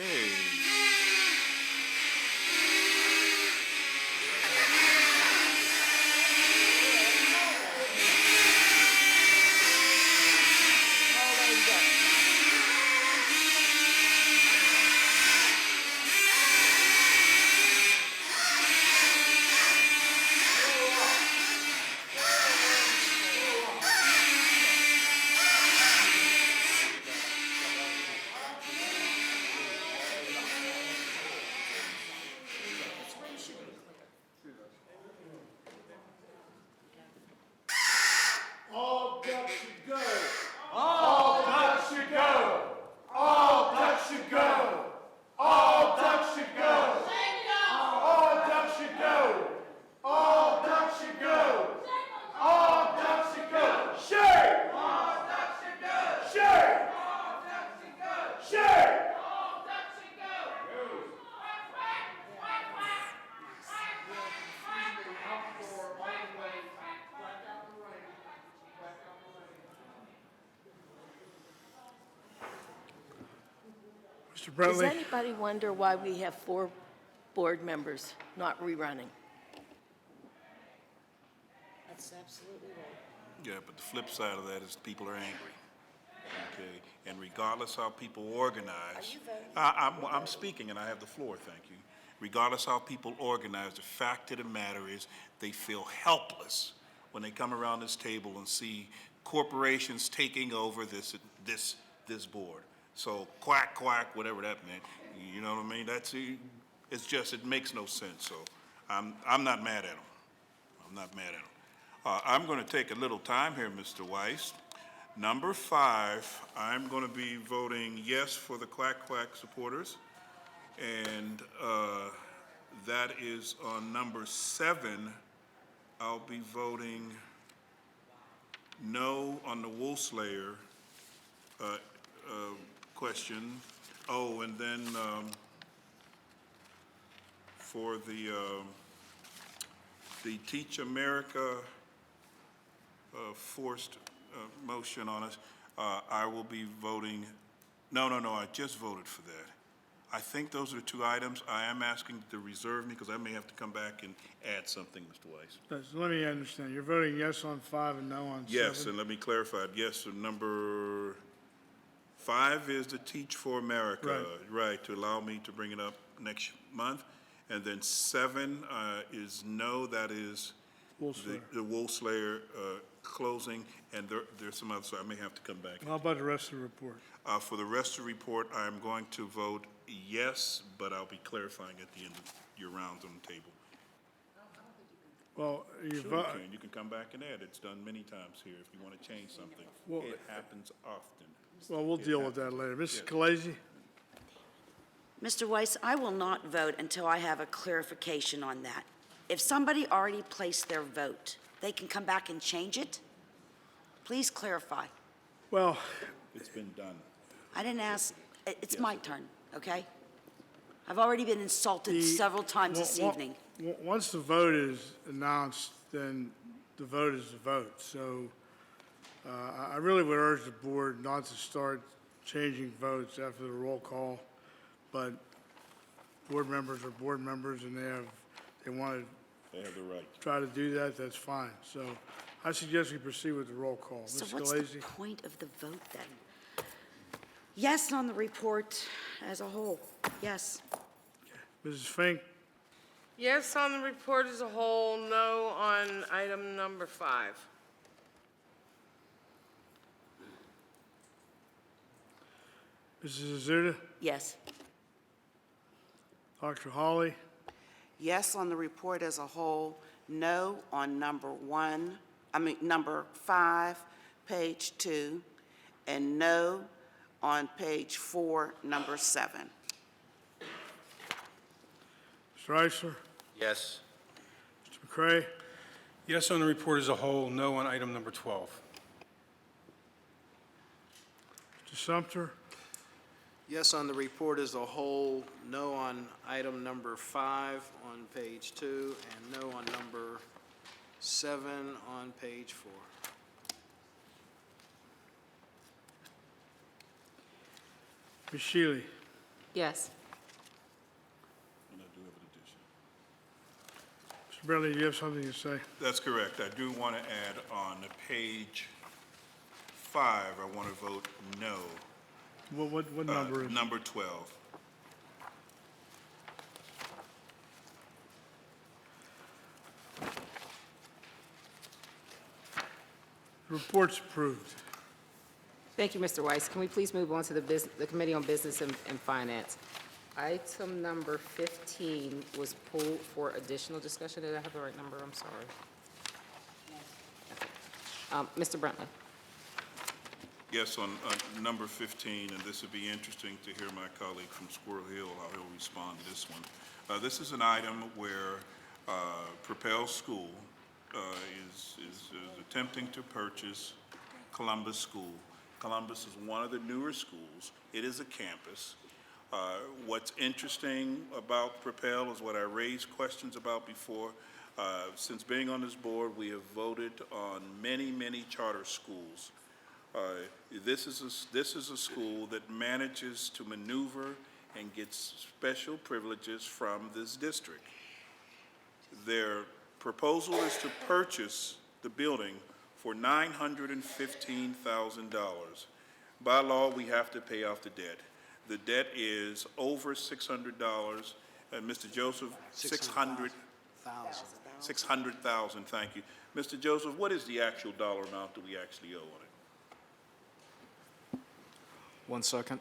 Mr. Does Brentley? anybody wonder why we have 4 board members not rerunning? That's absolutely right. Yeah, but the flip side of that is people are angry. Okay, and regardless how people organize. Are you voting? I'm speaking and I have the floor, thank you. Regardless how people organize, the fact of the matter is they feel helpless when they come around this table and see corporations taking over this board. So quack, quack, whatever that meant, you know what I mean? It's just, it makes no sense, so I'm not mad at them. I'm not mad at them. I'm going to take a little time here, Mr. Weiss. Number 5, I'm going to be voting yes for the quack quack supporters. And that is on number 7, I'll be voting no on the Wolfslayer question. Oh, and then for the Teach America forced motion on us, I will be voting, no, I just voted for that. I think those are the 2 items. I am asking to reserve me because I may have to come back and add something, Mr. Weiss. So let me understand. You're voting yes on 5 and no on 7? Yes, and let me clarify. Yes, so number 5 is the Teach for America, right, to allow me to bring it up next month. And then 7 is no, that is the Wolfslayer closing, and there's some others, so I may have to come back. How about the rest of the report? For the rest of the report, I'm going to vote yes, but I'll be clarifying at the end of your rounds on the table. Well, you Sure vote. you can. You can come back and add. It's done many times here if you want to change something. Well, It happens often. Well, we'll deal with that later. Mrs. Khaleesi? Mr. Weiss, I will not vote until I have a clarification on that. If somebody already placed their vote, they can come back and change it? Please clarify. Well, It's been done. I didn't ask, it's my turn, okay? I've already been insulted several times this evening. Once the vote is announced, then the vote is the vote. So I really would urge the board not to start changing votes after the roll call, but board members are board members, and they want They have the right. to try to do that, that's fine. So I suggest we proceed with the roll call. So Ms. what's the Khaleesi? point of the vote then? Yes on the report as a whole, yes. Mrs. Fink? Yes on the report as a whole, no on item number 5. Mrs. Azuda? Yes. Dr. Hawley? Yes on the report as a whole, no on number 5, page 2, and no on page 4, number 7. Mr. Eisler? Yes. Mr. McCray? Yes on the report as a whole, no on item number 12. Mr. Sumter? Yes on the report as a whole, no on item number 5 on page 2, and no on number 7 on page 4. Ms. Shealy? Yes. And I do have an addition. Mr. Brentley, do you have something to say? That's correct. I do want to add on page 5, I want to vote no. What number is it? Number 12. The report's approved. Thank you, Mr. Weiss. Can we please move on to the Committee on Business and Finance? Item number 15 was pulled for additional discussion. Did I have the right number? I'm sorry. Mr. Brentley? Yes, on number 15, and this would be interesting to hear my colleague from Squirrel Hill, how he'll respond to this one. This is an item where Propel School is attempting to purchase Columbus School. Columbus is one of the newer schools. It is a campus. What's interesting about Propel is what I raised questions about before. Since being on this board, we have voted on many, many charter schools. This is a school that manages to maneuver and gets special privileges from this district. Their proposal is to purchase the building for $915,000. By law, we have to pay off the debt. The debt is over $600, and Mr. Joseph, 600,000, thank you. Mr. Joseph, what is the actual dollar amount that we actually owe on it? 1 second.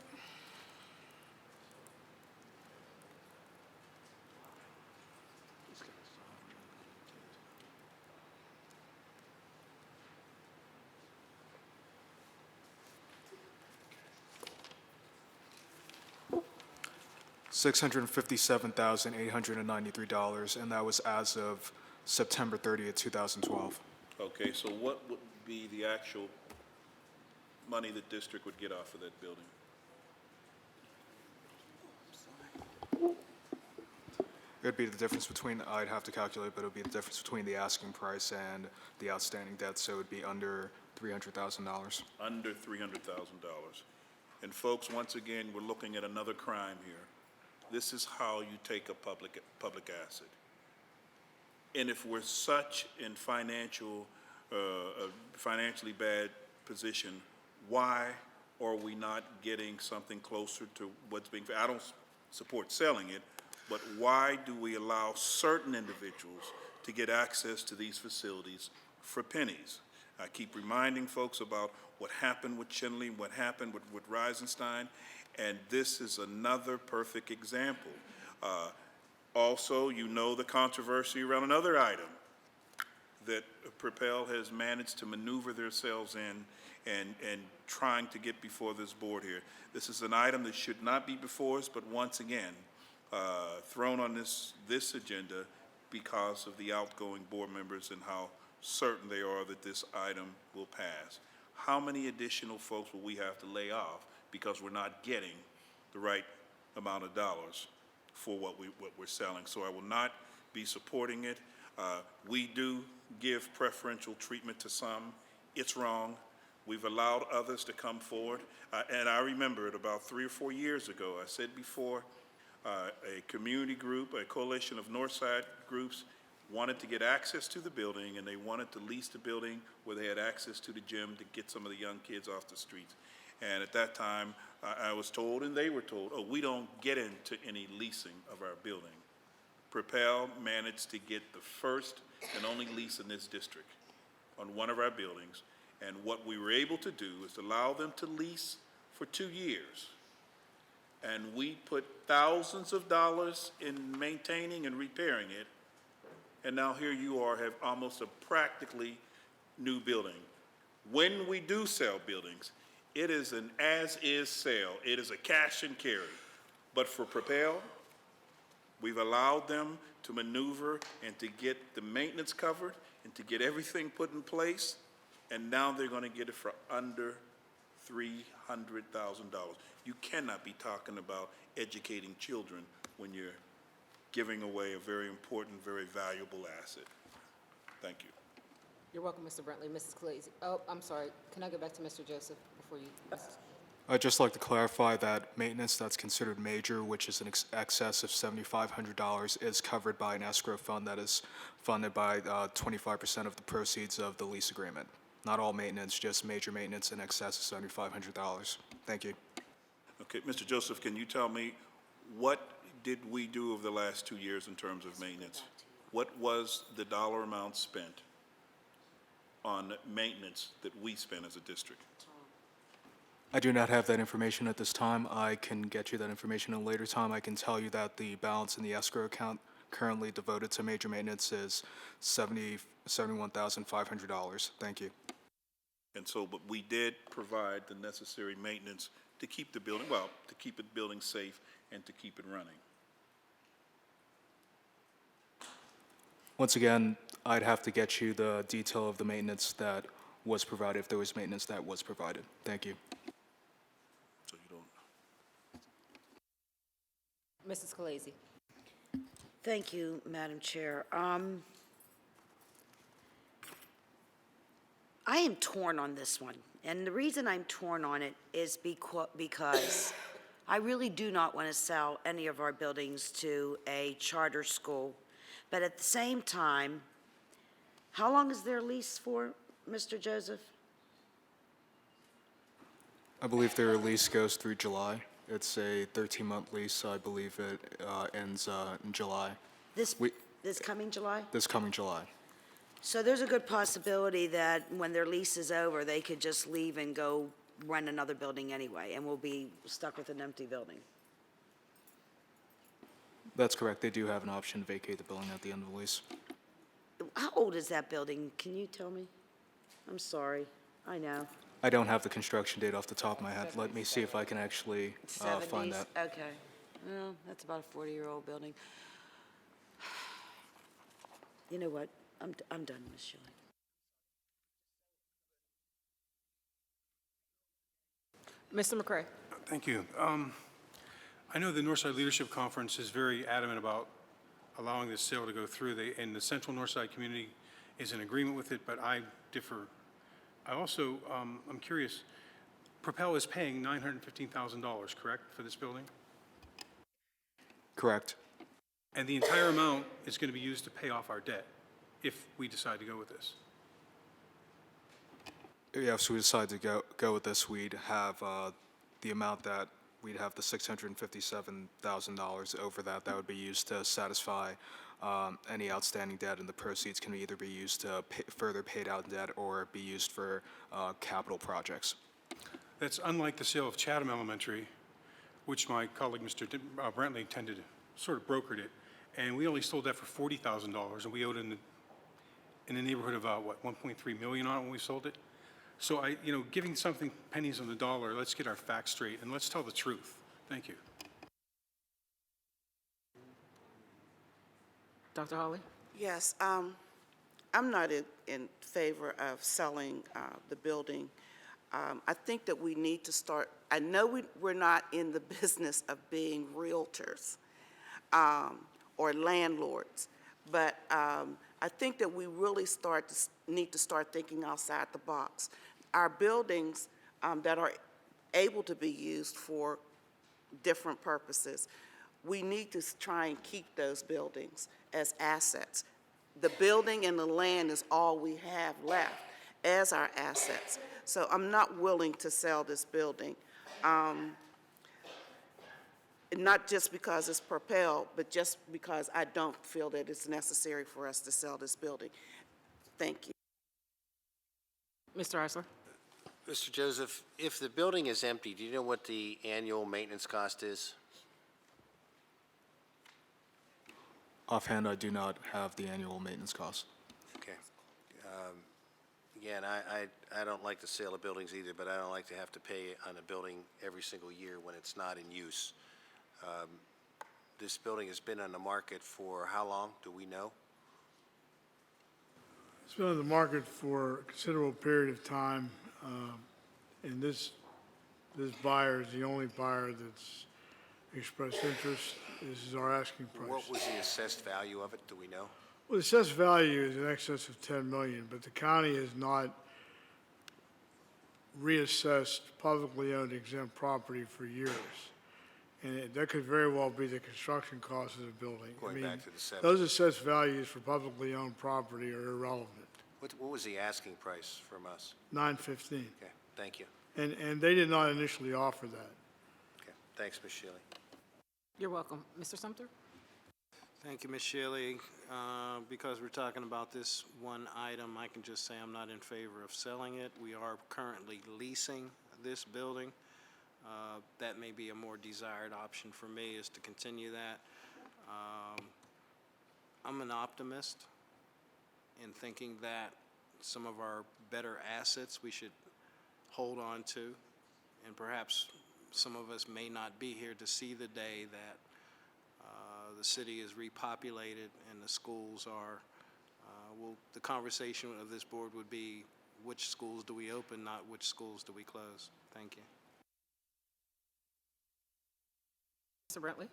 $657,893, and that was as of September 30th, 2012. Okay, so what would be the actual money the district would get off of that building? It'd be the difference between, I'd have to calculate, but it would be the difference between the asking price and the outstanding debt, so it would be under $300,000. Under $300,000. And folks, once again, we're looking at another crime here. This is how you take a public asset. And if we're such in financially bad position, why are we not getting something closer to what's being, I don't support selling it, but why do we allow certain individuals to get access to these facilities for pennies? I keep reminding folks about what happened with Chinley, what happened with Reisenstein, and this is another perfect example. Also, you know the controversy around another item that Propel has managed to maneuver themselves in and trying to get before this board here. This is an item that should not be before us, but once again, thrown on this agenda because of the outgoing board members and how certain they are that this item will pass. How many additional folks will we have to lay off because we're not getting the right amount of dollars for what we're selling? So I will not be supporting it. We do give preferential treatment to some. It's wrong. We've allowed others to come forward. And I remember it about 3 or 4 years ago. I said before, a community group, a coalition of Northside groups wanted to get access to the building, and they wanted to lease the building where they had access to the gym to get some of the young kids off the streets. And at that time, I was told, and they were told, oh, we don't get into any leasing of our building. Propel managed to get the first and only lease in this district on one of our buildings. And what we were able to do is allow them to lease for 2 years. And we put thousands of dollars in maintaining and repairing it. And now here you are, have almost a practically new building. When we do sell buildings, it is an as-is sale. It is a cash and carry. But for Propel, we've allowed them to maneuver and to get the maintenance covered and to get everything put in place. And now they're going to get it for under $300,000. You cannot be talking about educating children when you're giving away a very important, very valuable asset. Thank you. You're welcome, Mr. Brentley. Mrs. Khaleesi. Oh, I'm sorry. Can I go back to Mr. Joseph before you? I'd just like to clarify that maintenance that's considered major, which is in excess of $7,500, is covered by an escrow fund that is funded by 25% of the proceeds of the lease agreement. Not all maintenance, just major maintenance in excess of $7,500. Thank you. Okay, Mr. Joseph, can you tell me what did we do over the last 2 years in terms of maintenance? What was the dollar amount spent on maintenance that we spent as a district? I do not have that information at this time. I can get you that information at a later time. I can tell you that the balance in the escrow account currently devoted to major maintenance is $71,500. Thank you. And so, but we did provide the necessary maintenance to keep the building, well, to keep the building safe and to keep it running. Once again, I'd have to get you the detail of the maintenance that was provided, if there was maintenance that was provided. Thank you. So you don't. Mrs. Khaleesi. Thank you, Madam Chair. I am torn on this one, and the reason I'm torn on it is because I really do not want to sell any of our buildings to a charter school. But at the same time, how long is their lease for, Mr. Joseph? I believe their lease goes through July. It's a 13-month lease, so I believe it ends in July, This coming July? this coming July. So there's a good possibility that when their lease is over, they could just leave and go rent another building anyway, and we'll be stuck with an empty building. That's correct. They do have an option to vacate the building at the end of the lease. How old is that building? Can you tell me? I'm sorry. I know. I don't have the construction date off the top of my head. Let me see if I can actually find 70s? that. Okay. Well, that's about a 40-year-old building. You know what? I'm done, Ms. Shirley. Mr. McCray? Thank you. I know the Northside Leadership Conference is very adamant about allowing this sale to go through, and the Central Northside community is in agreement with it, but I differ. I also, I'm curious, Propel is paying $915,000, correct, for this building? Correct. And the entire amount is going to be used to pay off our debt, if we decide to go with this. Yeah, if we decide to go with this, we'd have the amount that we'd have the $657,000 over that. That would be used to satisfy any outstanding debt, and the proceeds can either be used to further pay down debt or be used for capital projects. That's unlike the sale of Chatham Elementary, which my colleague, Mr. Brantley, sort of brokered it, and we only sold that for $40,000, and we owed in the neighborhood of, what, $1.3 million on it when we sold it? So giving something pennies on the dollar, let's get our facts straight, and let's tell the truth. Thank you. Dr. Hawley? Yes, I'm not in favor of selling the building. I think that we need to start, I know we're not in the business of being realtors or landlords, but I think that we really need to start thinking outside the box. Our buildings that are able to be used for different purposes, we need to try and keep those buildings as assets. The building and the land is all we have left as our assets. So I'm not willing to sell this building, not just because it's Propel, but just because I don't feel that it's necessary for us to sell this building. Thank you. Mr. Eisler? Mr. Joseph, if the building is empty, do you know what the annual maintenance cost is? Offhand, I do not have the annual maintenance costs. Okay. Again, I don't like the sale of buildings either, but I don't like to have to pay on a building every single year when it's not in use. This building has been on the market for how long, do we know? It's been on the market for a considerable period of time, and this buyer is the only buyer that's expressed interest. This is our asking price. What was the assessed value of it, do we know? Well, the assessed value is in excess of $10 million, but the county has not reassessed publicly owned exempt property for years. And that could very well be the construction cost of the building. Going back to the 70s. Those assessed values for publicly owned property are irrelevant. What was the asking price from us? $915. Okay, thank you. And they did not initially offer that. Okay, thanks, Ms. Shealy. You're welcome. Mr. Sumter? Thank you, Ms. Shirley. Because we're talking about this one item, I can just say I'm not in favor of selling it. We are currently leasing this building. That may be a more desired option for me, is to continue that. I'm an optimist in thinking that some of our better assets we should hold on to, and perhaps some of us may not be here to see the day that the city is repopulated and the schools are, the conversation of this board would be, which schools do we open, not which schools do we close? Thank you. Mr. Brantley?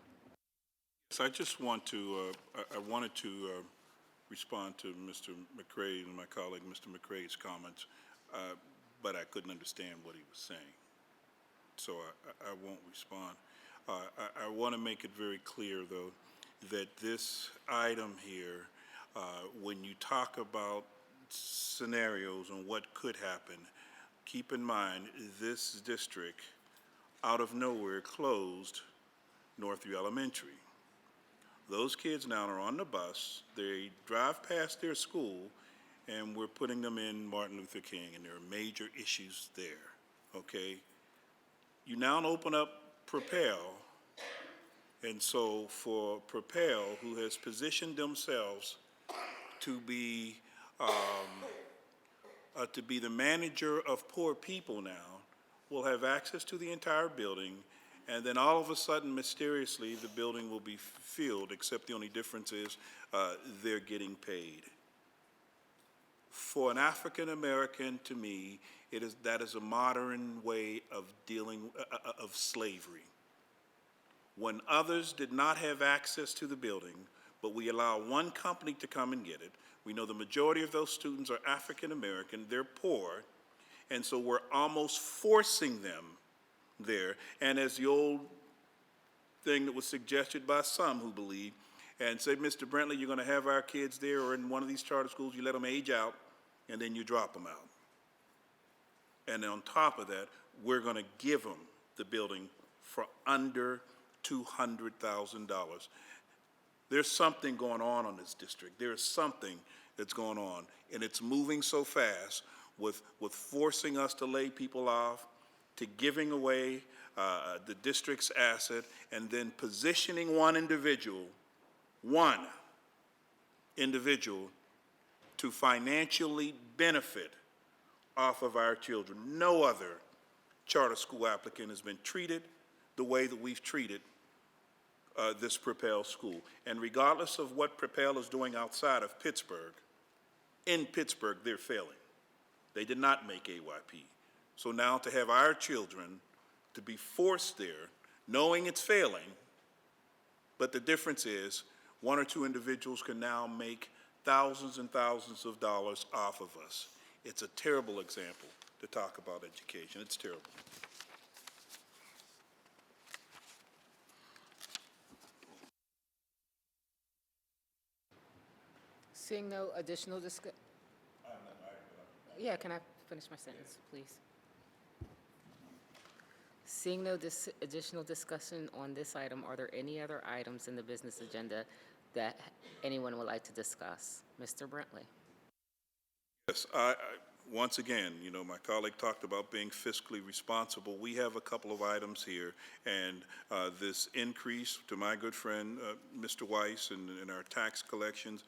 So I just want to, I wanted to respond to Mr. McCray and my colleague, Mr. McCray's comments, but I couldn't understand what he was saying. So I won't respond. I want to make it very clear, though, that this item here, when you talk about scenarios and what could happen, keep in mind this district, out of nowhere, closed Northview Elementary. Those kids now are on the bus, they drive past their school, and we're putting them in Martin Luther King, and there are major issues there, okay? You now open up Propel, and so for Propel, who has positioned themselves to be the manager of poor people now, will have access to the entire building, and then all of a sudden, mysteriously, the building will be filled, except the only difference is they're getting paid. For an African American, to me, that is a modern way of dealing of slavery. When others did not have access to the building, but we allow one company to come and get it, we know the majority of those students are African American, they're poor, and so we're almost forcing them there. And as the old thing that was suggested by some who believe, and say, Mr. Brentley, you're going to have our kids there or in one of these charter schools, you let them age out, and then you drop them out. And on top of that, we're going to give them the building for under $200,000. There's something going on in this district. There is something that's going on, and it's moving so fast with forcing us to lay people off, to giving away the district's asset, and then positioning one individual to financially benefit off of our children. No other charter school applicant has been treated the way that we've treated this Propel school. And regardless of what Propel is doing outside of Pittsburgh, in Pittsburgh, they're failing. They did not make AYP. So now to have our children to be forced there, knowing it's failing, but the difference is one or two individuals can now make thousands and thousands of dollars off of us. It's a terrible example to talk about education. It's terrible. Seeing no additional Yeah, can I finish my sentence, please? Seeing no additional discussion on this item, are there any other items in the business agenda that anyone would like to discuss? Mr. Brentley. Yes, once again, you know, my colleague talked about being fiscally responsible. We have a couple of items here, and this increase to my good friend, Mr. Weiss, in our tax collections,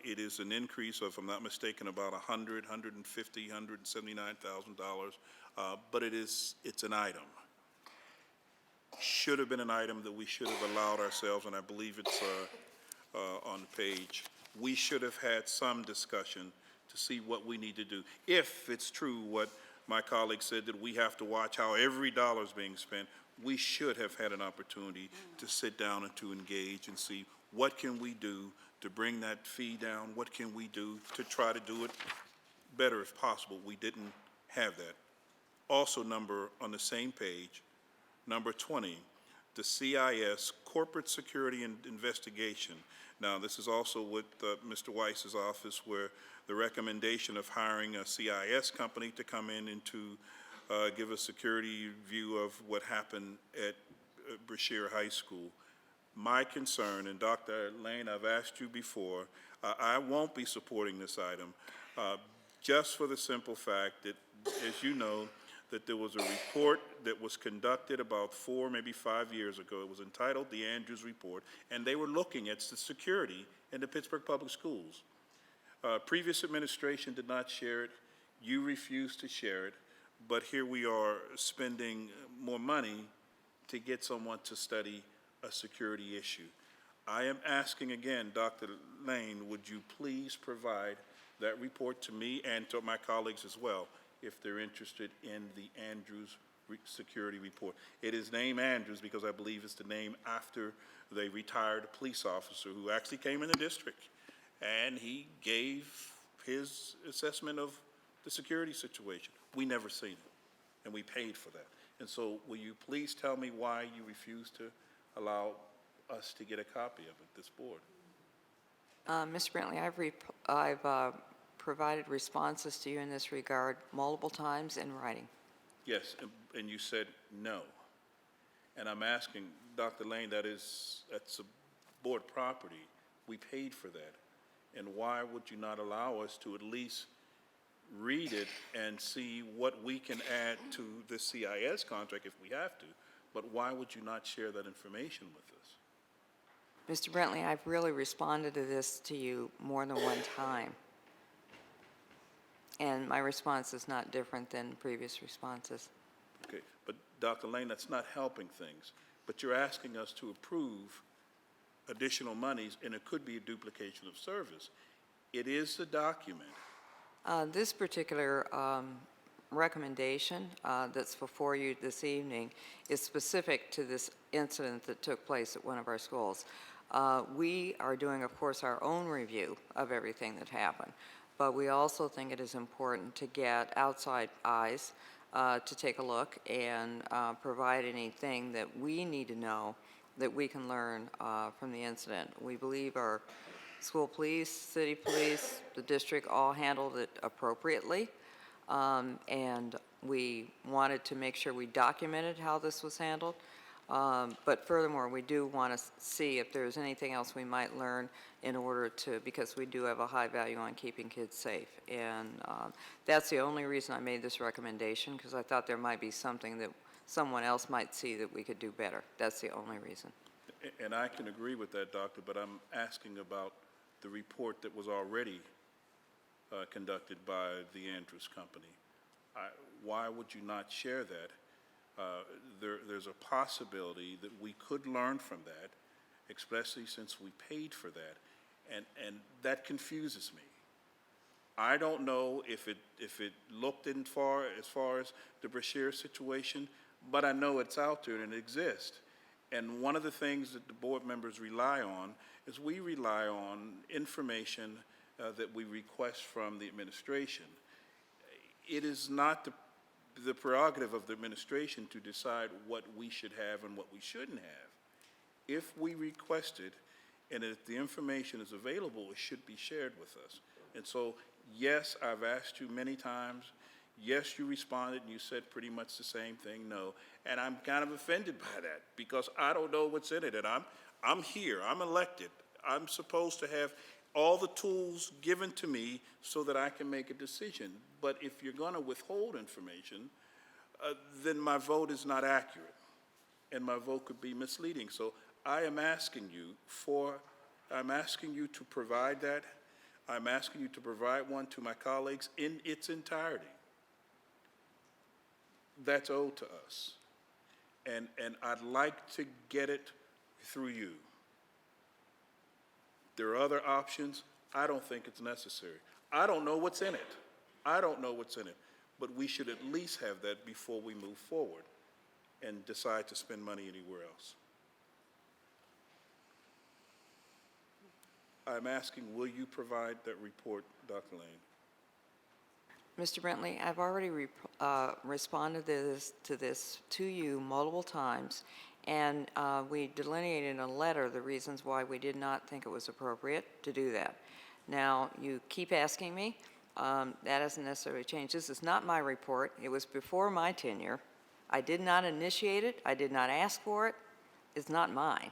it is an increase of, if I'm not mistaken, about $100,000, $150,000, $179,000, but it's an item. Should have been an item that we should have allowed ourselves, and I believe it's on the page. We should have had some discussion to see what we need to do. If it's true what my colleague said, that we have to watch how every dollar is being spent, we should have had an opportunity to sit down and to engage and see what can we do to bring that fee down, what can we do to try to do it better if possible. We didn't have that. Also, on the same page, number 20, the CIS Corporate Security and Investigation. Now, this is also with Mr. Weiss's office, where the recommendation of hiring a CIS company to come in and to give a security view of what happened at Brashear High School. My concern, and Dr. Lane, I've asked you before, I won't be supporting this item, just for the simple fact that, as you know, that there was a report that was conducted about 4, maybe 5 years ago. It was entitled the Andrews Report, and they were looking at the security in the Pittsburgh Public Schools. Previous administration did not share it. You refused to share it, but here we are spending more money to get someone to study a security issue. I am asking again, Dr. Lane, would you please provide that report to me and to my colleagues as well, if they're interested in the Andrews security report. It is named Andrews because I believe it's the name after the retired police officer who actually came in the district, and he gave his assessment of the security situation. We never seen it, and we paid for that. And so will you please tell me why you refuse to allow us to get a copy of it, this board? Mr. Brantley, I've provided responses to you in this regard multiple times in writing. Yes, and you said no. And I'm asking, Dr. Lane, that's a board property. We paid for that. And why would you not allow us to at least read it and see what we can add to the CIS contract if we have to? But why would you not share that information with us? Mr. Brantley, I've really responded to this to you more than one time. And my response is not different than previous responses. Okay, but Dr. Lane, that's not helping things. But you're asking us to approve additional monies, and it could be a duplication of service. It is a document. This particular recommendation that's before you this evening is specific to this incident that took place at one of our schools. We are doing, of course, our own review of everything that happened, but we also think it is important to get outside eyes to take a look and provide anything that we need to know that we can learn from the incident. We believe our school police, city police, the district all handled it appropriately, and we wanted to make sure we documented how this was handled. But furthermore, we do want to see if there's anything else we might learn in order to, because we do have a high value on keeping kids safe. And that's the only reason I made this recommendation, because I thought there might be something that someone else might see that we could do better. That's the only reason. And I can agree with that, Doctor, but I'm asking about the report that was already conducted by the Andrews Company. Why would you not share that? There's a possibility that we could learn from that, especially since we paid for that, and that confuses me. I don't know if it looked in as far as the Brashear situation, but I know it's out there and it exists. And one of the things that the board members rely on is we rely on information that we request from the administration. It is not the prerogative of the administration to decide what we should have and what we shouldn't have. If we request it and if the information is available, it should be shared with us. And so, yes, I've asked you many times. Yes, you responded and you said pretty much the same thing, no. And I'm kind of offended by that because I don't know what's in it. And I'm here, I'm elected. I'm supposed to have all the tools given to me so that I can make a decision. But if you're going to withhold information, then my vote is not accurate, and my vote could be misleading. So I am asking you to provide that. I'm asking you to provide one to my colleagues in its entirety. That's owed to us, and I'd like to get it through you. There are other options. I don't think it's necessary. I don't know what's in it. But we should at least have that before we move forward and decide to spend money anywhere else. I'm asking, will you provide that report, Dr. Lane? Mr. Brantley, I've already responded to this to you multiple times, and we delineated in a letter the reasons why we did not think it was appropriate to do that. Now, you keep asking me. That hasn't necessarily changed. This is not my report. It was before my tenure. I did not initiate it. I did not ask for it. It's not mine.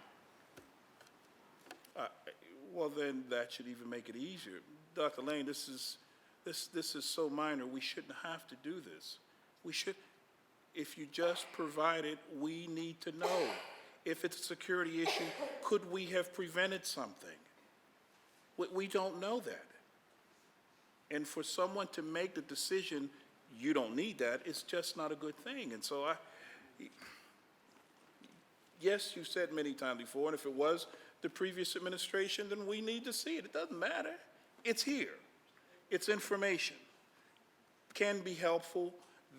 Well, then that should even make it easier. Dr. Lane, this is so minor. We shouldn't have to do this. If you just provide it, we need to know. If it's a security issue, could we have prevented something? We don't know that. And for someone to make the decision, you don't need that, it's just not a good thing. And so yes, you said many times before, and if it was the previous administration, then we need to see it. It doesn't matter. It's here. It's information. Can be helpful.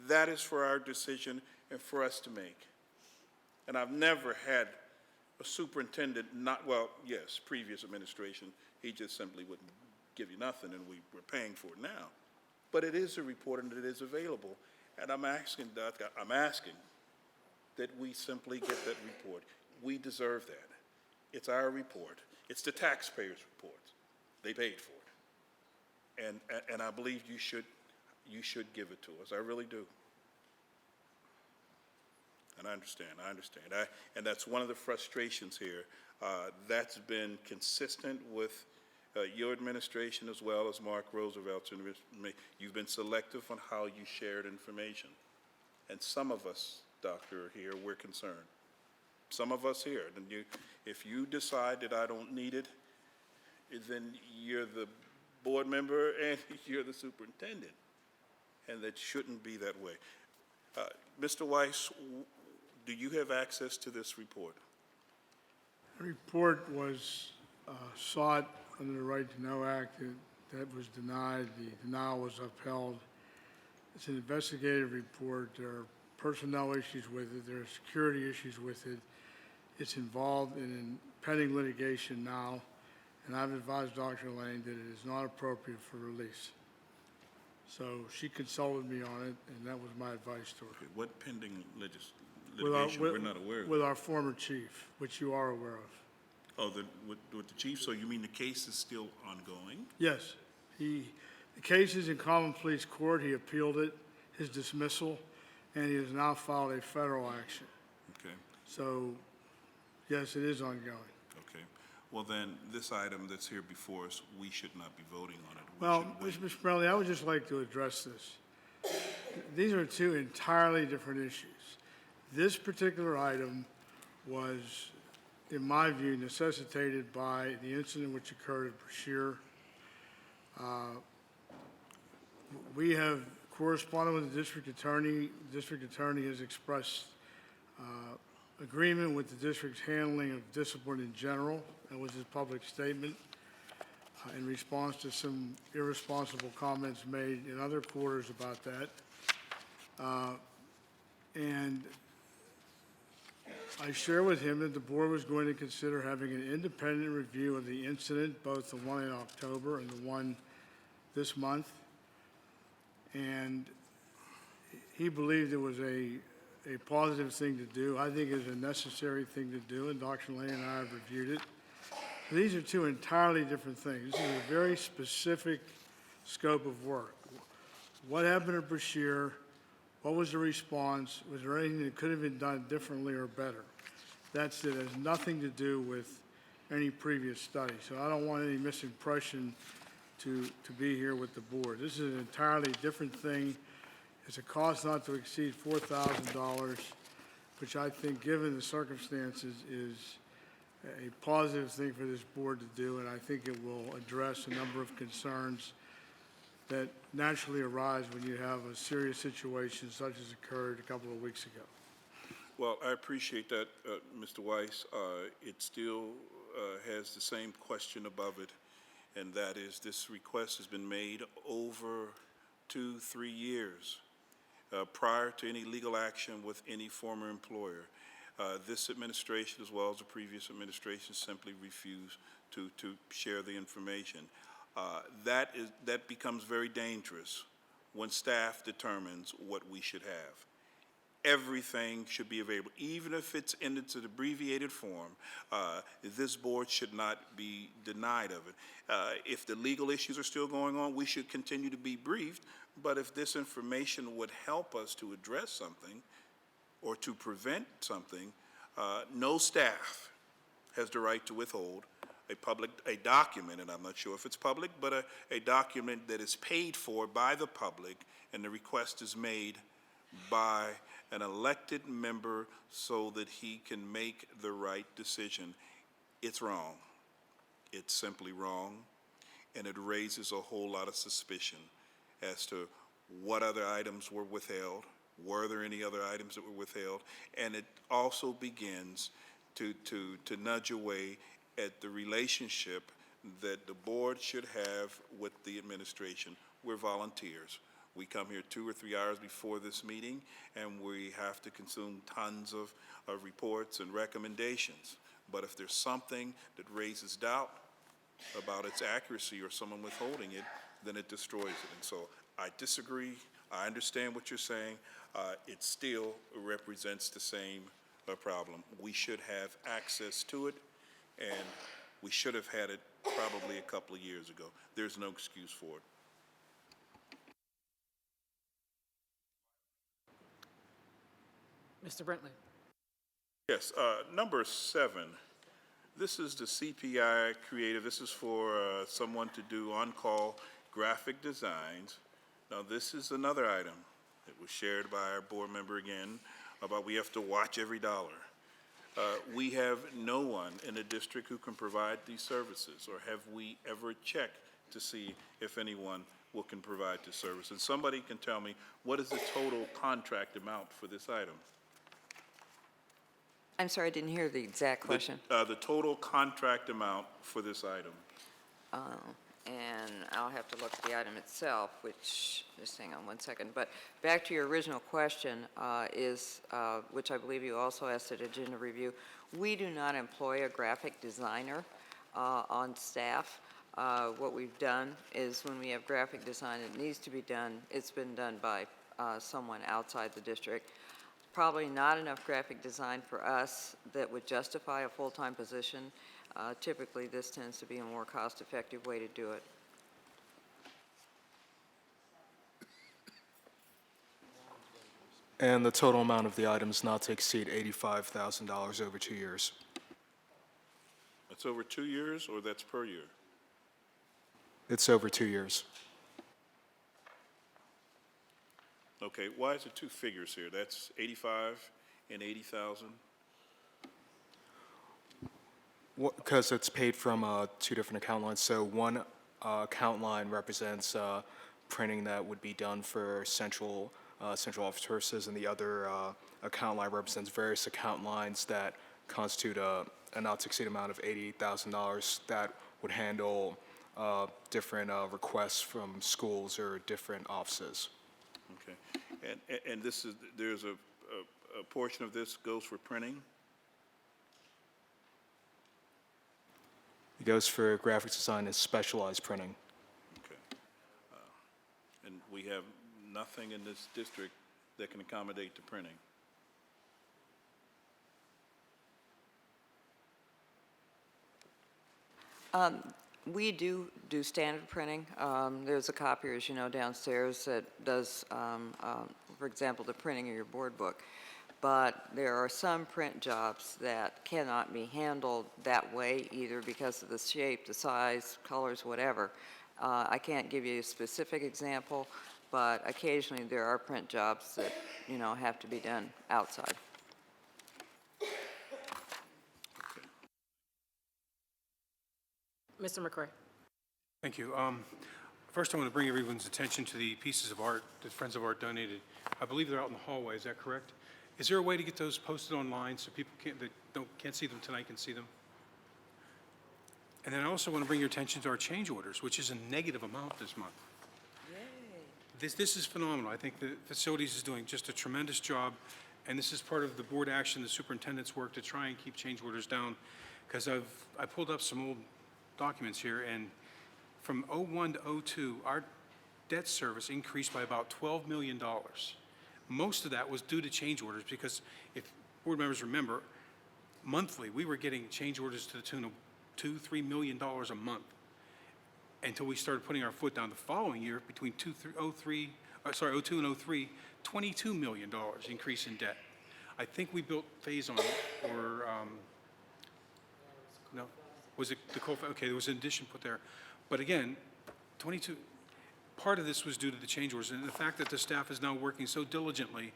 That is for our decision and for us to make. And I've never had a superintendent previous administration, he just simply wouldn't give you nothing, and we're paying for it now. But it is a report and it is available. And I'm asking, that we simply get that report. We deserve that. It's our report. It's the taxpayers' report. They paid for it. And I believe you should give it to us. I really do. And I understand. And that's one of the frustrations here. That's been consistent with your administration as well as Mark Roosevelt's. You've been selective on how you shared information. And some of us, Doctor, here, we're concerned. Some of us here. And if you decide that I don't need it, then you're the board member and you're the superintendent. And that shouldn't be that way. Mr. Weiss, do you have access to this report? The report was sought under the Right to Know Act. That was denied. The denial was upheld. It's an investigative report. There are personnel issues with it. There are security issues with it. It's involved in pending litigation now, and I've advised Dr. Lane that it is not appropriate for release. So she consulted me on it, and that was my advice to her. Okay, what pending litigation we're not aware of? With our former chief, which you are aware of. Oh, with the chief, so you mean the case is still ongoing? Yes. The case is in common pleas court. He appealed it, his dismissal, and he has now filed a federal action. Okay, So, yes, it is ongoing. okay. Well, then, this item that's here before us, we should not be voting on it. We Well, should wait. Mr. Bradley, I would just like to address this. These are two entirely different issues. This particular item was, in my view, necessitated by the incident which occurred at Brashear. We have corresponded with the district attorney. The district attorney has expressed agreement with the district's handling of discipline in general. That was his public statement in response to some irresponsible comments made in other quarters about that. And I share with him that the board was going to consider having an independent review of the incident, both the one in October and the one this month. And he believed it was a positive thing to do. I think it's a necessary thing to do, and Dr. Lane and I have reviewed it. These are two entirely different things. This is a very specific scope of work. What happened at Brashear? What was the response? Was there anything that could have been done differently or better? That's it. It has nothing to do with any previous study. So I don't want any misimpression to be here with the board. This is an entirely different thing. It's a cost not to exceed $4,000, which I think, given the circumstances, is a positive thing for this board to do, and I think it will address a number of concerns that naturally arise when you have a serious situation such as occurred a couple of weeks ago. Well, I appreciate that, Mr. Weiss. It still has the same question above it, and that is this request has been made over 2-3 years prior to any legal action with any former employer. This administration, as well as the previous administration, simply refused to share the information. That becomes very dangerous when staff determines what we should have. Everything should be available, even if it's in its abbreviated form. This board should not be denied of it. If the legal issues are still going on, we should continue to be briefed, but if this information would help us to address something or to prevent something, no staff has the right to withhold a document, and I'm not sure if it's public, but a document that is paid for by the public, and the request is made by an elected member so that he can make the right decision. It's wrong. It's simply wrong, and it raises a whole lot of suspicion as to what other items were withheld, were there any other items that were withheld, and it also begins to nudge away at the relationship that the board should have with the administration. We're volunteers. We come here 2 or 3 hours before this meeting, and we have to consume tons of reports and recommendations. But if there's something that raises doubt about its accuracy or someone withholding it, then it destroys it. And so I disagree. I understand what you're saying. it still represents the same problem. We should have access to it, and we should have had it probably a couple of years ago. There's no excuse for it. Mr. Brentley. Yes, number 7, this is the CPI Creative. This is for someone to do on-call graphic designs. Now, this is another item that was shared by our board member again about we have to watch every dollar. We have no one in the district who can provide these services, or have we ever checked to see if anyone can provide this service? And somebody can tell me, what is the total contract amount for this item? I'm sorry, I didn't hear the exact question. The total contract amount for this item. And I'll have to look at the item itself, which, just hang on one second. But back to your original question which I believe you also asked at agenda review, we do not employ a graphic designer on staff. What we've done is when we have graphic design that needs to be done, it's been done by someone outside the district. Probably not enough graphic design for us that would justify a full-time position. Typically, this tends to be a more cost-effective way to do it. And the total amount of the items not to exceed $85,000 over 2 years. That's over 2 years, or that's per year? It's over 2 years. Okay, why is it 2 figures here? That's 85 and 80,000? Because it's paid from 2 different account lines. So one account line represents printing that would be done for central office services, and the other account line represents various account lines that constitute a not to exceed amount of $88,000 that would handle different requests from schools or different offices. Okay, and this is, there's a portion of this goes for printing? It goes for graphics design and specialized printing. Okay. And we have nothing in this district that can accommodate the printing? We do standard printing. There's a copier, as you know, downstairs that does, for example, the printing of your board book. But there are some print jobs that cannot be handled that way, either because of the shape, the size, colors, whatever. I can't give you a specific example, but occasionally there are print jobs that, you know, have to be done outside. Mr. McCray. Thank you. First, I want to bring everyone's attention to the pieces of art that Friends of Art donated. I believe they're out in the hallway. Is that correct? Is there a way to get those posted online so people can't see them tonight can see them? And then I also want to bring your attention to our change orders, which is a negative amount this month. Yay. This is phenomenal. I think the facilities is doing just a tremendous job, and this is part of the board action, the superintendent's work to try and keep change orders down, because I pulled up some old documents here, and from 01 to 02, our debt service increased by about $12 million. Most of that was due to change orders, because if board members remember, monthly, we were getting change orders to the tune of $2-3 million a month until we started putting our foot down the following year between 02 and 03, $22 million increase in debt. I think we built Phase-On, or, no, was it the okay, there was an addition put there. But again, 22, part of this was due to the change orders, and the fact that the staff is now working so diligently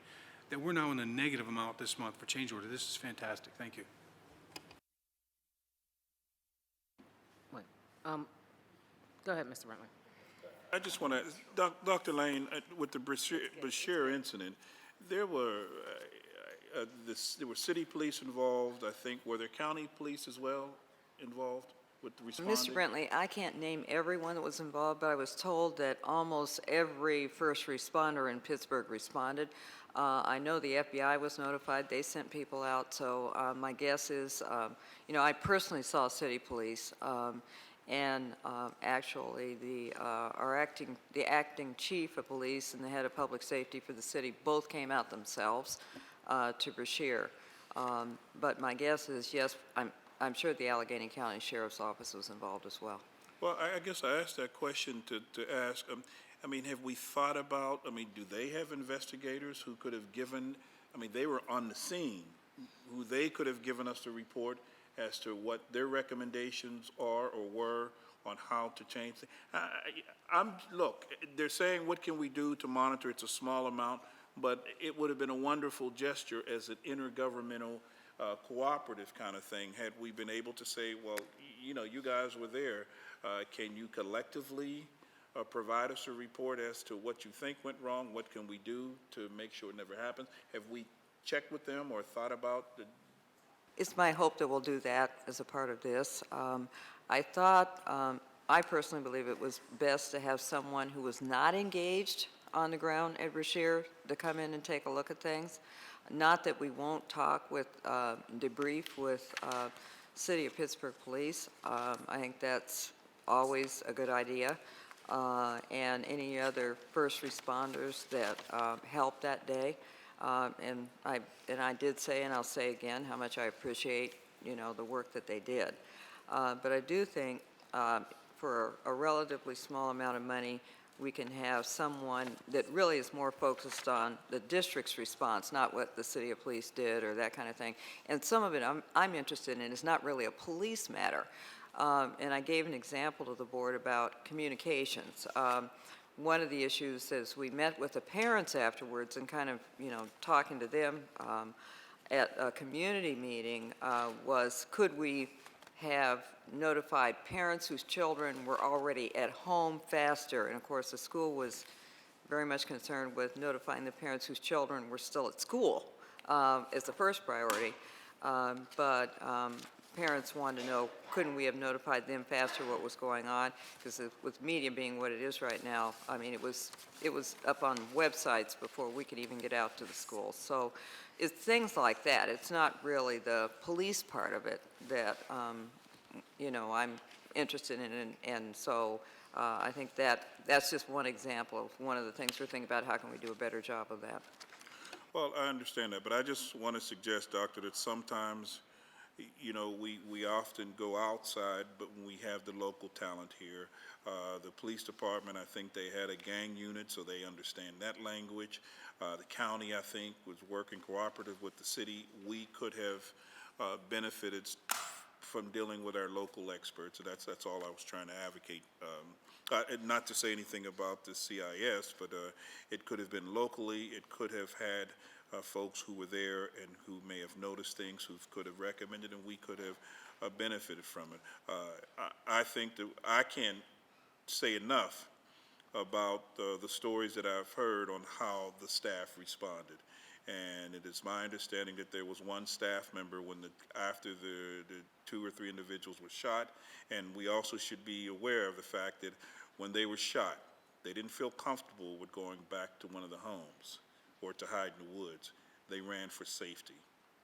that we're now in a negative amount this month for change order. This is fantastic. Thank you. Go ahead, Mr. Brentley. I just want to, Dr. Lane, with the Bashir incident, there were city police involved, I think. Were there county police as well involved with the responding? Mr. Brentley, I can't name everyone that was involved, but I was told that almost every first responder in Pittsburgh responded. I know the FBI was notified. They sent people out. So my guess is, you know, I personally saw city police. And actually, the acting chief of police and the head of public safety for the city both came out themselves to Brashear. But my guess is, yes, I'm sure the Allegheny County Sheriff's Office was involved as well. Well, I guess I asked that question to ask, I mean, have we thought about, I mean, do they have investigators who could have given, I mean, they were on the scene, who they could have given us a report as to what their recommendations are or were on how to change things? Look, they're saying, what can we do to monitor? It's a small amount, but it would have been a wonderful gesture as an intergovernmental cooperative kind of thing had we been able to say, well, you know, you guys were there. Can you collectively provide us a report as to what you think went wrong? What can we do to make sure it never happens? Have we checked with them or thought about the... It's my hope that we'll do that as a part of this. I thought, I personally believe it was best to have someone who was not engaged on the ground at Brashear to come in and take a look at things. Not that we won't talk with, debrief with City of Pittsburgh Police. I think that's always a good idea. And any other first responders that helped that day. And I did say, and I'll say again, how much I appreciate, you know, the work that they did. But I do think for a relatively small amount of money, we can have someone that really is more focused on the district's response, not what the City of Police did or that kind of thing. And some of it I'm interested in is not really a police matter. And I gave an example to the board about communications. One of the issues is we met with the parents afterwards and kind of, you know, talking to them at a community meeting was, could we have notified parents whose children were already at home faster? And of course, the school was very much concerned with notifying the parents whose children were still at school as the first priority. But parents wanted to know, couldn't we have notified them faster what was going on? Because with media being what it is right now, I mean, it was up on websites before we could even get out to the schools. So it's things like that. It's not really the police part of it that, you know, I'm interested in. And so I think that's just one example of one of the things we're thinking about. How can we do a better job of that? Well, I understand that, but I just want to suggest, Doctor, that sometimes, you know, we often go outside, but when we have the local talent here, the police department, I think they had a gang unit, so they understand that language. The county, I think, was working cooperative with the city. We could have benefited from dealing with our local experts. So that's all I was trying to advocate. Not to say anything about the CIS, but it could have been locally. It could have had folks who were there and who may have noticed things, who could have recommended, and we could have benefited from it. I think that I can't say enough about the stories that I've heard on how the staff responded. And it is my understanding that there was one staff member after the 2 or 3 individuals were shot, and we also should be aware of the fact that when they were shot, they didn't feel comfortable with going back to one of the homes or to hide in the woods. They ran for safety,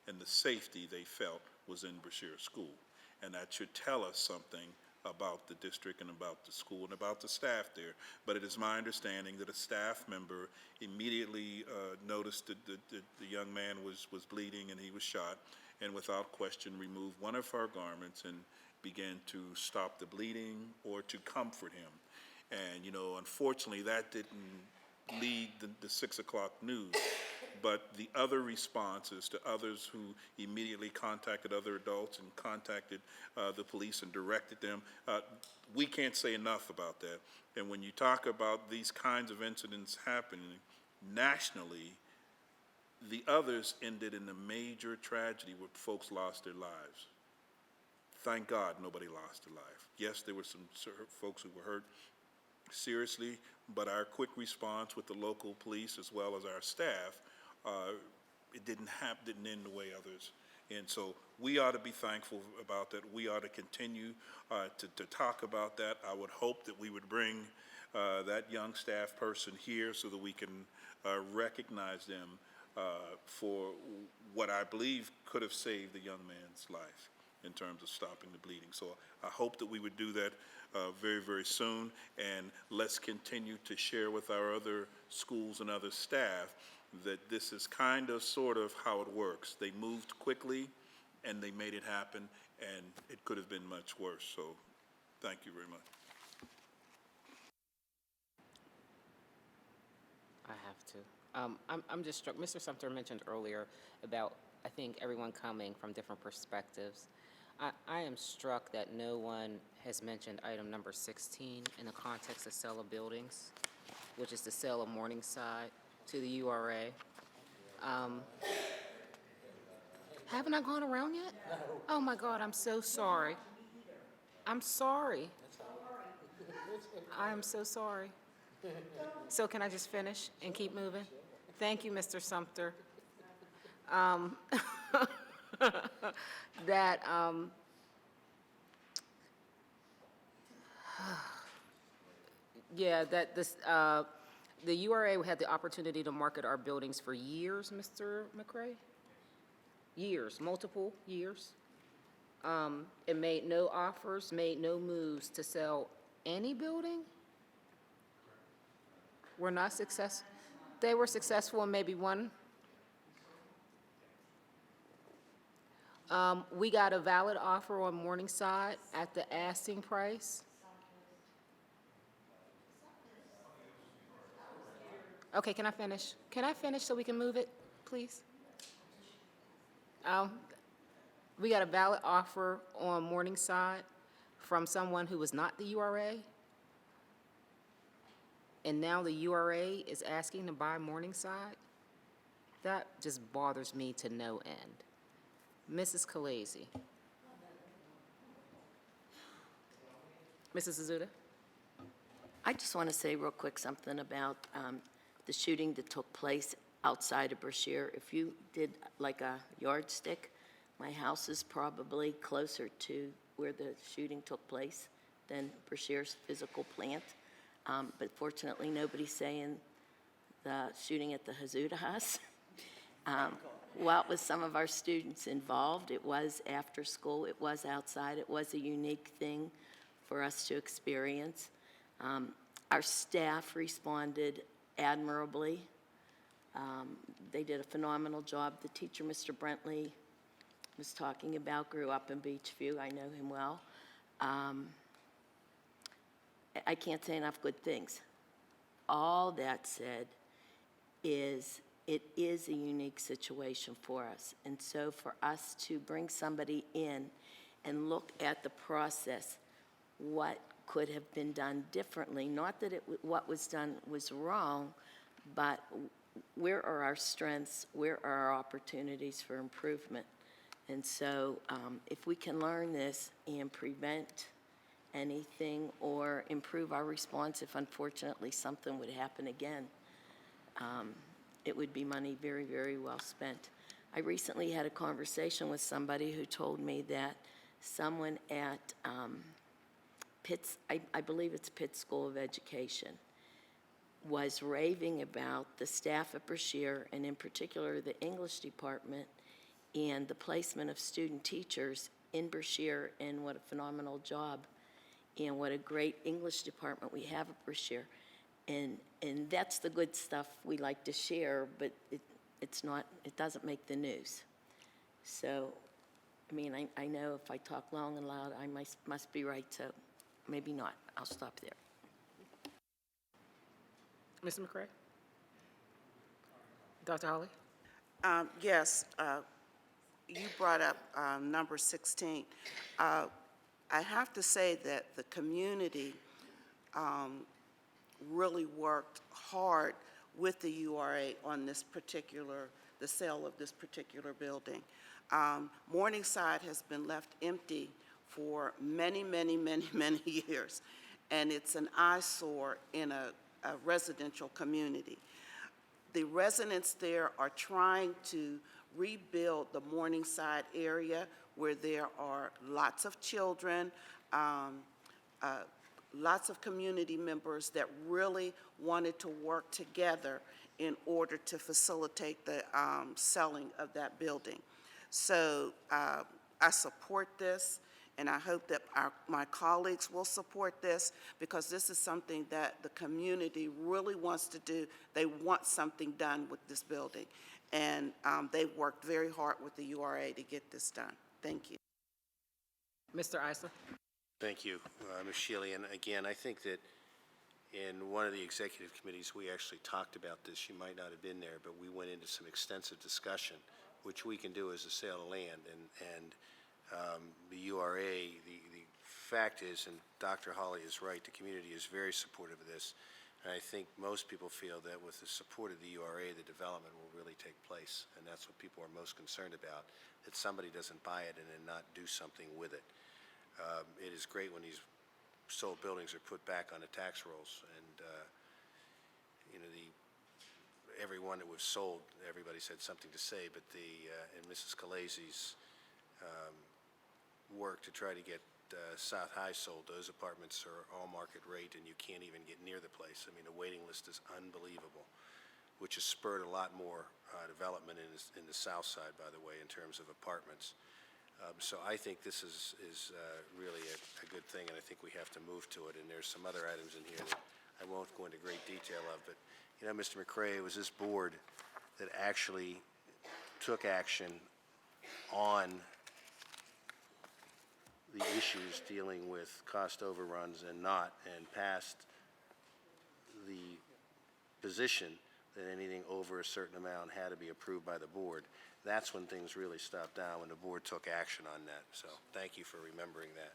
and the safety they felt was in Brashear School. And that should tell us something about the district and about the school and about the staff there. But it is my understanding that a staff member immediately noticed that the young man was bleeding and he was shot, and without question removed one of our garments and began to stop the bleeding or to comfort him. And, you know, unfortunately, that didn't lead the 6 o'clock news, but the other responses to others who immediately contacted other adults and contacted the police and directed them, we can't say enough about that. And when you talk about these kinds of incidents happening nationally, the others ended in a major tragedy where folks lost their lives. Thank God nobody lost their life. Yes, there were some folks who were hurt seriously, but our quick response with the local police as well as our staff, it didn't end the way others. And so we ought to be thankful about that. We ought to continue to talk about that. I would hope that we would bring that young staff person here so that we can recognize them for what I believe could have saved the young man's life. in terms of stopping the bleeding. So I hope that we would do that very, very soon, and let's continue to share with our other schools and other staff that this is kind of sort of how it works. They moved quickly and they made it happen, and it could have been much worse. So thank you very much. I have to. I'm just struck, Mr. Sumter mentioned earlier about, I think, everyone coming from different perspectives. I am struck that no one has mentioned item number 16 in the context of sale of buildings, which is the sale of Morningside to the URA. Haven't I gone around yet? No. Oh my God, I'm so sorry. I'm sorry. I am so sorry. So can I just finish and keep moving? Thank you, Mr. Sumter. Yeah, that this, the URA had the opportunity to market our buildings for years, Mr. McCray? Years, multiple years. It made no offers, made no moves to sell any building? Were not successful. They were successful in maybe one. We got a valid offer on Morningside at the asking price. Okay, can I finish? Can I finish so we can move it, please? We got a valid offer on Morningside from someone who was not the URA. And now the URA is asking to buy Morningside? That just bothers me to no end. Mrs. Khaleesi. Mrs. Azuda? I just want to say real quick something about the shooting that took place outside of Brashear. If you did like a yardstick, my house is probably closer to where the shooting took place than Brashear's physical plant. But fortunately, nobody's saying the shooting at the Hazuda House. What with some of our students involved, it was after school, it was outside, it was a unique thing for us to experience. Our staff responded admirably. They did a phenomenal job. The teacher, Mr. Brentley, was talking about, grew up in Beachview. I know him well. I can't say enough good things. All that said is it is a unique situation for us. And so for us to bring somebody in and look at the process, what could have been done differently, not that what was done was wrong, but where are our strengths, where are our opportunities for improvement? And so if we can learn this and prevent anything or improve our response if unfortunately something would happen again, it would be money very, very well spent. I recently had a conversation with somebody who told me that someone at Pitt's, I believe it's Pitt School of Education, was raving about the staff at Brashear, and in particular the English department, and the placement of student teachers in Brashear, and what a phenomenal job and what a great English department we have at Brashear. And that's the good stuff we like to share, but it doesn't make the news. So, I mean, I know if I talk long and loud, I must be right, so maybe not. I'll stop there. Mr. McCray? Dr. Holly? Yes, you brought up number 16. I have to say that the community really worked hard with the URA on this particular, the sale of this particular building. Morningside has been left empty for many, many, many, many years, and it's an eyesore in a residential community. The residents there are trying to rebuild the Morningside area where there are lots of children, lots of community members that really wanted to work together in order to facilitate the selling of that building. So I support this, and I hope that my colleagues will support this, because this is something that the community really wants to do. They want something done with this building, and they've worked very hard with the URA to get this done. Thank you. Mr. Eisler? Thank you, Ms. Shealy. And again, I think that in one of the executive committees, we actually talked about this. You might not have been there, but we went into some extensive discussion, which we can do as a sale of land. And the URA, the fact is, and Dr. Hawley is right, the community is very supportive of this. And I think most people feel that with the support of the URA, the development will really take place. And that's what people are most concerned about, that somebody doesn't buy it and then not do something with it. It is great when these sold buildings are put back on the tax rolls, and you know, every one that was sold, everybody said something to say, but in Mrs. Khaleesi's work to try to get South High sold, those apartments are all market rate, and you can't even get near the place. I mean, the waiting list is unbelievable, which has spurred a lot more development in the south side, by the way, in terms of apartments. So I think this is really a good thing, and I think we have to move to it. And there's some other items in here that I won't go into great detail of, but, you know, Mr. McCray, it was this board that actually took action on the issues dealing with cost overruns and passed the position that anything over a certain amount had to be approved by the board. That's when things really stopped down, when the board took action on that. So thank you for remembering that.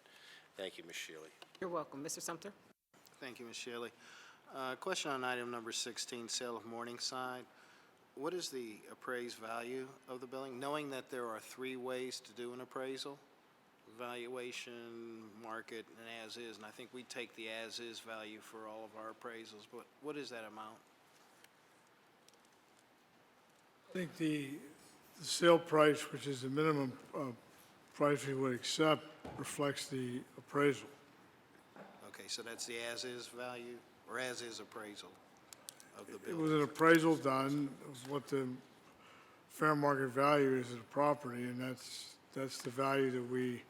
Thank you, Ms. Shealy. You're welcome. Mr. Sumter? Thank you, Ms. Shealy. Question on item number 16, sale of Morningside. What is the appraised value of the building? Knowing that there are 3 ways to do an appraisal, valuation, market, and as-is, and I think we take the as-is value for all of our appraisals, but what is that amount? I think the sale price, which is the minimum price we would accept, reflects the appraisal. Okay, so that's the as-is value, or as-is appraisal of the It building? was an appraisal done, it was what the fair market value is of the property, and that's the value that we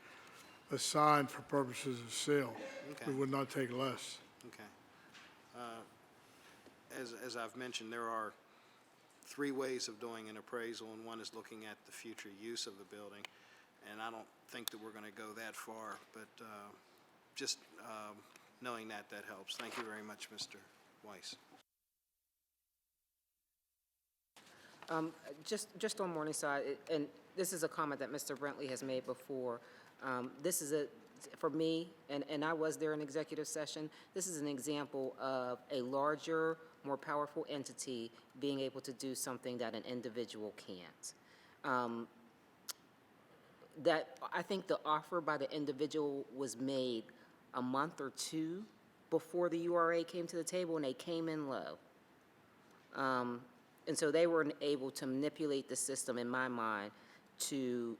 assigned for purposes of sale. Okay. We would not take less. Okay. As I've mentioned, there are 3 ways of doing an appraisal, and one is looking at the future use of the building. And I don't think that we're going to go that far, but just knowing that helps. Thank you very much, Mr. Weiss. Just on Morningside, and this is a comment that Mr. Brentley has made before. This is for me, and I was there in executive session, this is an example of a larger, more powerful entity being able to do something that an individual can't. That I think the offer by the individual was made a month or 2 before the URA came to the table, and they came in low. And so they were able to manipulate the system, in my mind, to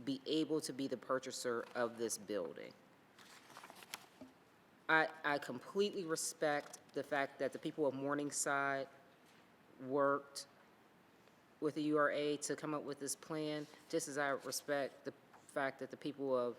be able to be the purchaser of this building. I completely respect the fact that the people of Morningside worked with the URA to come up with this plan, just as I respect the fact that the people of